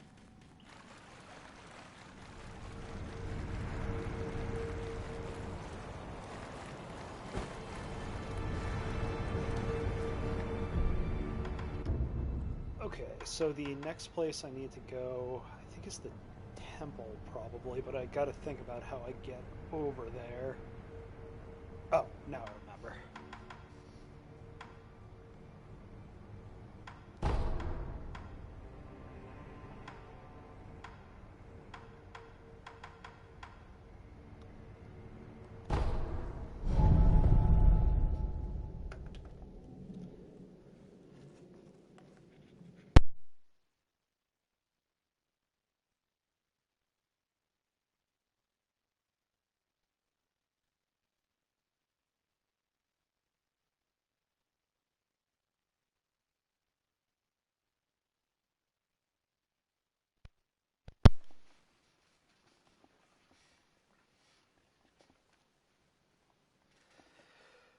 Okay, so the next place I need to go, I think is the temple probably, but I gotta think about how I get over there. Oh, now I remember.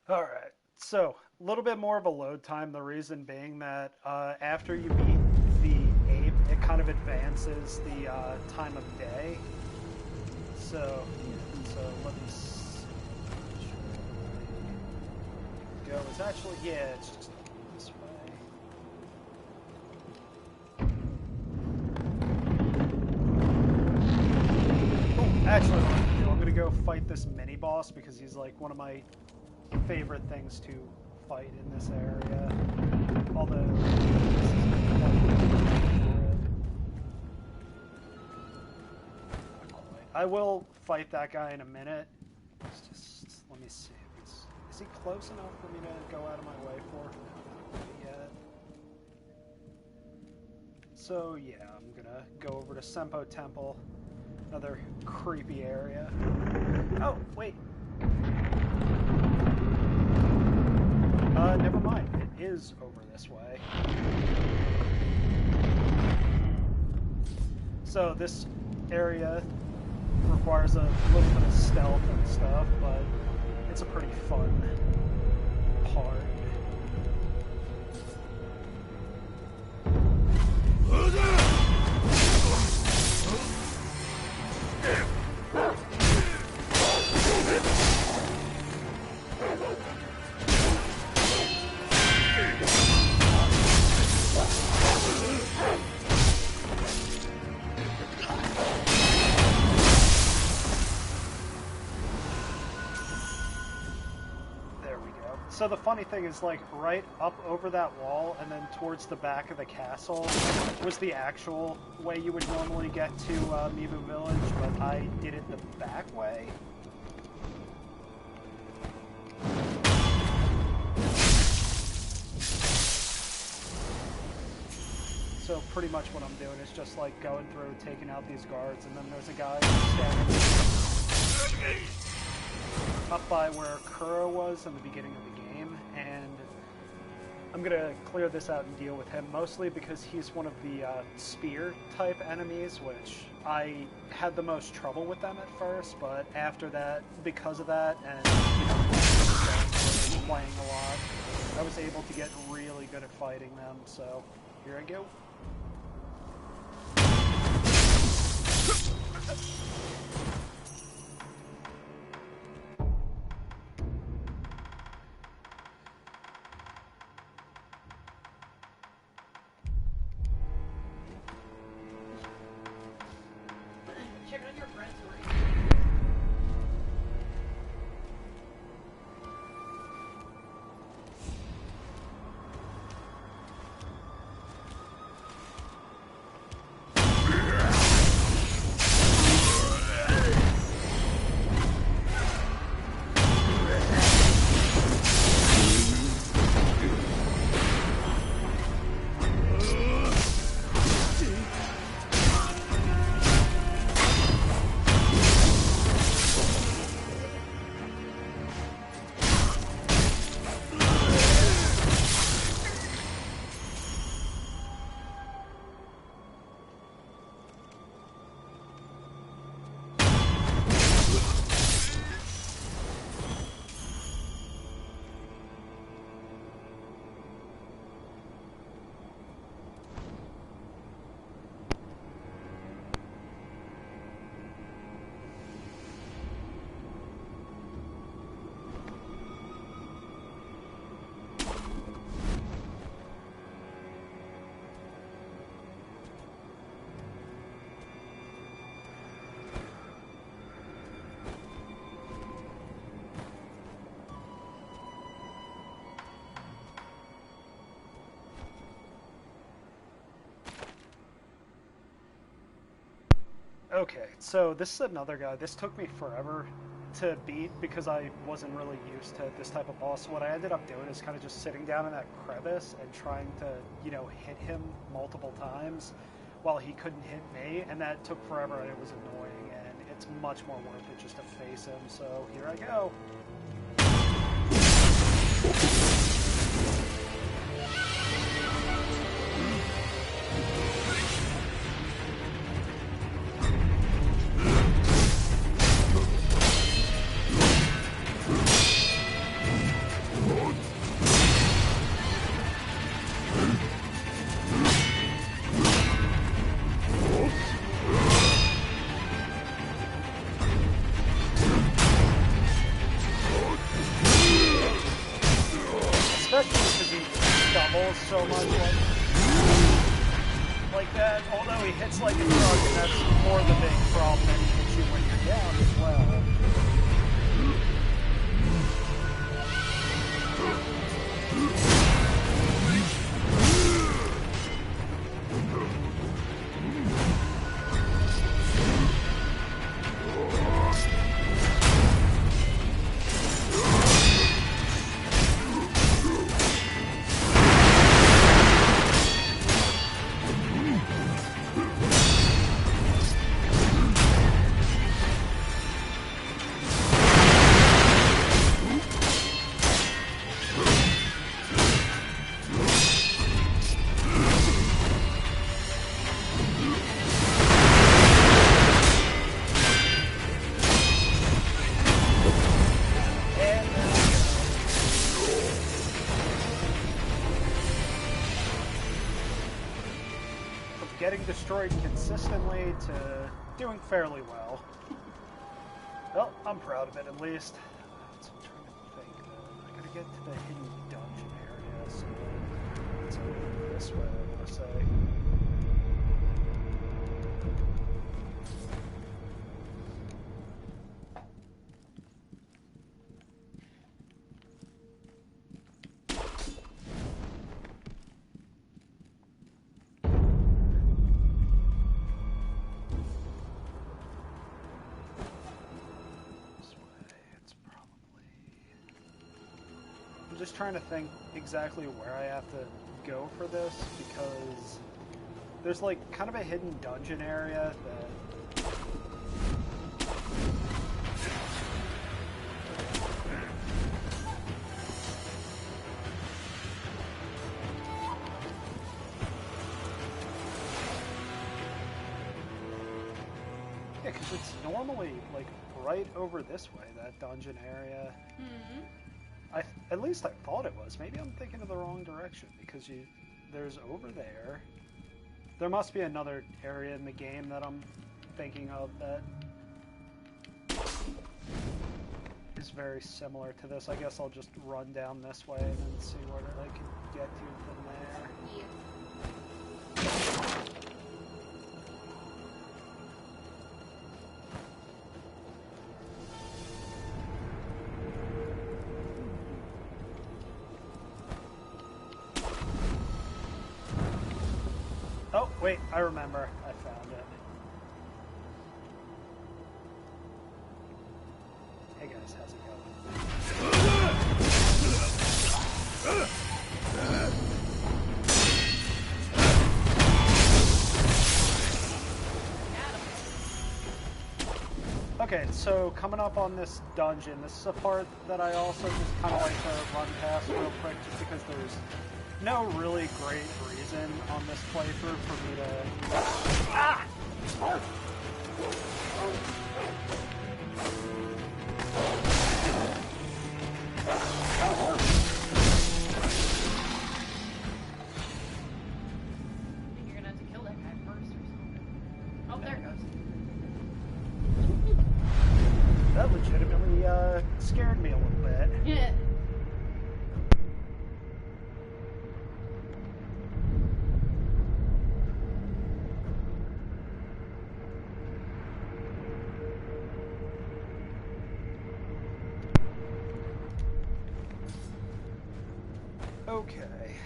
All right, so a little bit more of a load time. The reason being that after you beat the ape, it kind of advances the time of day. So let me see. Go. It's actually it's just this way. Oh, actually, what I'm gonna go fight this mini boss because he's like one of my favorite things to fight in this area. Although I will fight that guy in a minute. Just let me see. Is he close enough for me to go out of my way for? Not yet. So yeah, I'm gonna go over to Senpo Temple. Another creepy area. Oh, wait. Never mind. It is over this way. So this area requires a little bit of stealth and stuff, but it's a pretty fun part. So the funny thing is, like, right up over that wall and then towards the back of the castle was the actual way you would normally get to Mibu Village, but I did it the back way. So pretty much what I'm doing is just, like, going through, taking out these guards, and then there's a guy standing up by where Kuro was in the beginning of the game, and I'm gonna clear this out and deal with him, mostly because he's one of the spear-type enemies, which I had the most trouble with them at first, but after that, because of that, and playing a lot, I was able to get really good at fighting them, so here I go. Okay, so this is another guy. This took me forever to beat because I wasn't really used to this type of boss. What I ended up doing is kind of just sitting down in that crevice and trying to, you know, hit him multiple times while he couldn't hit me, and that took forever and it was annoying, and it's much more worth it just to face him, so here I go. So much like that, although he hits like a truck, and that's more the big problem than he hits you when you're down as well. Getting destroyed consistently to doing fairly well. Well, I'm proud of it at least. So I'm trying to think. I gotta get to the hidden dungeon area, so it's over this way, I want to say. I'm just trying to think exactly where I have to go for this, because there's like kind of a hidden dungeon area that yeah, because it's normally like right over this way, that dungeon area. Mm-hmm. At least I thought it was. Maybe I'm thinking of the wrong direction, because there's over there. There must be another area in the game that I'm thinking of that is very similar to this. I guess I'll just run down this way and then see where I can get to from there. Yeah. Oh, wait, I remember. I found it. Hey guys, how's it going? Okay, so coming up on this dungeon, this is a part that I also just kind of like to run past real quick, just because there's no really great reason on this playthrough for me to... Ah! You're gonna have to kill that guy first or something. Oh, there it goes. That legitimately scared me a little bit. Yeah. Okay.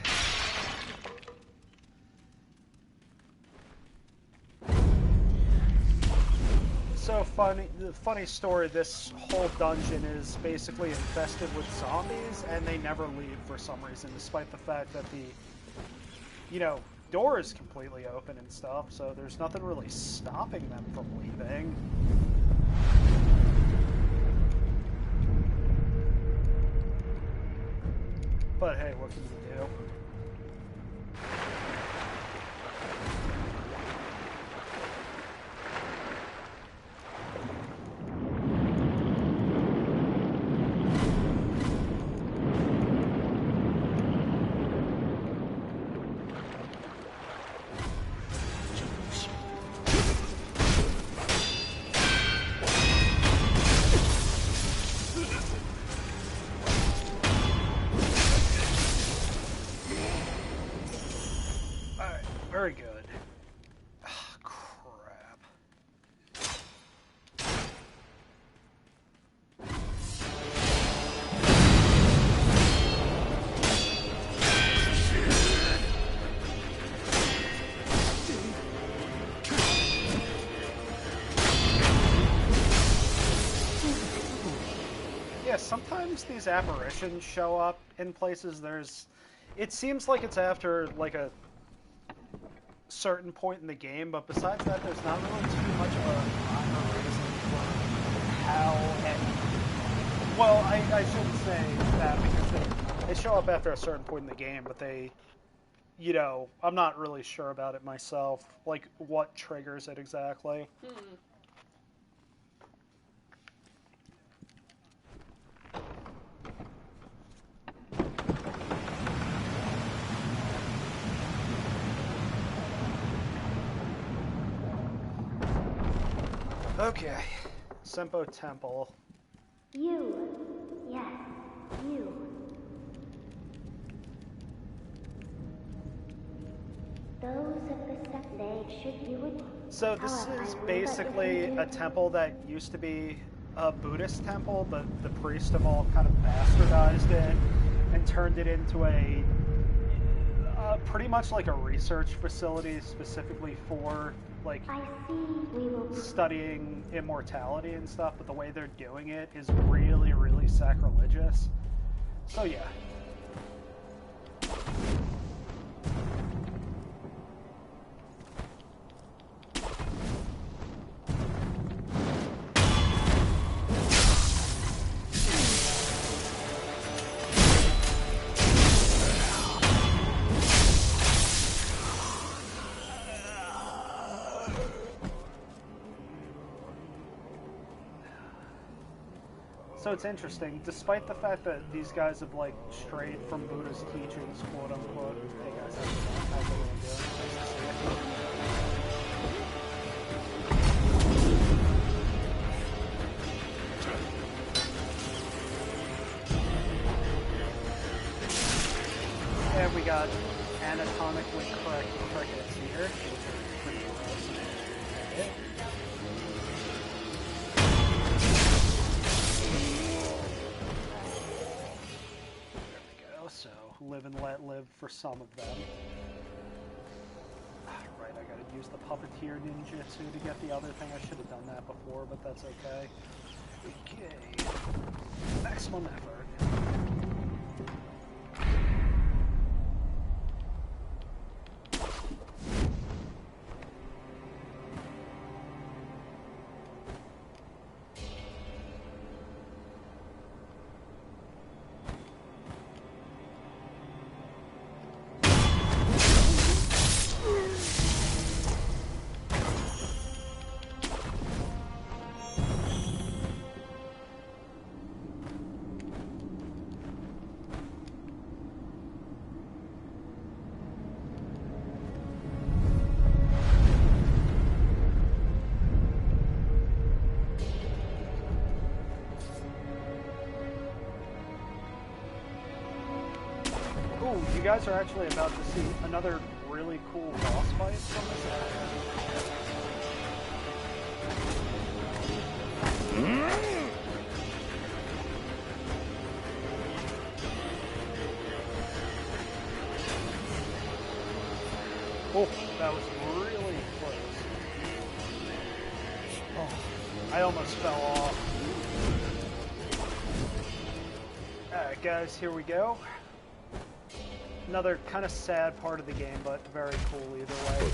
funny story, this whole dungeon is basically infested with zombies, and they never leave for some reason, despite the fact that the, door is completely open and stuff, so there's nothing really stopping them from leaving. But hey, what can you do? Very good. Ah, crap. Yeah, sometimes these apparitions show up in places it seems like it's after, like, a certain point in the game, but besides that, there's not really too much of a rhyme or reason for how and... Well, I shouldn't say that, because they show up after a certain point in the game, but they... I'm not really sure about it myself, like, what triggers it exactly. Okay, Senpo Temple. You. Yes, you. Those of the step they should be with. So this is basically a temple that used to be a Buddhist temple, but the priests have all kind of bastardized it and turned it into a pretty much like a research facility specifically for like studying immortality and stuff, but the way they're doing it is really, really sacrilegious. So yeah. So it's interesting, despite the fact that these guys have like strayed from Buddha's teachings, quote unquote. Hey guys, how's everyone doing? Nice to see you. And we got anatomically correct crickets here, which are pretty gross. Live and let live for some of them. Right, I gotta use the puppeteer ninjutsu to get the other thing. I should have done that before, but that's okay. Okay. Maximum effort. You guys are actually about to see another really cool boss fight from this area. Oh, that was really close. Oh. I almost fell off. Alright guys, here we go. Another kind of sad part of the game, but very cool either way.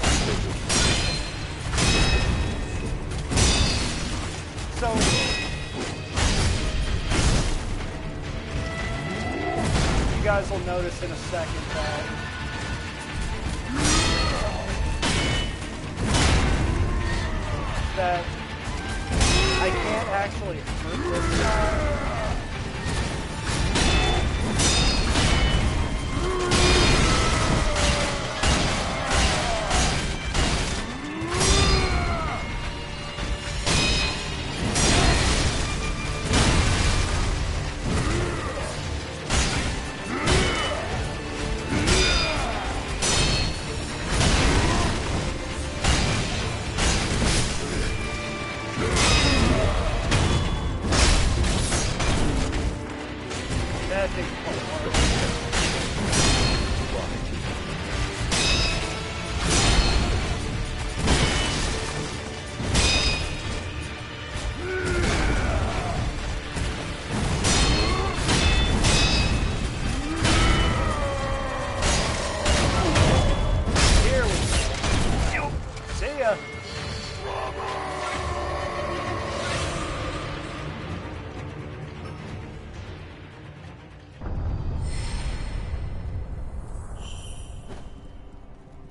So, you guys will notice in a second that I can't actually hurt this guy.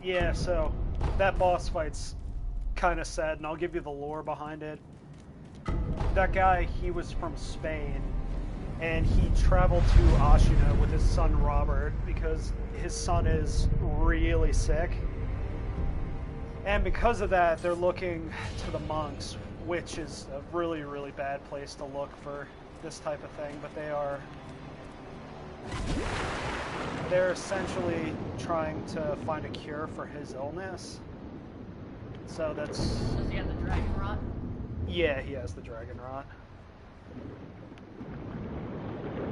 Yeah, so that boss fight's kind of sad, and I'll give you the lore behind it. That guy, he was from Spain, and he traveled to Ashina with his son Robert because his son is really sick. And because of that, they're looking to the monks, which is a really, really bad place to look for this type of thing, but they're essentially trying to find a cure for his illness. So that's... Does he have the DragonRot? Yeah, he has the DragonRot.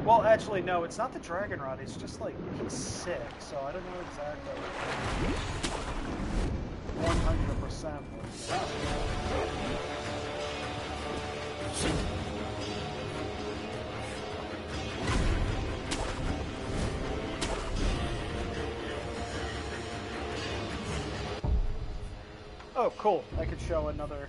Well, actually, no, it's not the DragonRot. It's just like he's sick, so I don't know exactly. 100%. Oh, cool. I could show another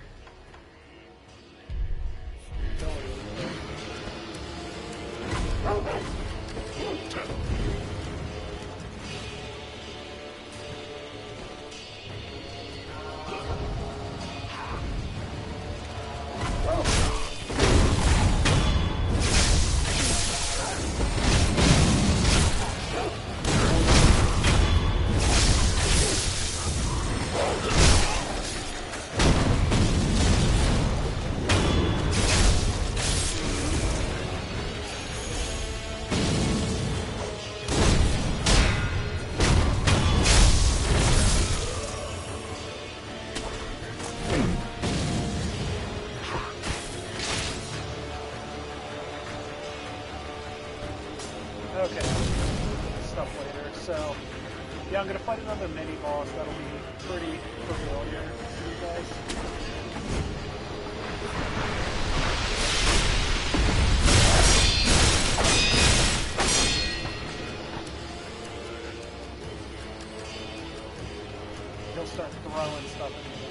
Yeah, I'm gonna fight another mini boss that'll be pretty familiar to you guys. He'll start throwing stuff at me.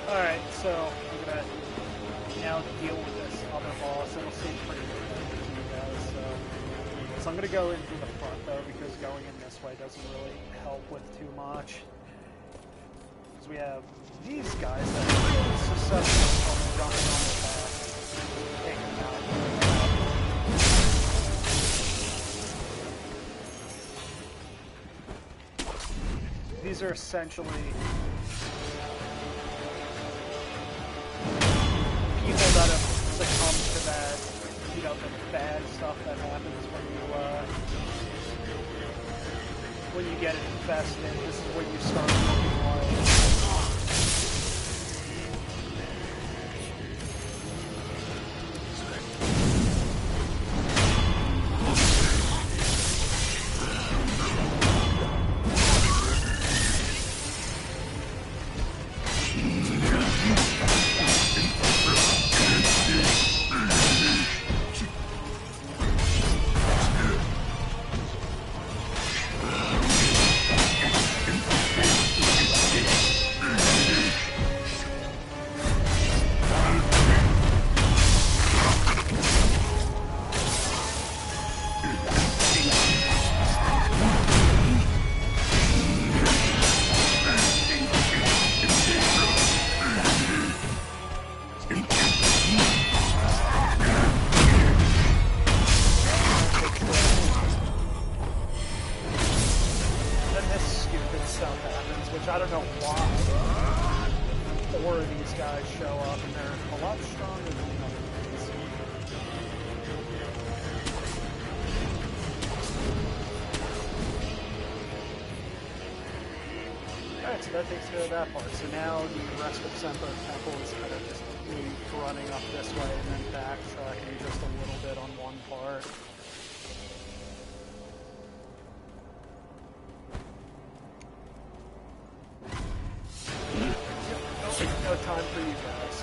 Alright, so I'm gonna now deal with this other boss. It'll seem pretty good to you guys. So I'm gonna go in through the front though, because going in this way doesn't really help with too much. Because we have these guys that are really susceptible to jumping on the back, taking them out. these are essentially people that have succumbed to that, you know, the bad stuff that happens when you get infested. This is when you start looking like. I don't know why 4 of these guys show up, and they're a lot stronger than the other ones. Alright, so that takes care of that part. So now the rest of Center Temple is kind of just me running up this way and then backtracking just a little bit on one part. No time for you guys.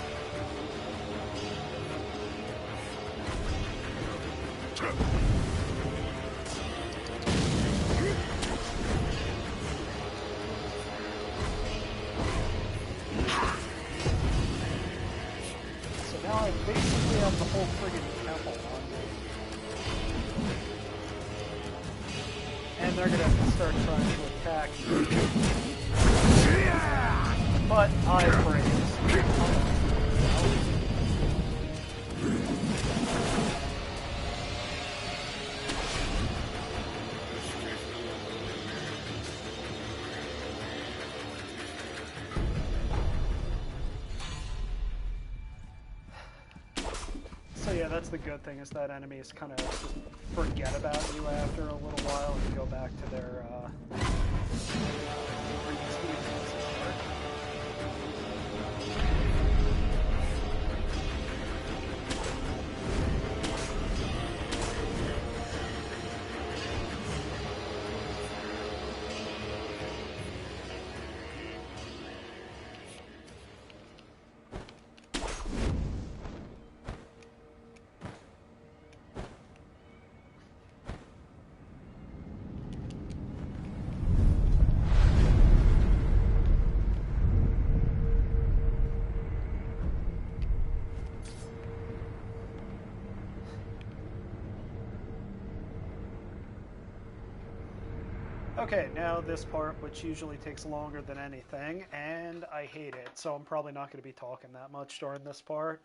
So now I basically have the whole friggin' temple on me. And they're gonna start trying to attack me. But I freeze. So yeah, that's the good thing, is that enemies kind of just forget about you after a little while and go back to their Okay, now this part, which usually takes longer than anything, and I hate it, so I'm probably not going to be talking that much during this part.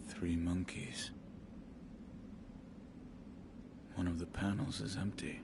Three monkeys. One of the panels is empty.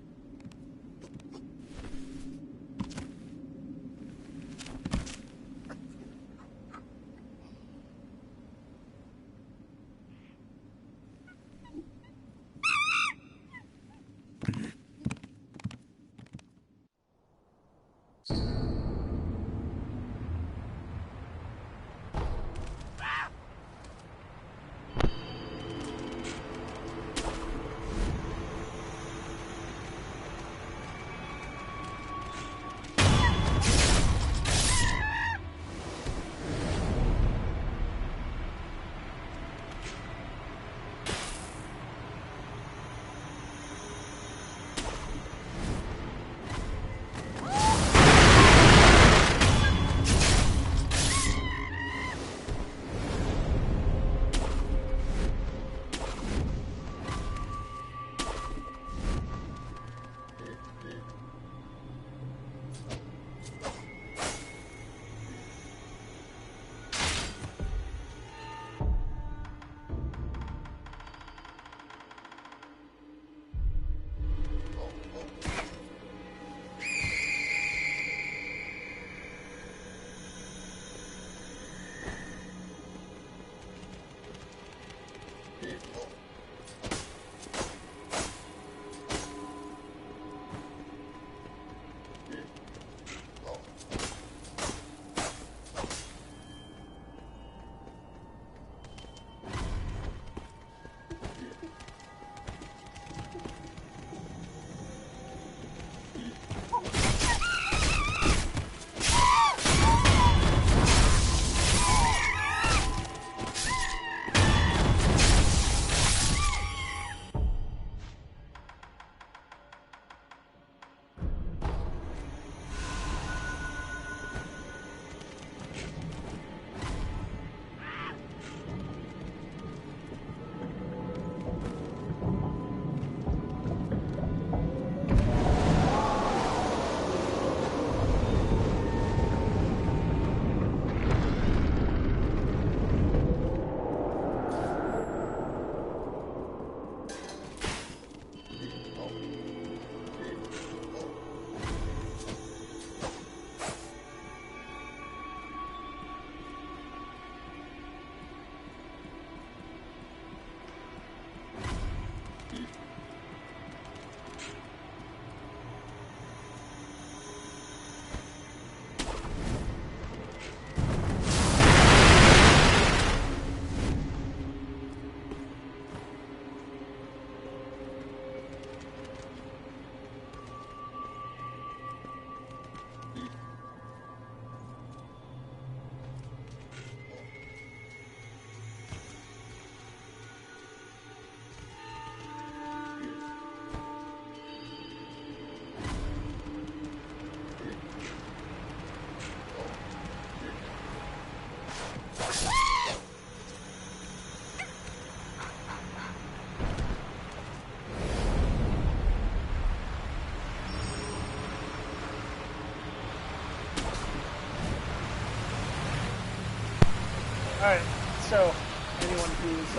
Alright, so anyone who's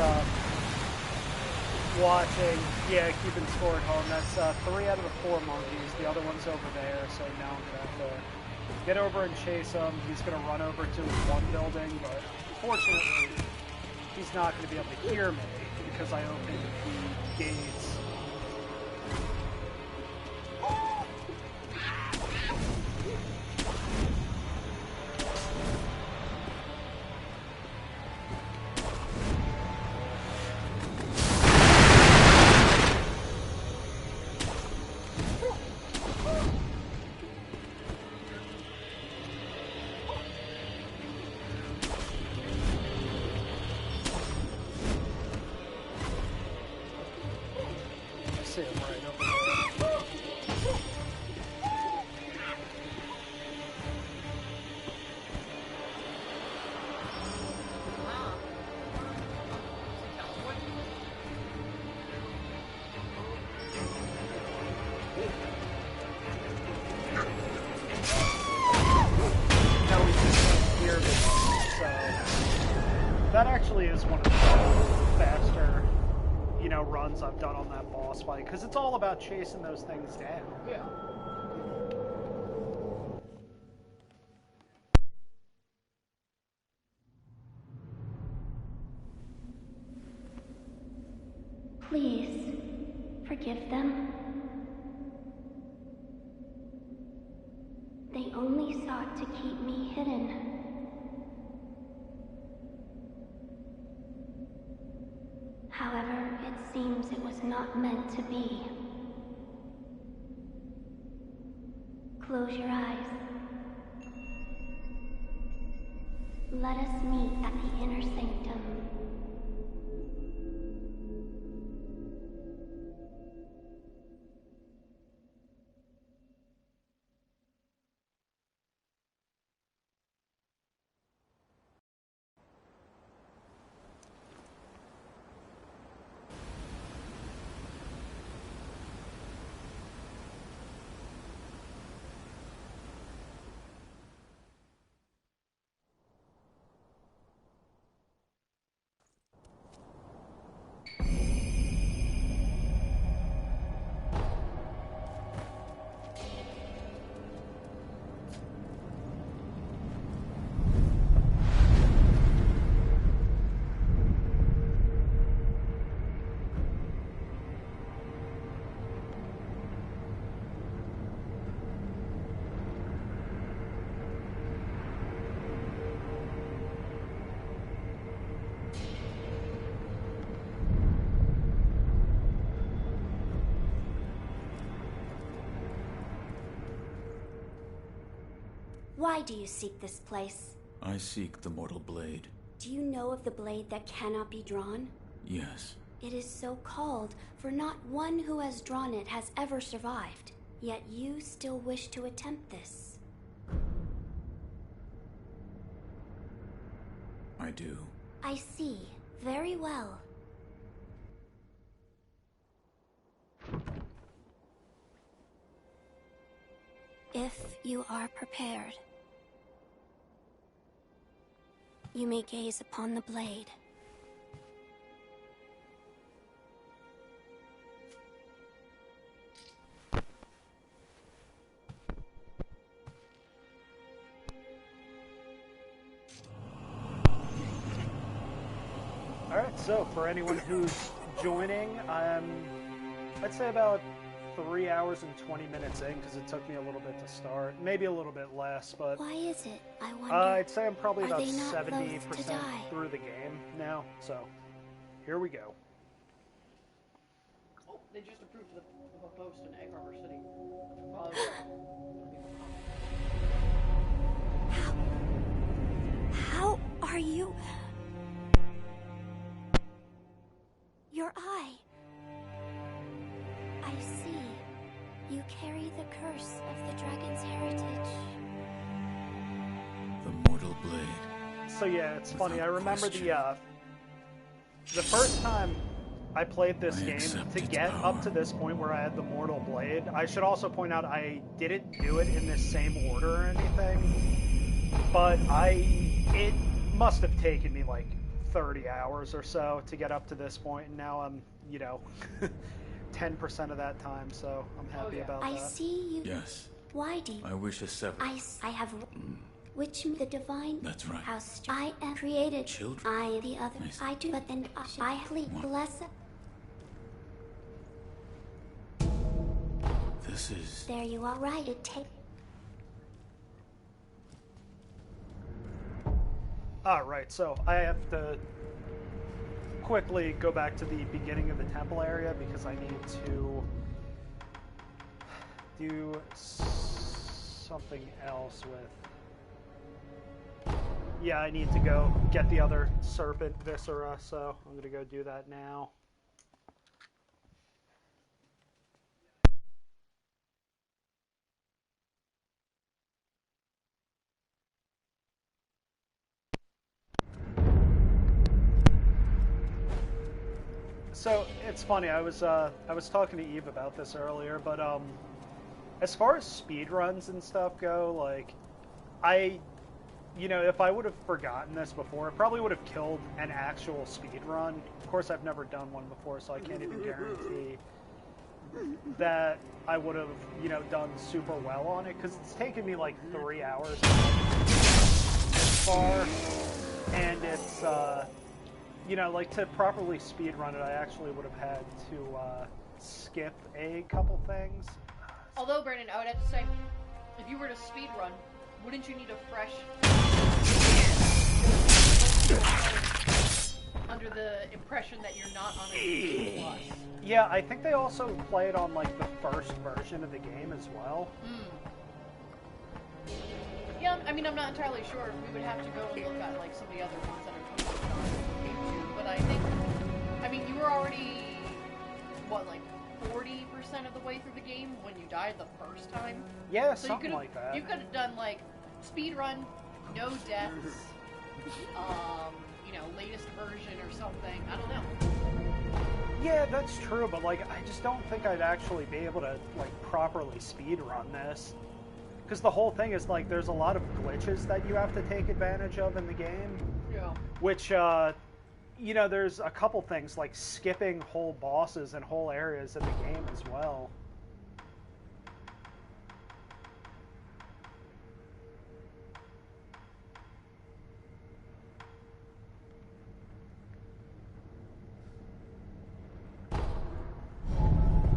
watching, yeah, keeping score at home, that's 3 out of the 4 monkeys. The other one's over there, so now I'm going to have to get over and chase him. He's going to run over to one building, but fortunately, he's not going to be able to hear me because I opened the gates. That actually is one of the faster, runs I've done on that boss fight, because it's all about chasing those things down. Yeah. Please, forgive them. They only sought to keep me hidden. However, it seems it was not meant to be. Close your eyes. Let us meet at the inner sanctum. Why do you seek this place? I seek the mortal blade. Do you know of the blade that cannot be drawn? Yes. It is so called, for not one who has drawn it has ever survived. Yet you still wish to attempt this. I do. I see. Very well. If you are prepared, you may gaze upon the blade. Alright, so for anyone who's joining, I'd say about 3 hours and 20 minutes in, because it took me a little bit to start. Maybe a little bit less, but... Why is it, I wonder? I'd say I'm probably about Are they not 70% loath to die? through the game now, so here we go. Oh, they just approved of a post in Egg Harbor City. How are you? Your eye. I see. You carry the curse of the dragon's heritage. The mortal blade. So yeah, it's funny. I remember the first time I played this game, to get up to this point where I had the mortal blade. I should also point out I didn't do it in the same order or anything, but must have taken me like 30 hours or so to get up to this point, and now I'm, 10% of that time, so I'm happy about that. I see you. Yes. Why do you? I wish a severance. I have. Which the divine? That's right. House. I am created. Children. I the other. I do, but then I plead bless. This is. There you are. Right. It take. Alright, so I have to quickly go back to the beginning of the temple area because I need to do something else with... Yeah, I need to go get the other serpent viscera, so I'm going to go do that now. So it's funny. I was talking to Eve about this earlier, but as far as speedruns and stuff go, like if I would have forgotten this before, it probably would have killed an actual speedrun. Of course, I've never done one before, so I can't even guarantee that I would have done super well on it, because it's taken me like 3 hours this far, and it's like to properly speedrun it, I actually would have had to skip a couple things. Although, Brandon, I would have to say, if you were to speedrun, wouldn't you need a fresh... under the impression that you're not on a plus? Yeah, I think they also play it on like the first version of the game as well. Yeah, I mean, I'm not entirely sure. We would have to go and look at like some of the other ones that are posted on GameCube, but I think, you were already, like 40% of the way through the game when you died the first time? Yeah, so something like that. You could have done like speed run, no deaths, latest version or something. I don't know. Yeah, that's true, but like I just don't think I'd actually be able to like properly speed run this. Because the whole thing is like there's a lot of glitches that you have to take advantage of in the game. Yeah. Which there's a couple things like skipping whole bosses and whole areas in the game as well.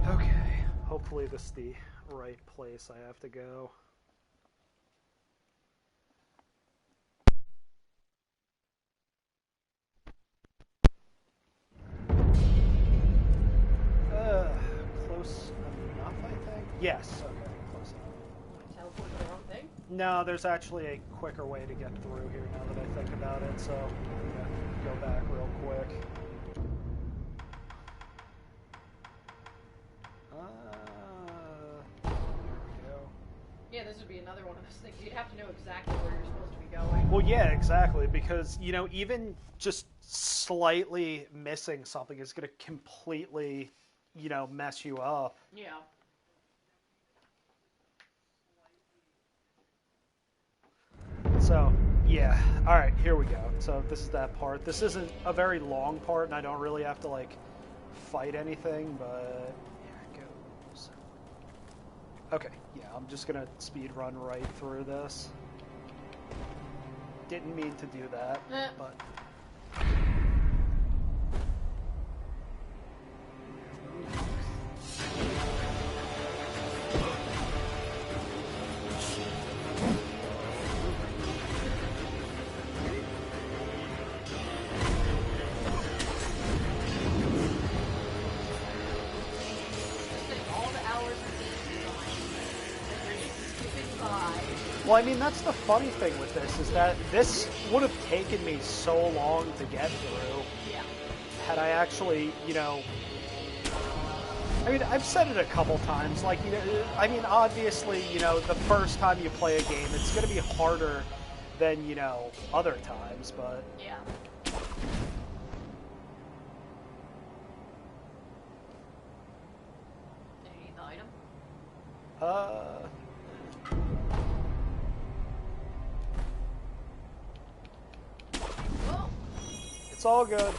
Okay, hopefully this is the right place I have to go. Close enough, I think? Yes, okay, close enough. Teleport the wrong thing? No, there's actually a quicker way to get through here now that I think about it, so I'm gonna go back real quick. Here we go. Yeah, this would be another one of those things. You'd have to know exactly where you're supposed to be going. Well, yeah, exactly, because, even just slightly missing something is going to completely, mess you up. Yeah. So, yeah. Alright, here we go. So, this is that part. This isn't a very long part, and I don't really have to, like, fight anything, but here it goes. Okay, yeah, I'm just gonna speed run right through this. Didn't mean to do that, but... Well, I mean, that's the funny thing with this, is that this would have taken me so long to get through. Yeah. Had I actually, I mean, I've said it a couple times, like, I mean, obviously, the first time you play a game, it's going to be harder than, other times, but... Yeah. Do you need the item? It's all good.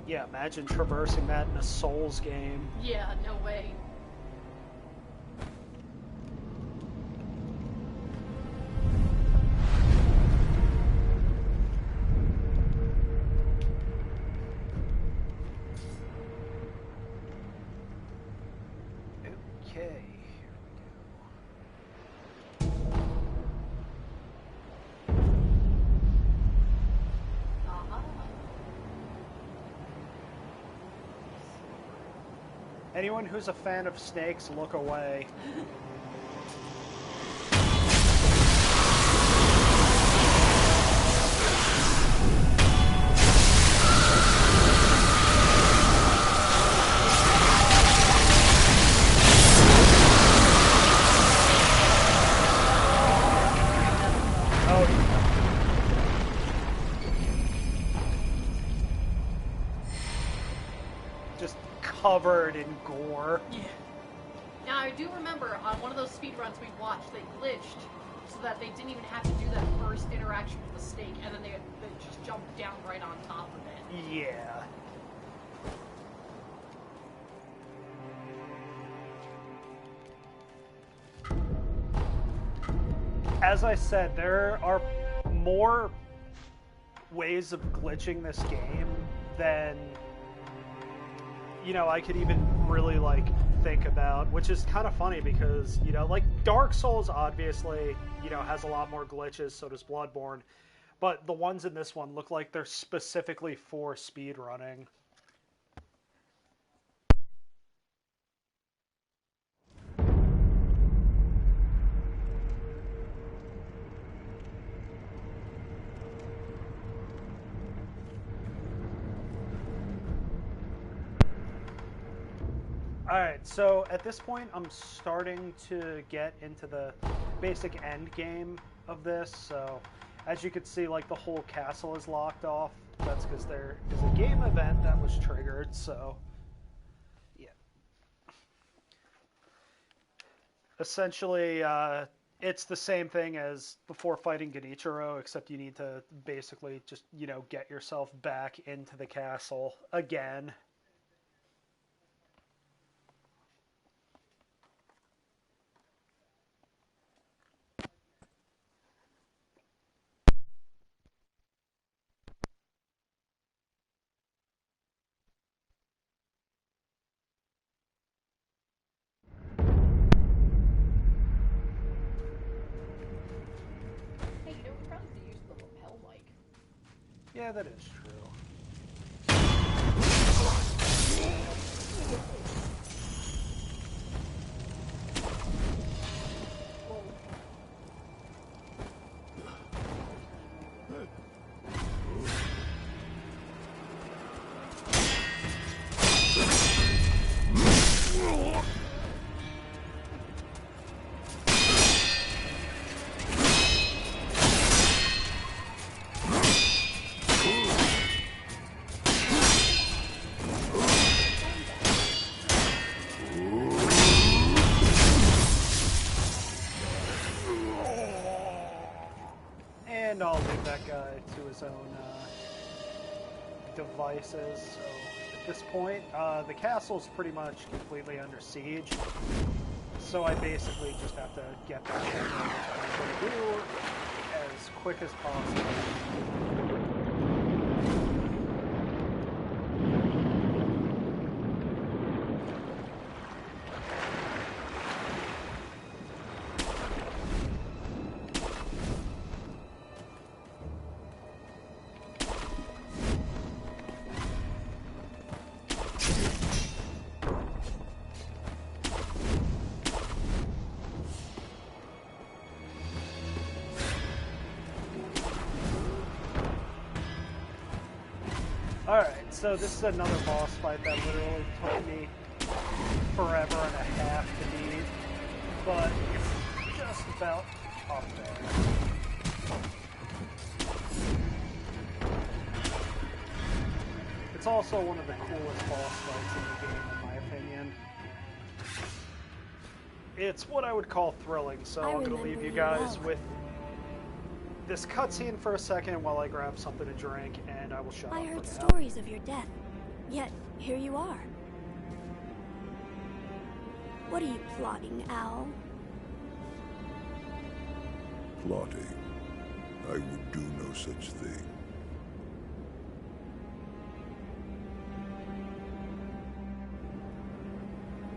Yeah, imagine traversing that in a Souls game. Yeah, no way. Okay. Anyone who's a fan of snakes, look away. Covered in gore. Yeah. Now, I do remember on one of those speedruns we watched, they glitched so that they didn't even have to do that first interaction with the snake, and then they just jumped down right on top of it. Yeah. As I said, there are more ways of glitching this game than, you know, I could even really, like, think about, which is kind of funny because, you know, like, Dark Souls obviously, you know, has a lot more glitches, so does Bloodborne, but the ones in this one look like they're specifically for speedrunning. Alright, so at this point I'm starting to get into the basic end game of this, so as you can see, like, the whole castle is locked off. That's because there is a game event that was triggered, so yeah. Essentially, it's the same thing as before fighting Genichiro, except you need to basically just, you know, get yourself back into the castle again. Hey, you know, we probably could use the lapel mic. Yeah, that is true. And I'll leave that guy to his own devices. So at this point, the castle's pretty much completely under siege. So I basically just have to get back to what I'm going to do as quick as possible. Alright, so this is another boss fight that literally took me forever and a half to beat, but it's just about up there. It's also one of the coolest boss fights in the game, in my opinion. it's what I would call thrilling, so I'm going to leave you guys with this cutscene for a second while I grab something to drink, and I will shut up. I heard stories of your death, yet here you are. What are you plotting, Owl? Plotting? I would do no such thing.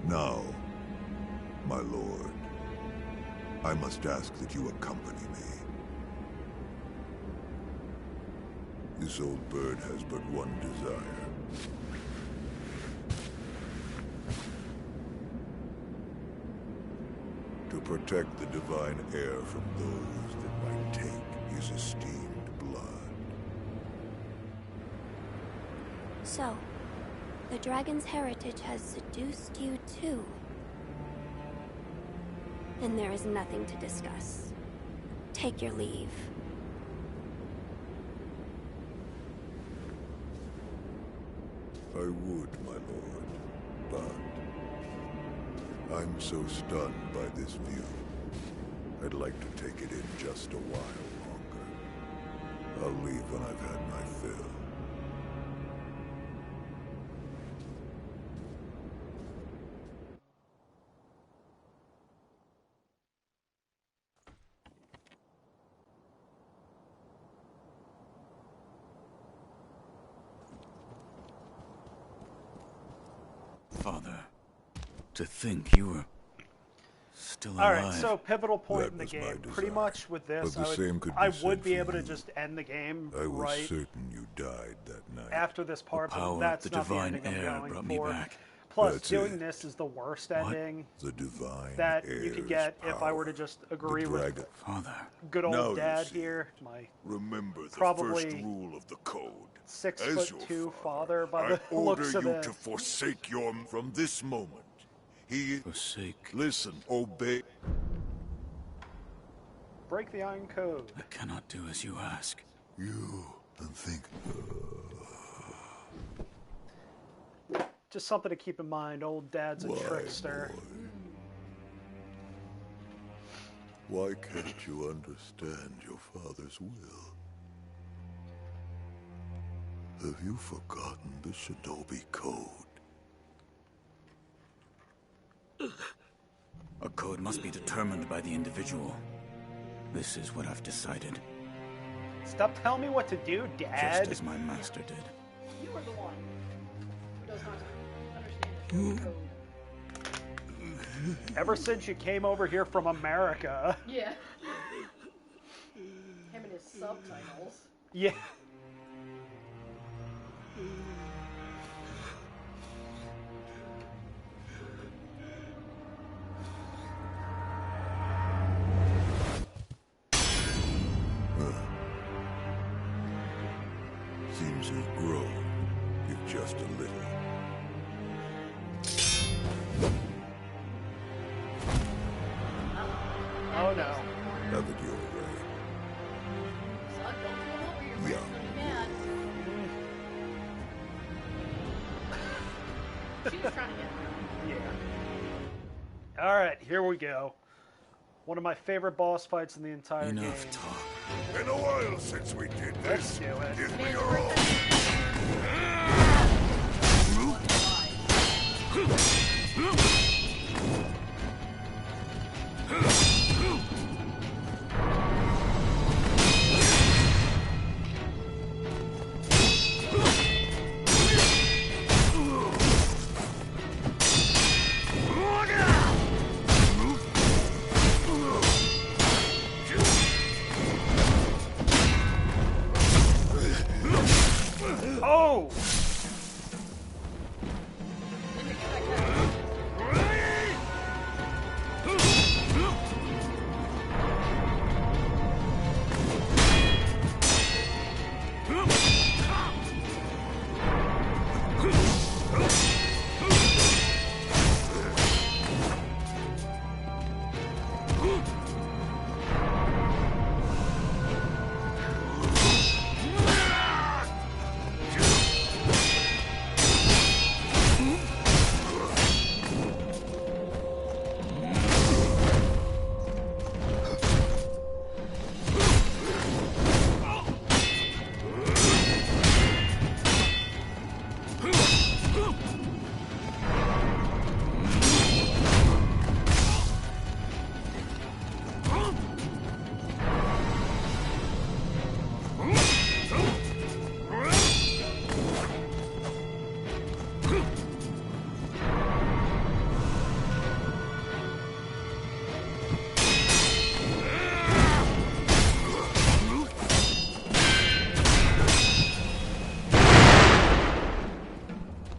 Now, my lord, I must ask that you accompany me. This old bird has but one desire. To protect the divine heir from those that might take his esteemed blood. So, the dragon's heritage has seduced you too. Then there is nothing to discuss. Take your leave. I would, my lord, but I'm so stunned by this view. I'd like to take it in just a while longer. I'll leave when I've had my fill. Father, to think you were still alive. Alright, so pivotal point in the game. Pretty much with this, I would be able to just end the game I was right certain you died that night. after this part, The power but that's of the not the divine ending I'm air going brought me for. back. Plus, That's doing it. this is the worst ending The divine that you could get heir's if I were to just agree with dragon. Father. good old Now you dad see. here. My Remember the probably first rule of the code. 6'2" father by I the order looks of you it. to forsake your... From this moment, he... Forsake. Listen, obey... Break the iron code. I cannot do as you ask. You and think... Just something to keep in mind. Old dad's a Why, trickster. Why can't you understand your father's will? Have you forgotten the Shinobi Code? A code must be determined by the individual. This is what I've decided. Stop telling me what to do, Dad. Just as my master did. You are the one who does not understand the code. Ever since you came over here from America. Yeah. Him and his subtitles. Yeah. Seems you've grown, if just a little. Oh no. Have it your way. Son, don't come over here. Yeah. Gonna be mad. She was trying to get him. Yeah. Alright, here we go. One of my favorite boss fights in the entire game. Enough talk. Been a while since we did Let's this. do it. Give me your all. Oh!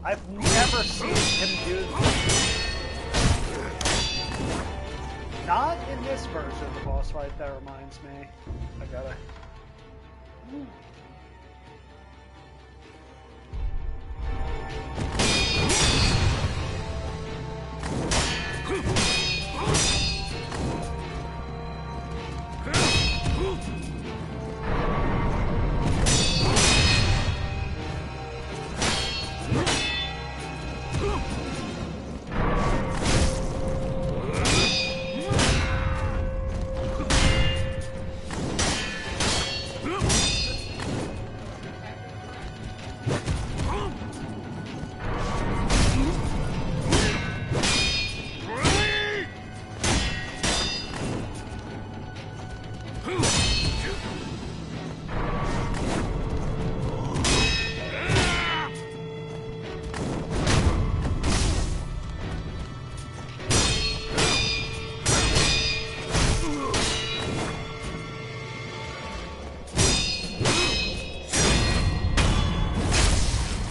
I've never seen him do this. Not in this version of the boss fight, that reminds me. I gotta...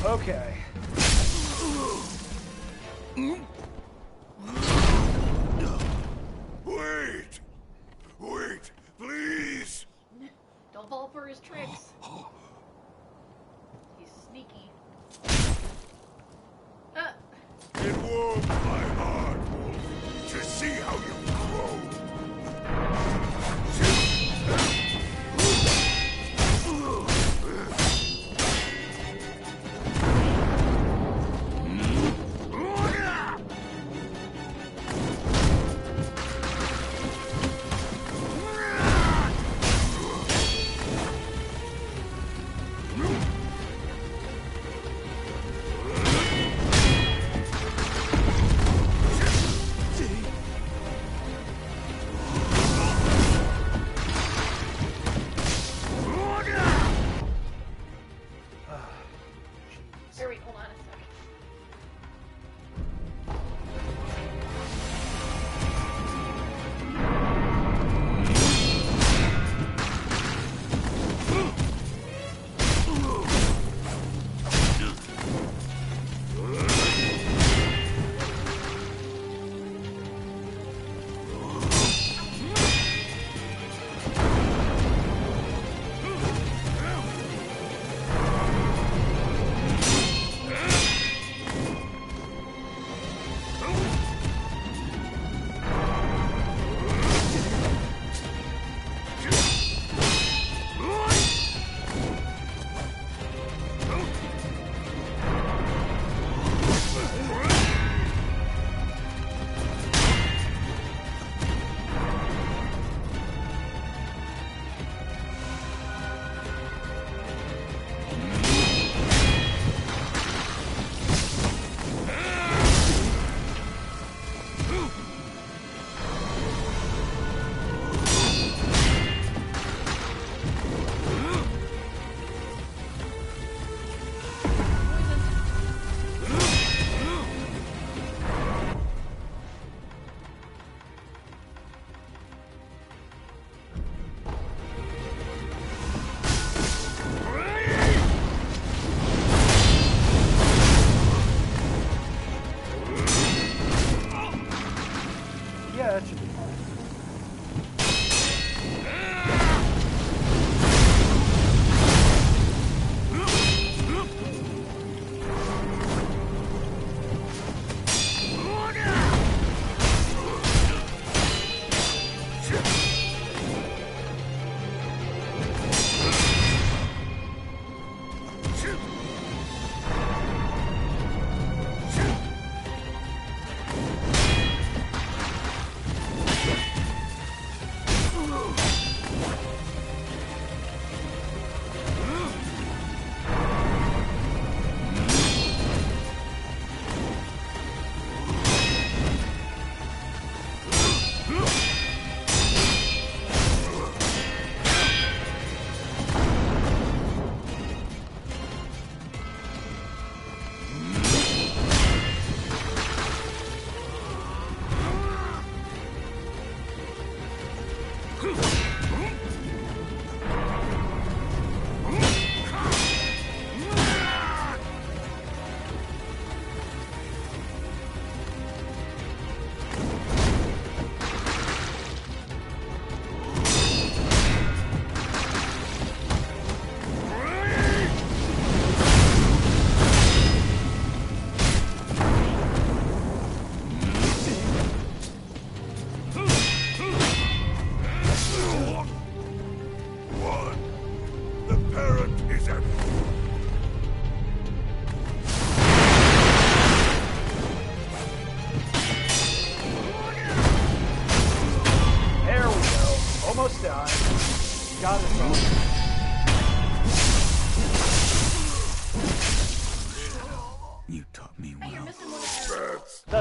Okay. Wait, please. Don't fall for his tricks. He's sneaky. It warms my heart, Wolf, to see how you grow.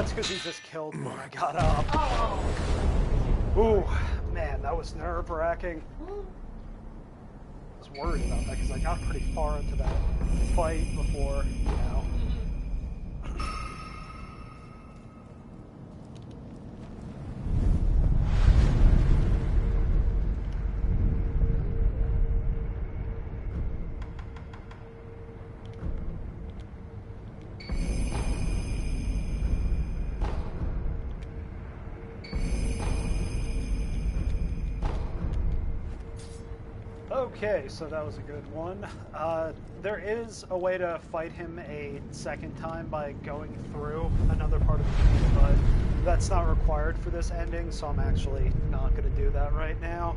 that's because he just killed me when I got up. Oh. Ooh, man, that was nerve-wracking. I was worried about that because I got pretty far into that fight before, you know. Okay, so that was a good one. There is a way to fight him a second time by going through another part of the game, but that's not required for this ending, so I'm actually not going to do that right now.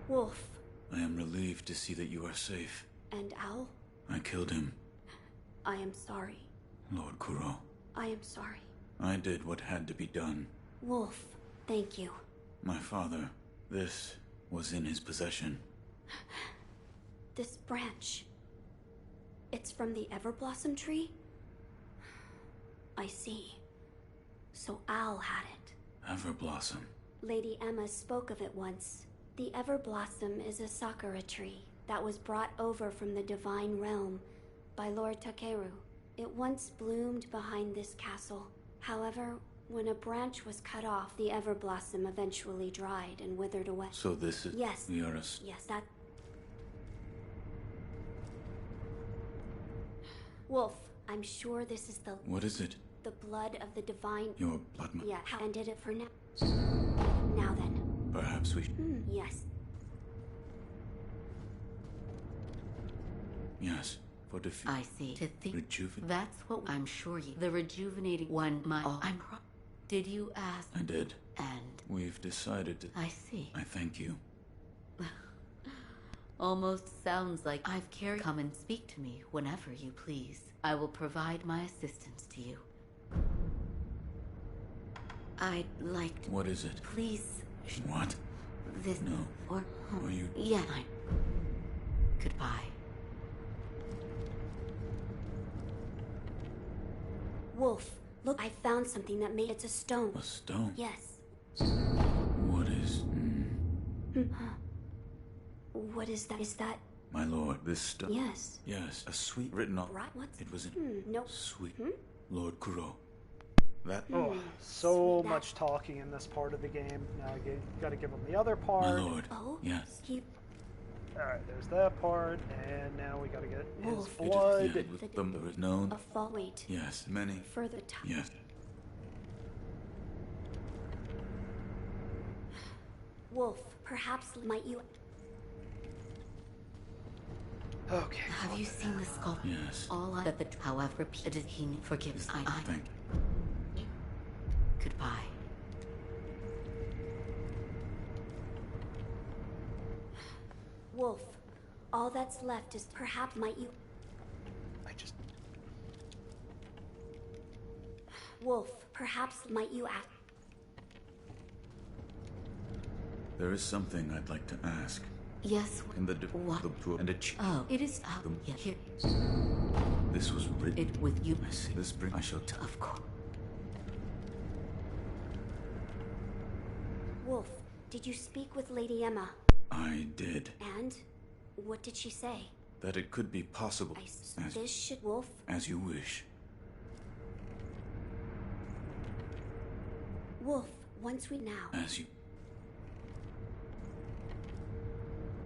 Wolf. I am relieved to see that you are safe. And Owl? I killed him. I am sorry. Lord Kuro. I am sorry. I did what had to be done. Wolf, thank you. My father, this was in his possession. This branch. It's from the Everblossom tree? I see. So Owl had it. Everblossom. Lady Emma spoke of it once. The Everblossom is a sakura tree that was brought over from the Divine Realm by Lord Takeru. It once bloomed behind this castle. However, when a branch was cut off, the Everblossom eventually dried and withered away. So this is... Yes. We are a... Yes, that... Wolf, I'm sure this is the... What is it? The blood of the divine... Your blood... Yeah, and did it for now. Now then. Perhaps we... Yes. Yes. For defeat. I see. To think... Rejuvenate. That's what I'm sure you... The rejuvenating one, I'm... Did you ask? I did. And... We've decided to... I see. I thank you. Almost sounds like I've carried... Come and speak to me whenever you please. I will provide my assistance to you. I'd like to... What is it? Please... What? This... No. Or... Are you... Yeah, Goodbye. Wolf, look, I found something that made... It's a stone. A stone? Yes. What is... What is that? Is that... My lord, this stone... Yes. Yes, a sweet written on... Right? What's... It was in... No. Sweet. Lord Kuro. That... Oh, so much talking in this part of the game. Now I gotta give him the other part. My lord. Oh? Yes. Alright, there's that part, and now we gotta get his Wolf. blood. It was there is known... A fall... Wait. Yes, many... Further time. Yes. Wolf, perhaps might you... Okay. Have you seen the sculpture? Yes. All I... That the... However, repeated he forgives. I... Thank you. Goodbye. Wolf, all that's left is perhaps might you... I just... Wolf, perhaps might you ask... There is something I'd like to ask. Yes. In the... What? The... And a... Oh, it is... yeah, here. This was written... It with you. I see. This bring... I shall tell... Of course. Wolf, did you speak with Lady Emma? I did. And? What did she say? That it could be possible. This should... Wolf? As you wish. Wolf, once we... Now. As you...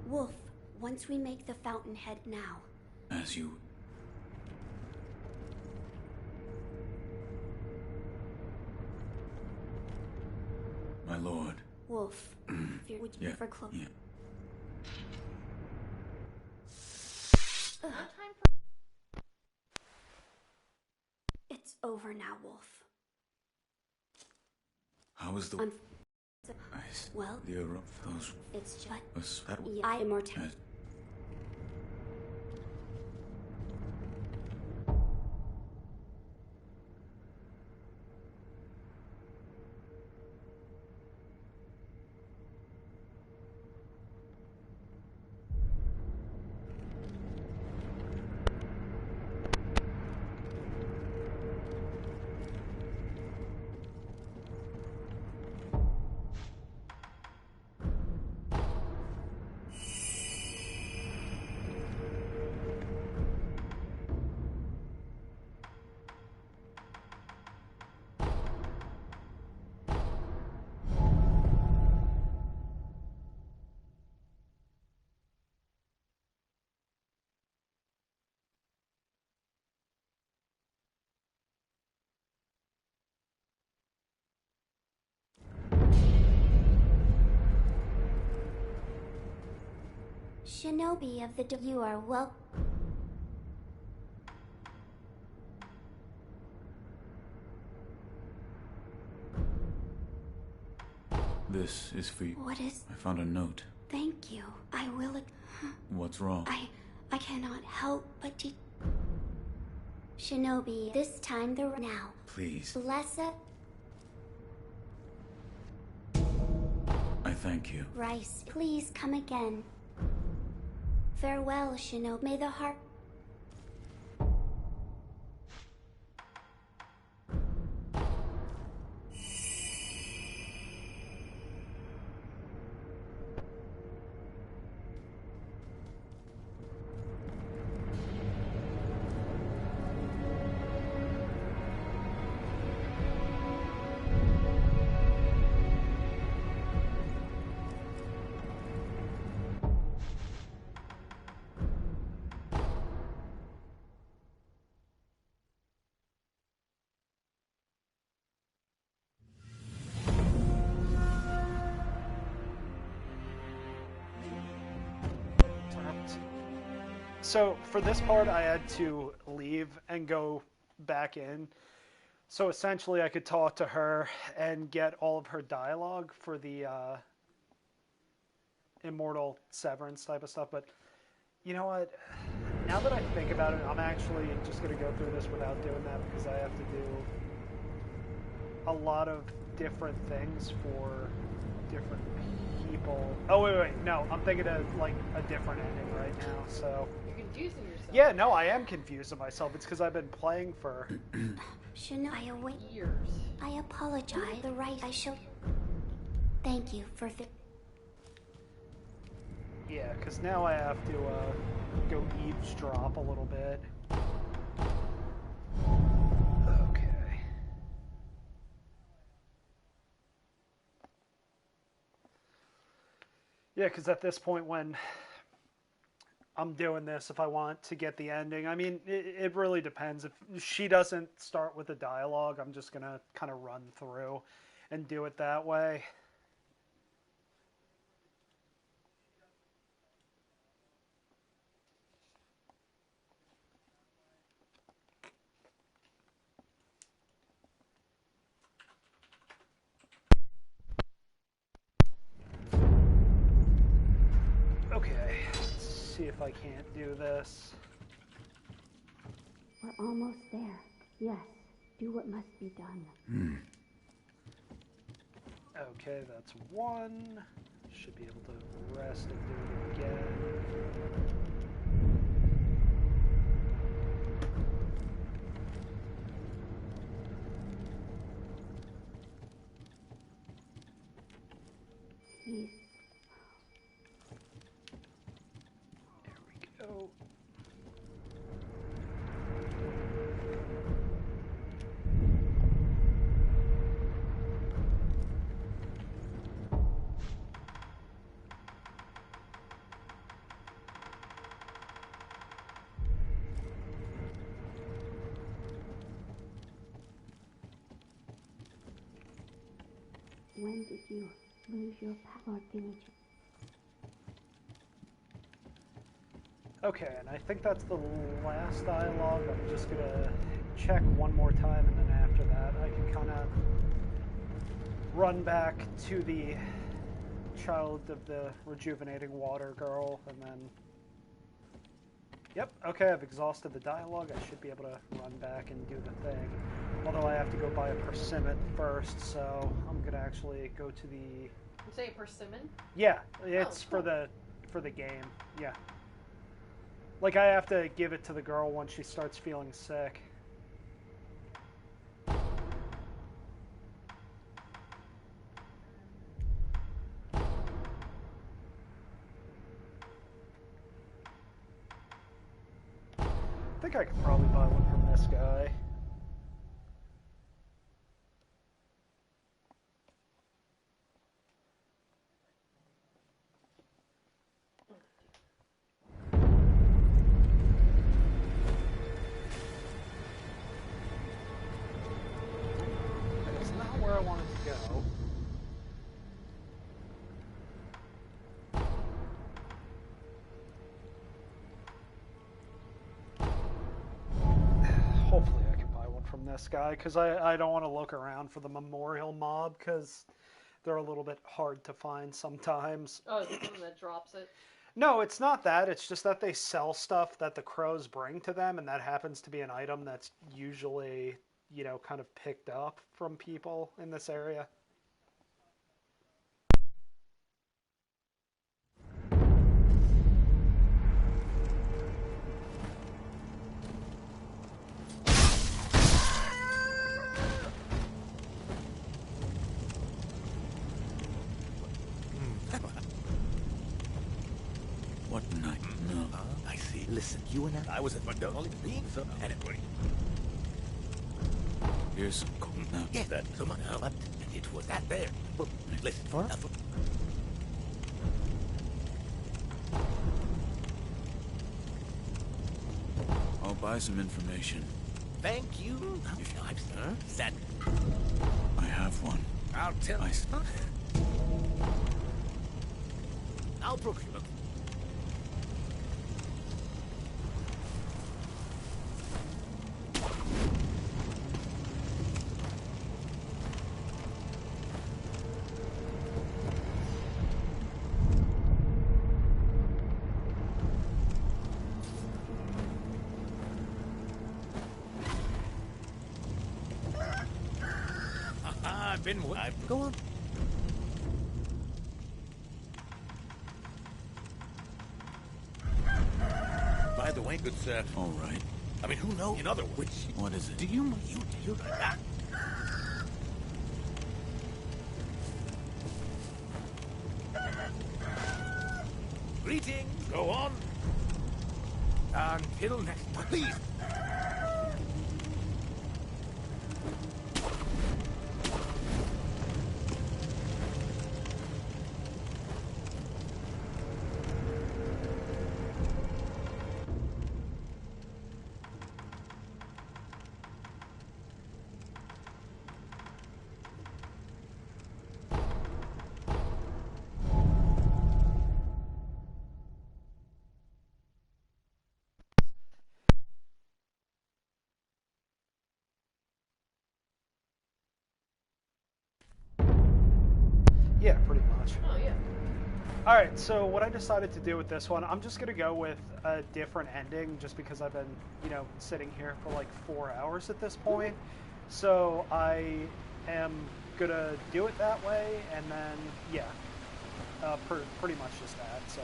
Wolf, once we make the fountainhead now. As you... My lord. Wolf, would you prefer close? Yeah. It's over now, Wolf. How is the... Well... The those... It's just... Was that... Yeah, I immortal... Shinobi of the you are well. This is for you. What is? I found a note. Thank you. I will. What's wrong? I cannot help but to. Shinobi, this time the now. Please. Bless it. I thank you. Rice, please come again. Farewell, Shinobi. May the heart. So for this part, I had to leave and go back in. So essentially, I could talk to her and get all of her dialogue for the Immortal Severance type of stuff. But you know what? Now that I think about it, I'm actually just going to go through this without doing that because I have to do a lot of different things for different people. Oh, wait. No, I'm thinking of like a different ending right now, so... Confusing yourself. Yeah, no, I am confusing myself. It's because I've been playing for... I await years. I apologize. The right I shall... Thank you for the... Yeah, because now I have to go eavesdrop a little bit. Okay. Yeah, because at this point when I'm doing this, if I want to get the ending, I mean, it really depends. If she doesn't start with the dialogue, I'm just going to kind of run through and do it that way. Okay, let's see if I can't do this. We're almost there. Yes, do what must be done. Okay, that's one. Should be able to rest and do it again. Please. There we go. When did you lose your power, Finish? Okay, and I think that's the last dialogue. I'm just gonna check one more time, and then after that, I can kind of run back to the child of the rejuvenating water girl, and then... Yep, okay, I've exhausted the dialogue. I should be able to run back and do the thing. Although I have to go buy a persimmon first, so I'm gonna actually go to the... You say persimmon? Yeah, it's cool. for the game. Yeah. Like, I have to give it to the girl once she starts feeling sick. I think I could probably buy one from this guy. That's not where I wanted to go. this guy, because I don't want to look around for the memorial mob, because they're a little bit hard to find sometimes. Oh, is it the one that drops it? No, it's not that. It's just that they sell stuff that the crows bring to them, and that happens to be an item that's usually, you know, kind of picked up from people in this area. What night? No. I see. Listen, you and I was at McDonald's being so anyway. Here's some cold now. Yes, that someone helped. It was that there. But listen for us. I'll buy some information. Thank you. Stripes, sir. Set. I have one. I'll tell you. I'll procure it. Go on. By the way, good sir. All right. I mean, who knows? In other words, What is it? do you like that? Greetings. Go on. Until next time, please. Yeah, pretty much. Oh, yeah. Alright, so what I decided to do with this one, I'm just going to go with a different ending just because I've been, you know, sitting here for like 4 hours at this point. So I am going to do it that way, and then, yeah, pretty much just that. So,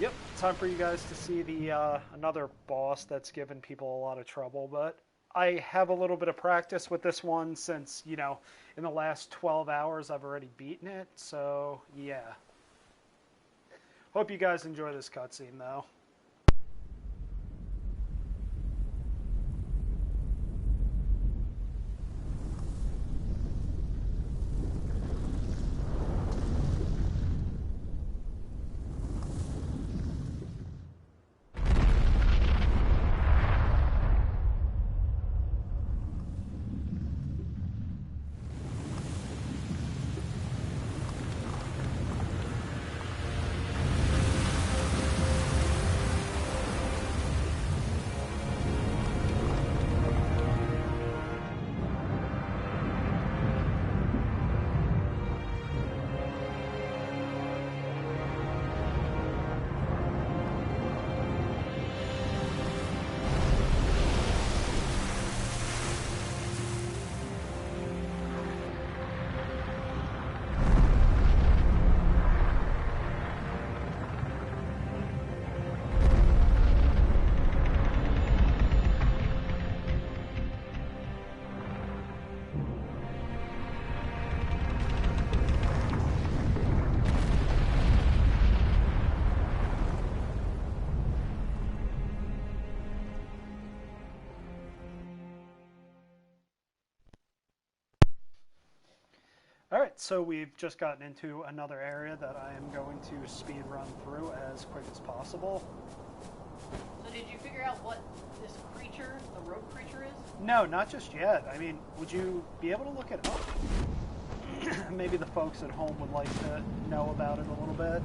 yep, time for you guys to see the another boss that's given people a lot of trouble, but I have a little bit of practice with this one since, you know, in the last 12 hours I've already beaten it, so yeah. Hope you guys enjoy this cutscene though. Alright, so we've just gotten into another area that I am going to speed run through as quick as possible. So did you figure out what this creature, the rogue creature, is? No, not just yet. I mean, would you be able to look it up? Maybe the folks at home would like to know about it a little bit.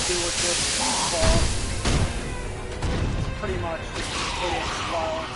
do with this boss. Pretty much just hitting violence.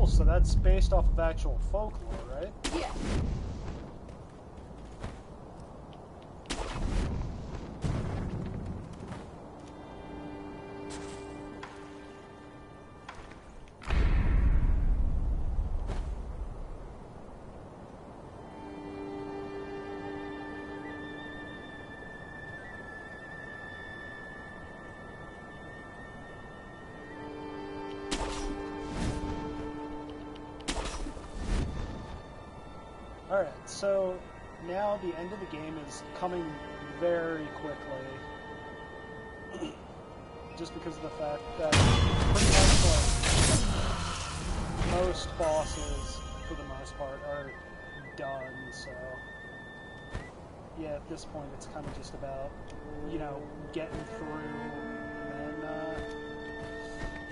So that's based off of actual folklore, right? Yeah. Alright, so now the end of the game is coming very quickly. Just because of the fact that pretty much like most bosses, for the most part, are done, so yeah, at this point it's kind of just about, you know, getting through and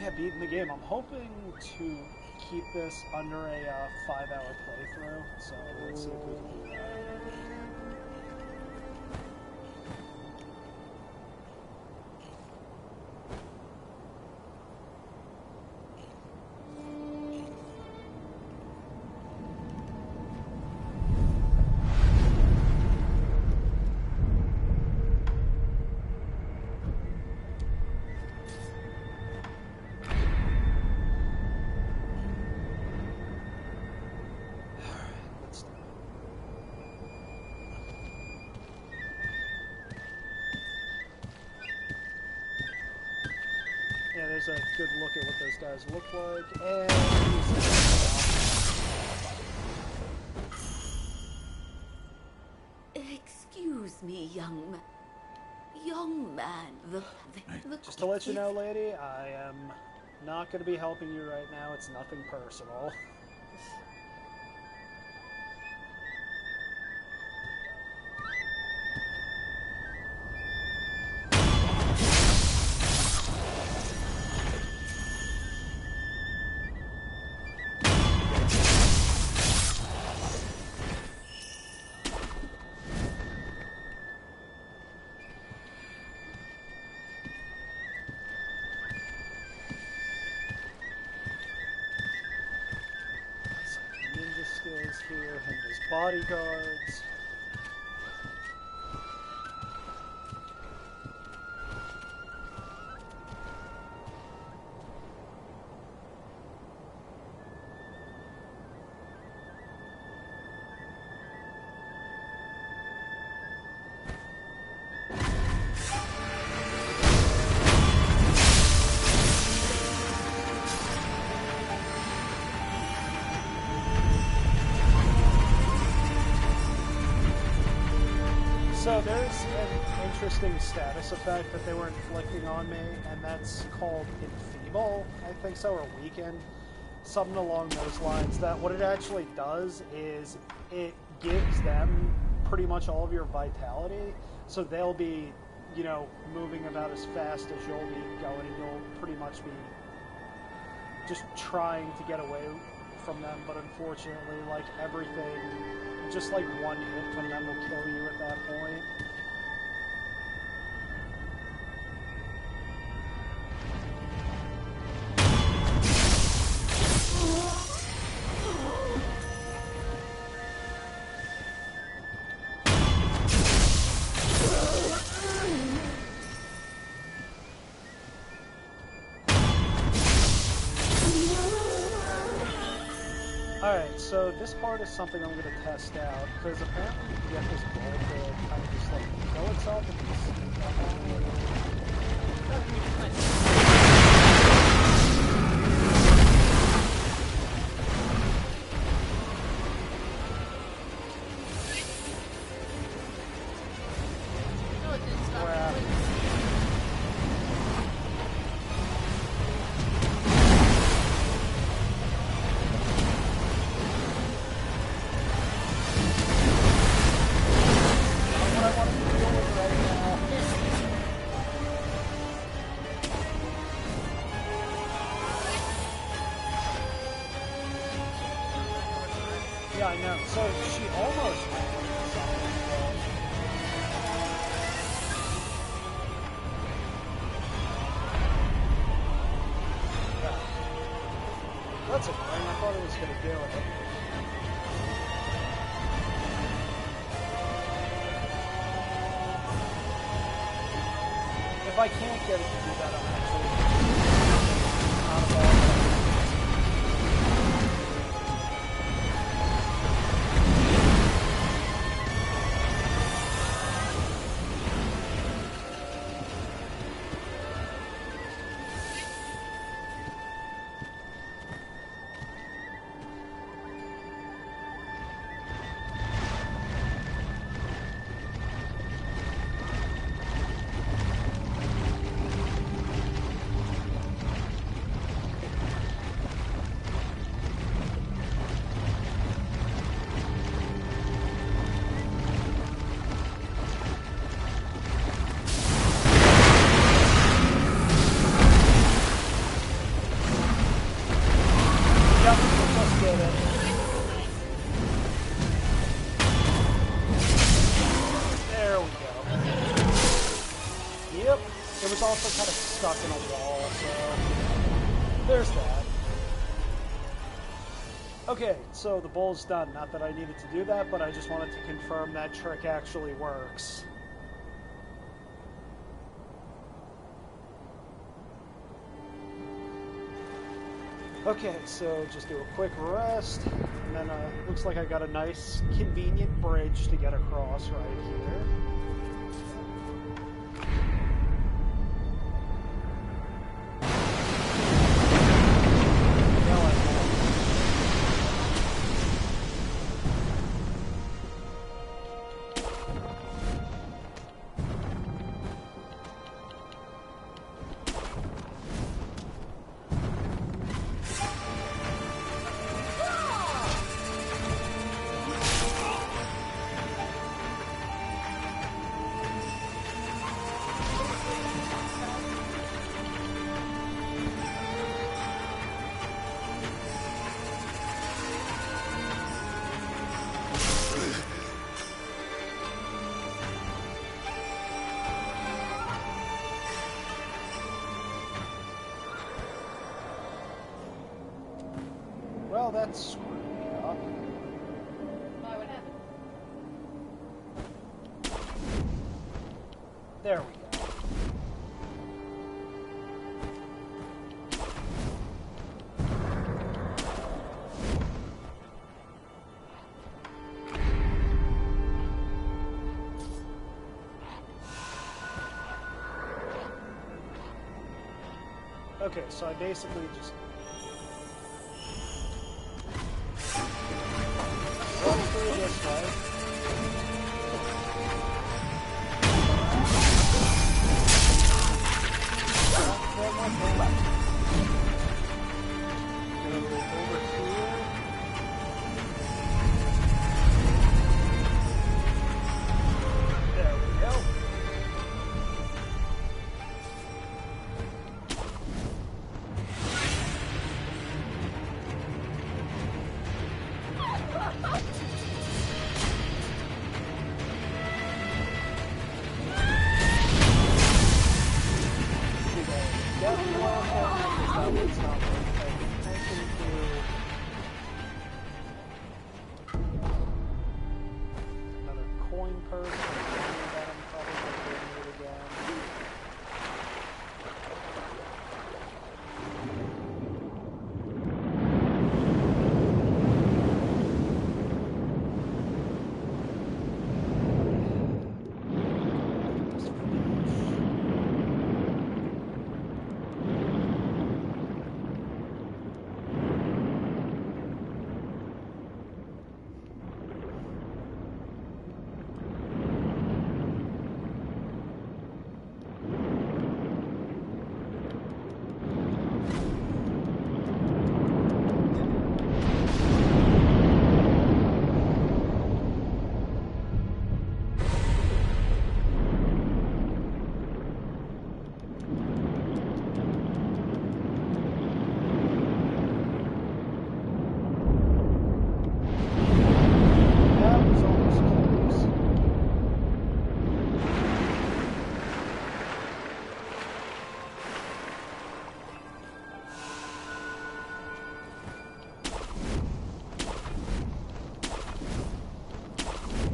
yeah, beating the game. I'm hoping to keep this under a 5-hour playthrough, so let's see if we can do that. good look at what those guys look like, and Excuse me, young man. Young man, just to let you know, lady, I am not going to be helping you right now. It's nothing personal. Here, him and his bodyguards. So there's an interesting status effect that they were inflicting on me, and that's called Enfeeble, I think so, or Weaken. Something along those lines. That what it actually does is it gives them pretty much all of your vitality, so they'll be, you know, moving about as fast as you'll be going, and you'll pretty much be just trying to get away from them, but unfortunately, like everything, just like one hit from them will kill you at that point. Alright, so this part is something I'm going to test out, because apparently you can get this ball to kind of just like kill itself if you sneak up on Yeah, I know. So she almost ran into something. Yeah. That's a thing. I thought it was going to do it. If I can't get it to do that, I'm actually out of ball. There we go. Yep. It was also kind of stuck in a wall, so there's that. Okay, so the bowl's done. Not that I needed to do that, but I just wanted to confirm that trick actually works. Okay, so just do a quick rest, and then looks like I got a nice, convenient bridge to get across right here. Well, that's screwed me up. Why, what happened? There we go. Okay, so I basically just run through this way. Go over here. There we go. Another coin purse. That I'm probably going to need again.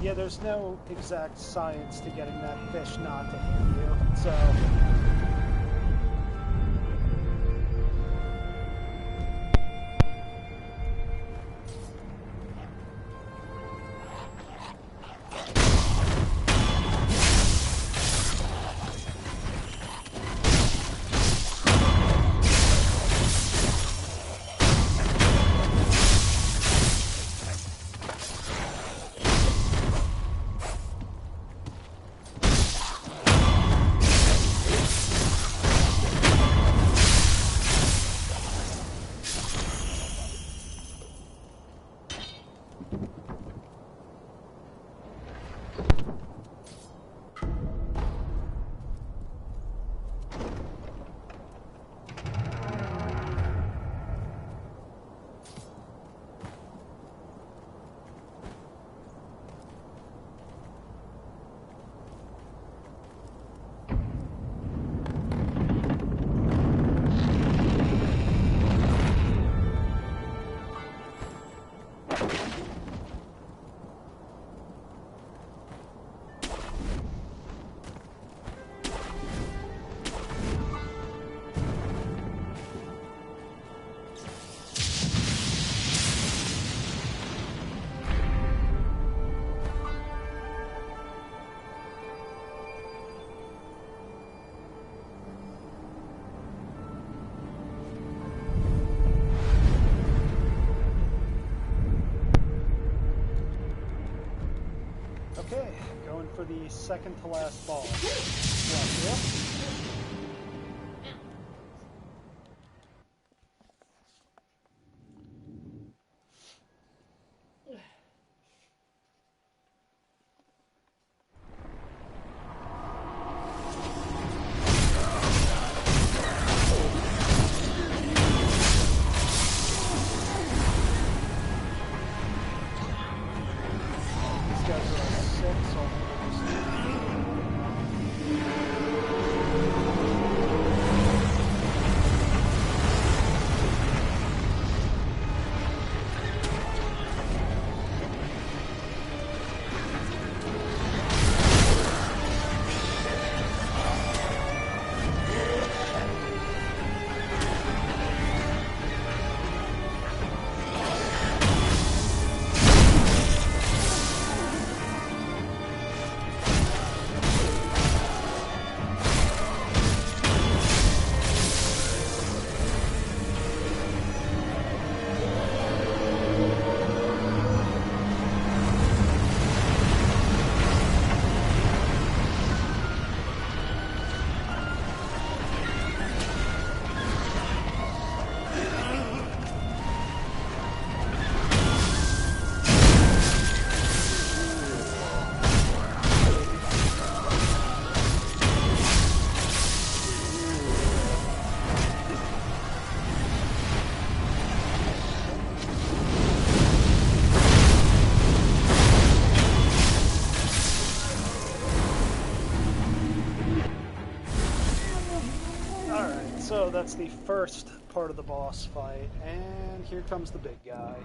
Yeah, there's no exact science to getting that fish not to hit you, so... Okay, going for the second to last ball. These guys are all sick, so I'm gonna just... that's the first part of the boss fight, and here comes the big guy.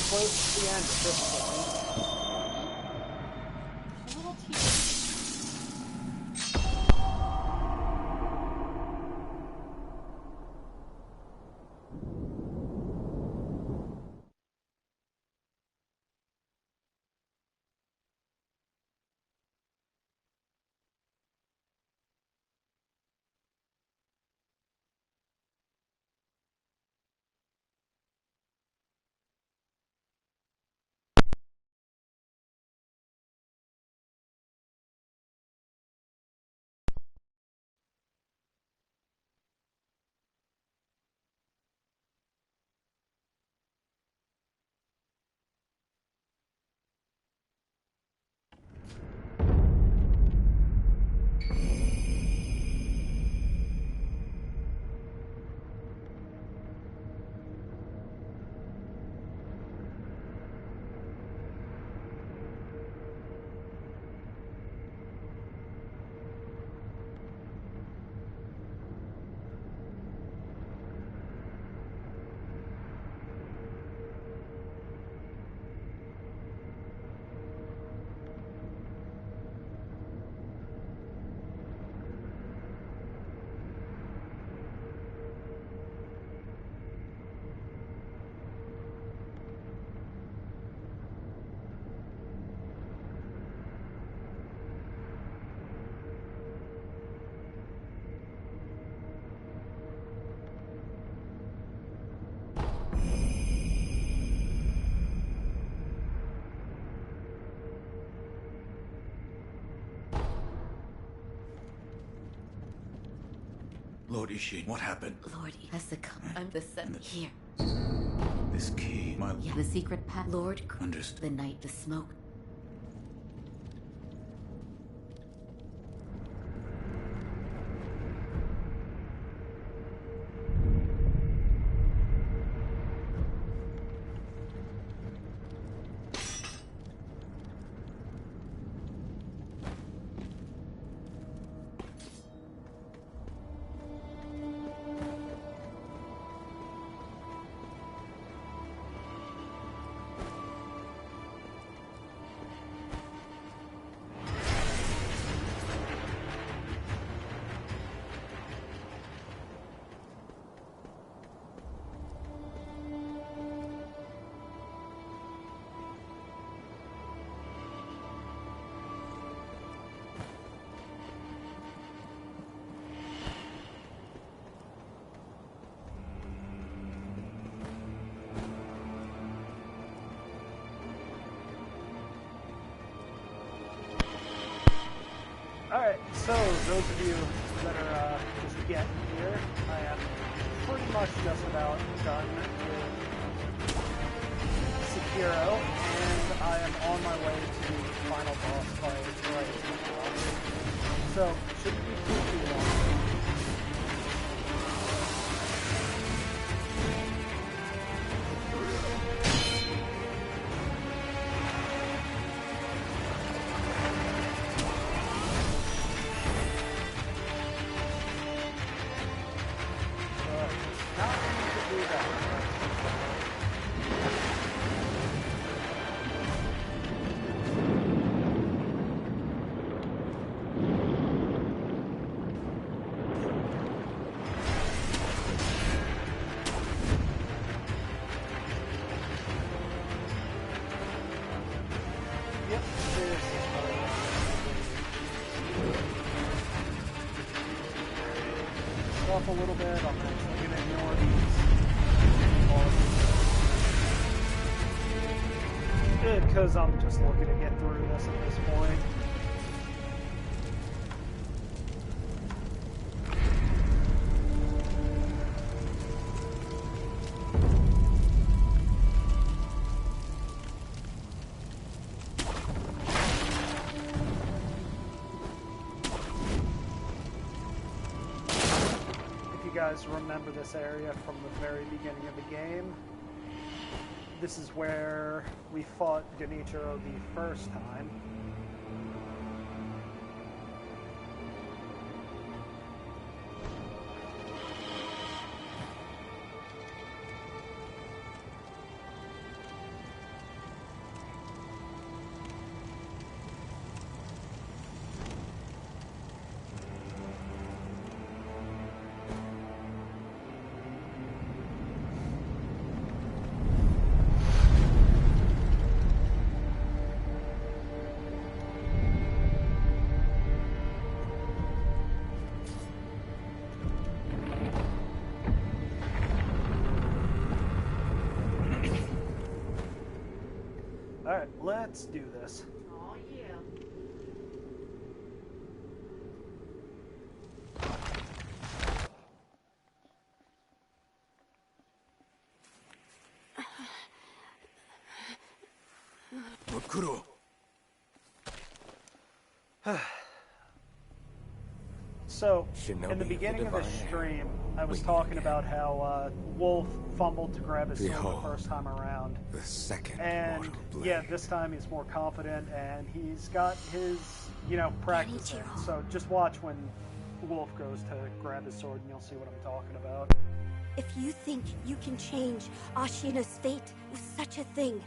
Close to the end at this point. A little tedious. Lord Ishin, what happened? Lord has succumbed. I'm the son here. This key, Yeah, the secret path. Lord, Understood. the night, the smoke. Alright, so those of you that are just getting here, I am pretty much just about done with Sekiro, and I am on my way to the final boss fight right now. So, shouldn't be too long. Off a little bit. I'm actually going to ignore these because I'm just looking to get through this at this point. Guys remember this area from the very beginning of the game. This is where we fought Genichiro the first time. Alright, let's do this. Oh, yeah. Makuro. So, Shinobi in the beginning of the divine stream, I was We talking about how Wolf fumbled to grab his sword Behold, the first time around. The second And, mortal blade. yeah, this time he's more confident, and he's got his, you know, practice in. So just watch when Wolf goes to grab his sword, and you'll see what I'm talking about. If you think you can change Ashina's fate with such a thing,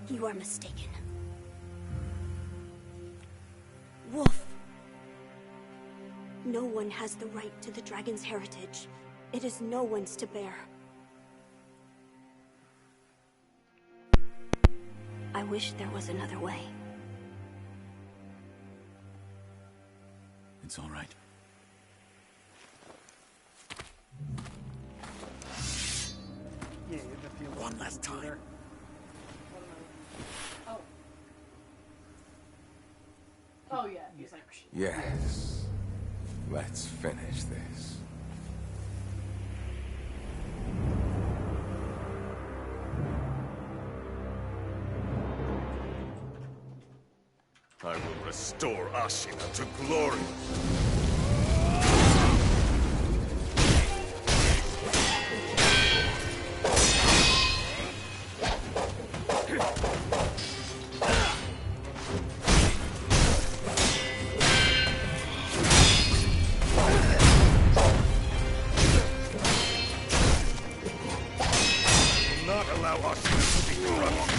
you are mistaken. Wolf. No one has the right to the dragon's heritage. It is no one's to bear. I wish there was another way. It's all right. Yeah, if you One last time. Oh. Oh, yeah. He's like, Yes. Let's finish this. I will restore Ashina to glory. Not allow Ashina to be corrupt.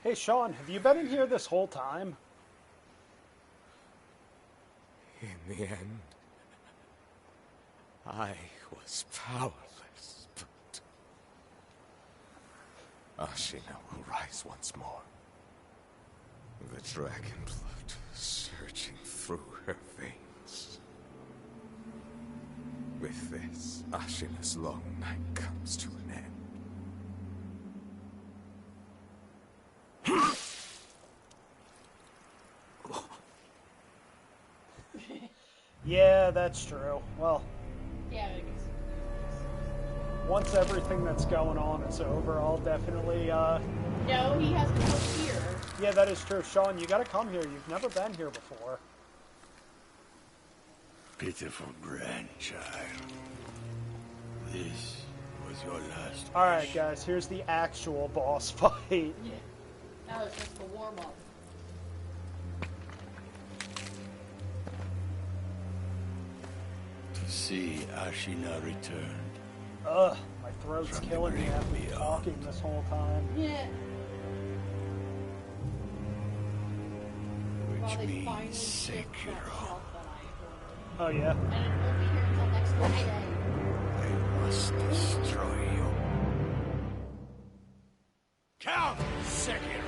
Hey, Sean, have you been in here this whole time? In the end, I was powerless, but Ashina will rise once more. The dragon blood surging through her veins. With this, Ashina's long night comes to an end. Yeah, that's true. Well, Yeah, I guess. once everything that's going on is over, I'll definitely, No, he has to come here. Yeah, that is true. Sean, you gotta come here. You've never been here before. Pitiful grandchild. This was your last. Alright, guys, here's the actual boss fight. Yeah. That was just the warm-up. To see Ashina returned. Ugh, my throat's From the killing me great after beyond. talking this whole time. Yeah. Which Well, they means finally fixed that Sekiro. shelf that I ordered. Oh, yeah? And it won't be here until next Friday. I must destroy you. Count Sekiro!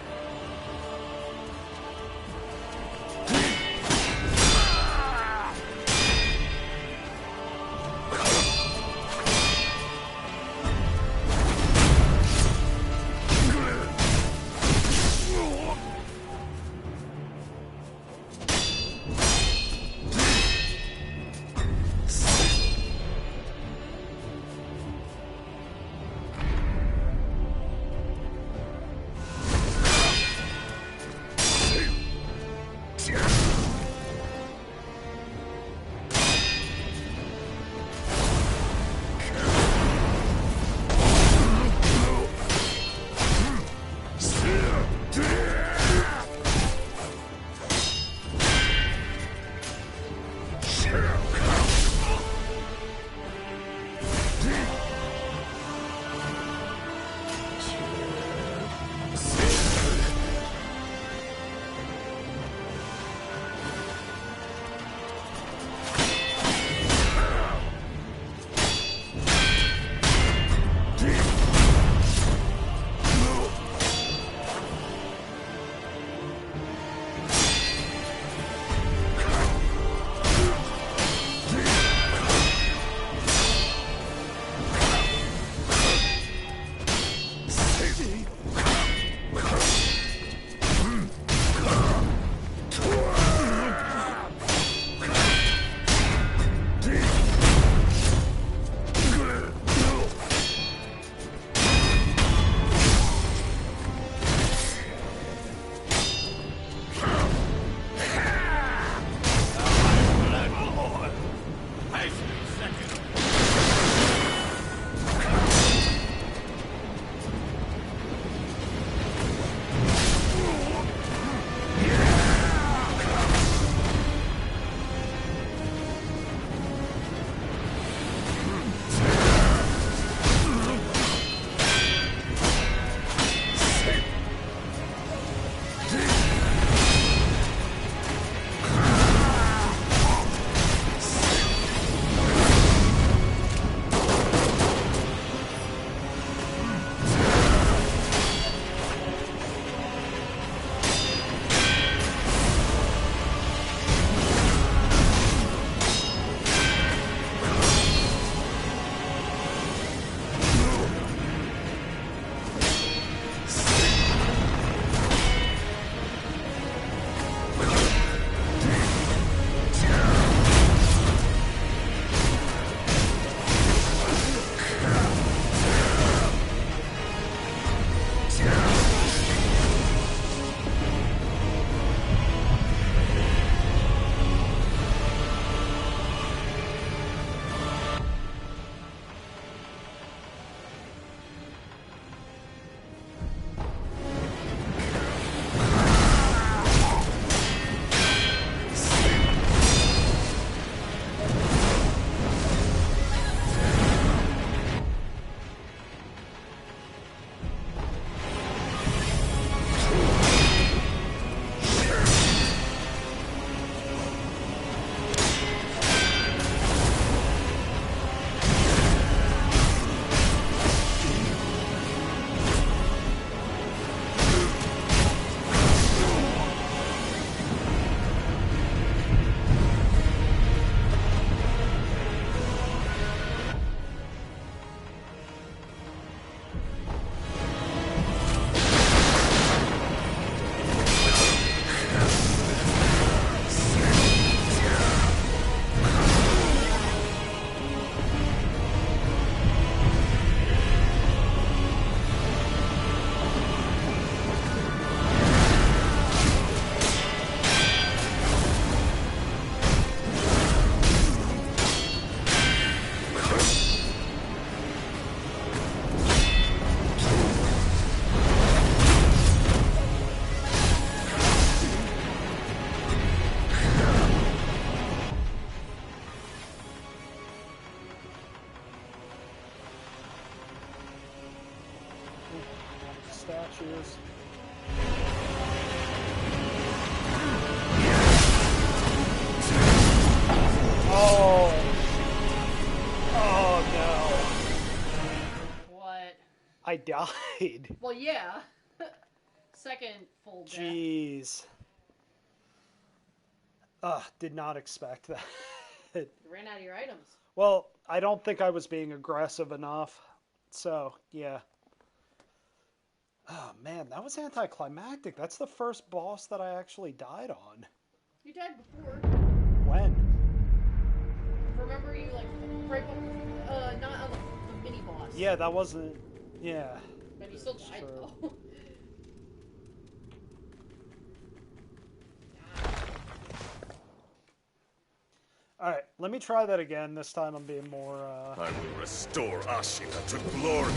is. Oh. Oh no. What? I died. Well, yeah. Second full death. Jeez. Did not expect that. You ran out of your items. Well, I don't think I was being aggressive enough. So, yeah. Oh, man, that was anticlimactic. That's the first boss that I actually died on. You died before. When? Remember you, like, right before, not on the mini boss. Yeah, that wasn't... Yeah. But you still died, though. Alright, let me try that again. This time I'm being more, I will restore Ashina to glory.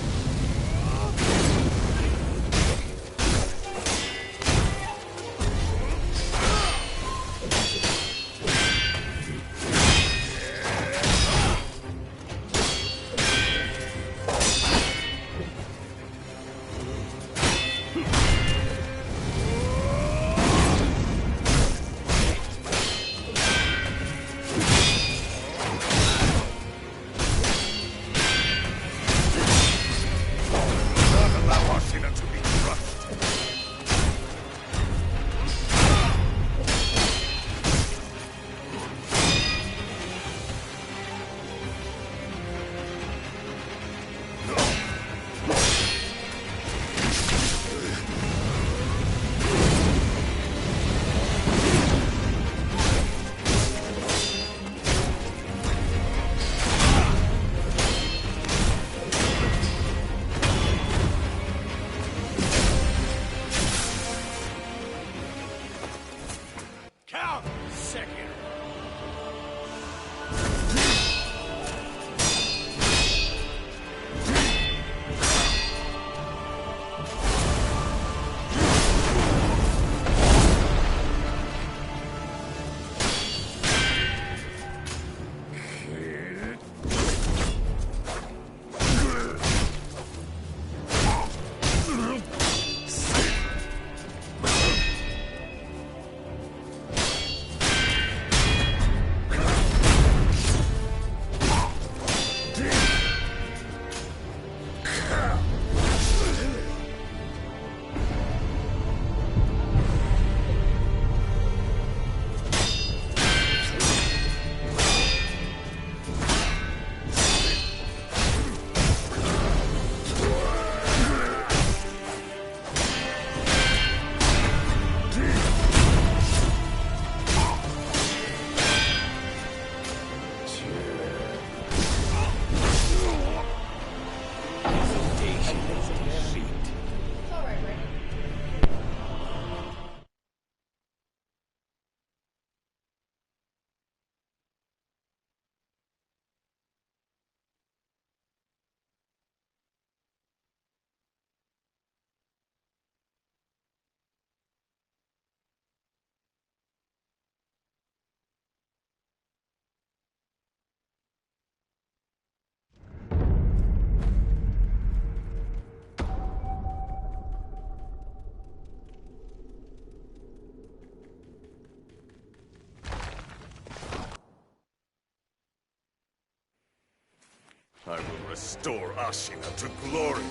I will restore Ashina to glory.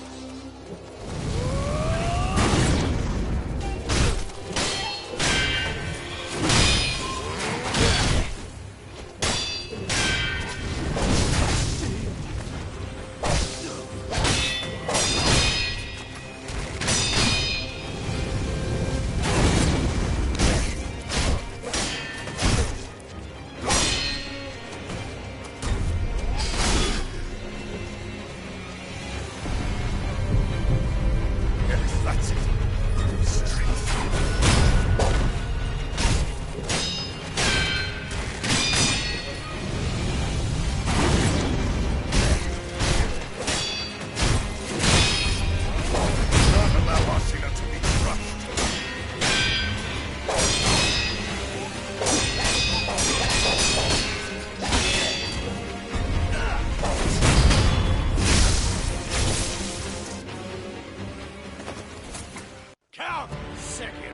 Count! Sekiro!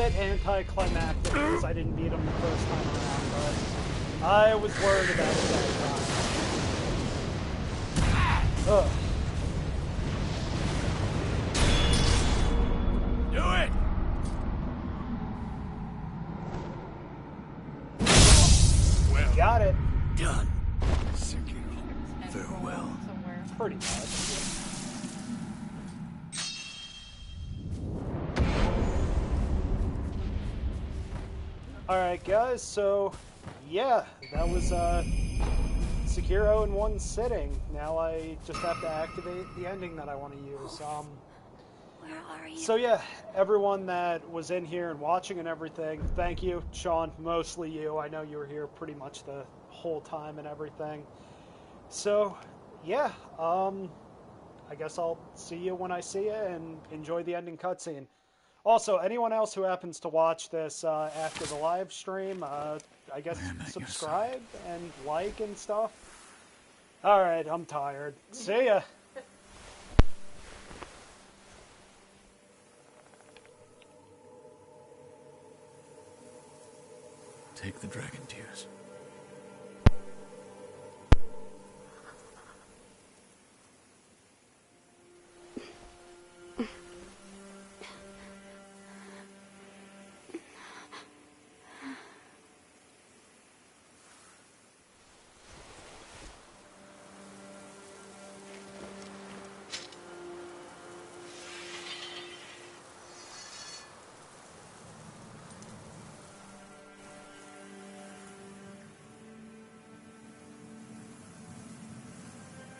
bit anticlimactic because I didn't beat him the first time around, but I was worried about it that time. Ugh. Do it! Well, got it. Done. Sekiro, farewell. Pretty much. Alright guys, so yeah, that was Sekiro in one sitting. Now I just have to activate the ending that I want to use. Where are you? So yeah, everyone that was in here and watching and everything, thank you. Sean, mostly you. I know you were here pretty much the whole time and everything. So yeah, I guess I'll see you when I see you, and enjoy the ending cutscene. Also, anyone else who happens to watch this after the live stream, I guess subscribe and like and stuff. Alright, I'm tired. See ya! Take the dragon tears.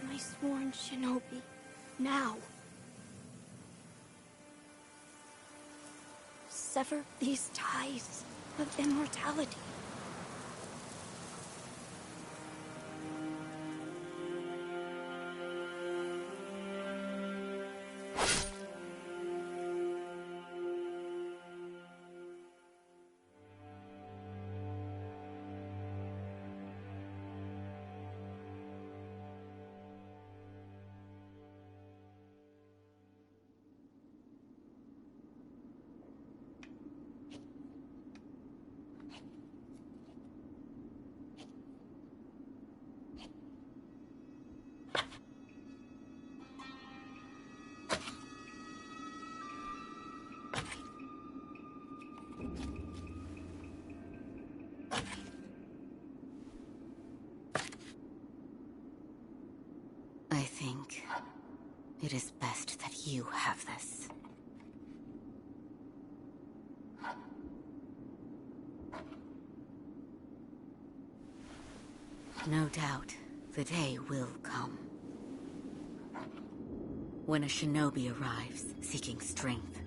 My sworn shinobi. Now. Sever these ties of immortality. I think it is best that you have this. No doubt, the day will come. When a shinobi arrives, seeking strength,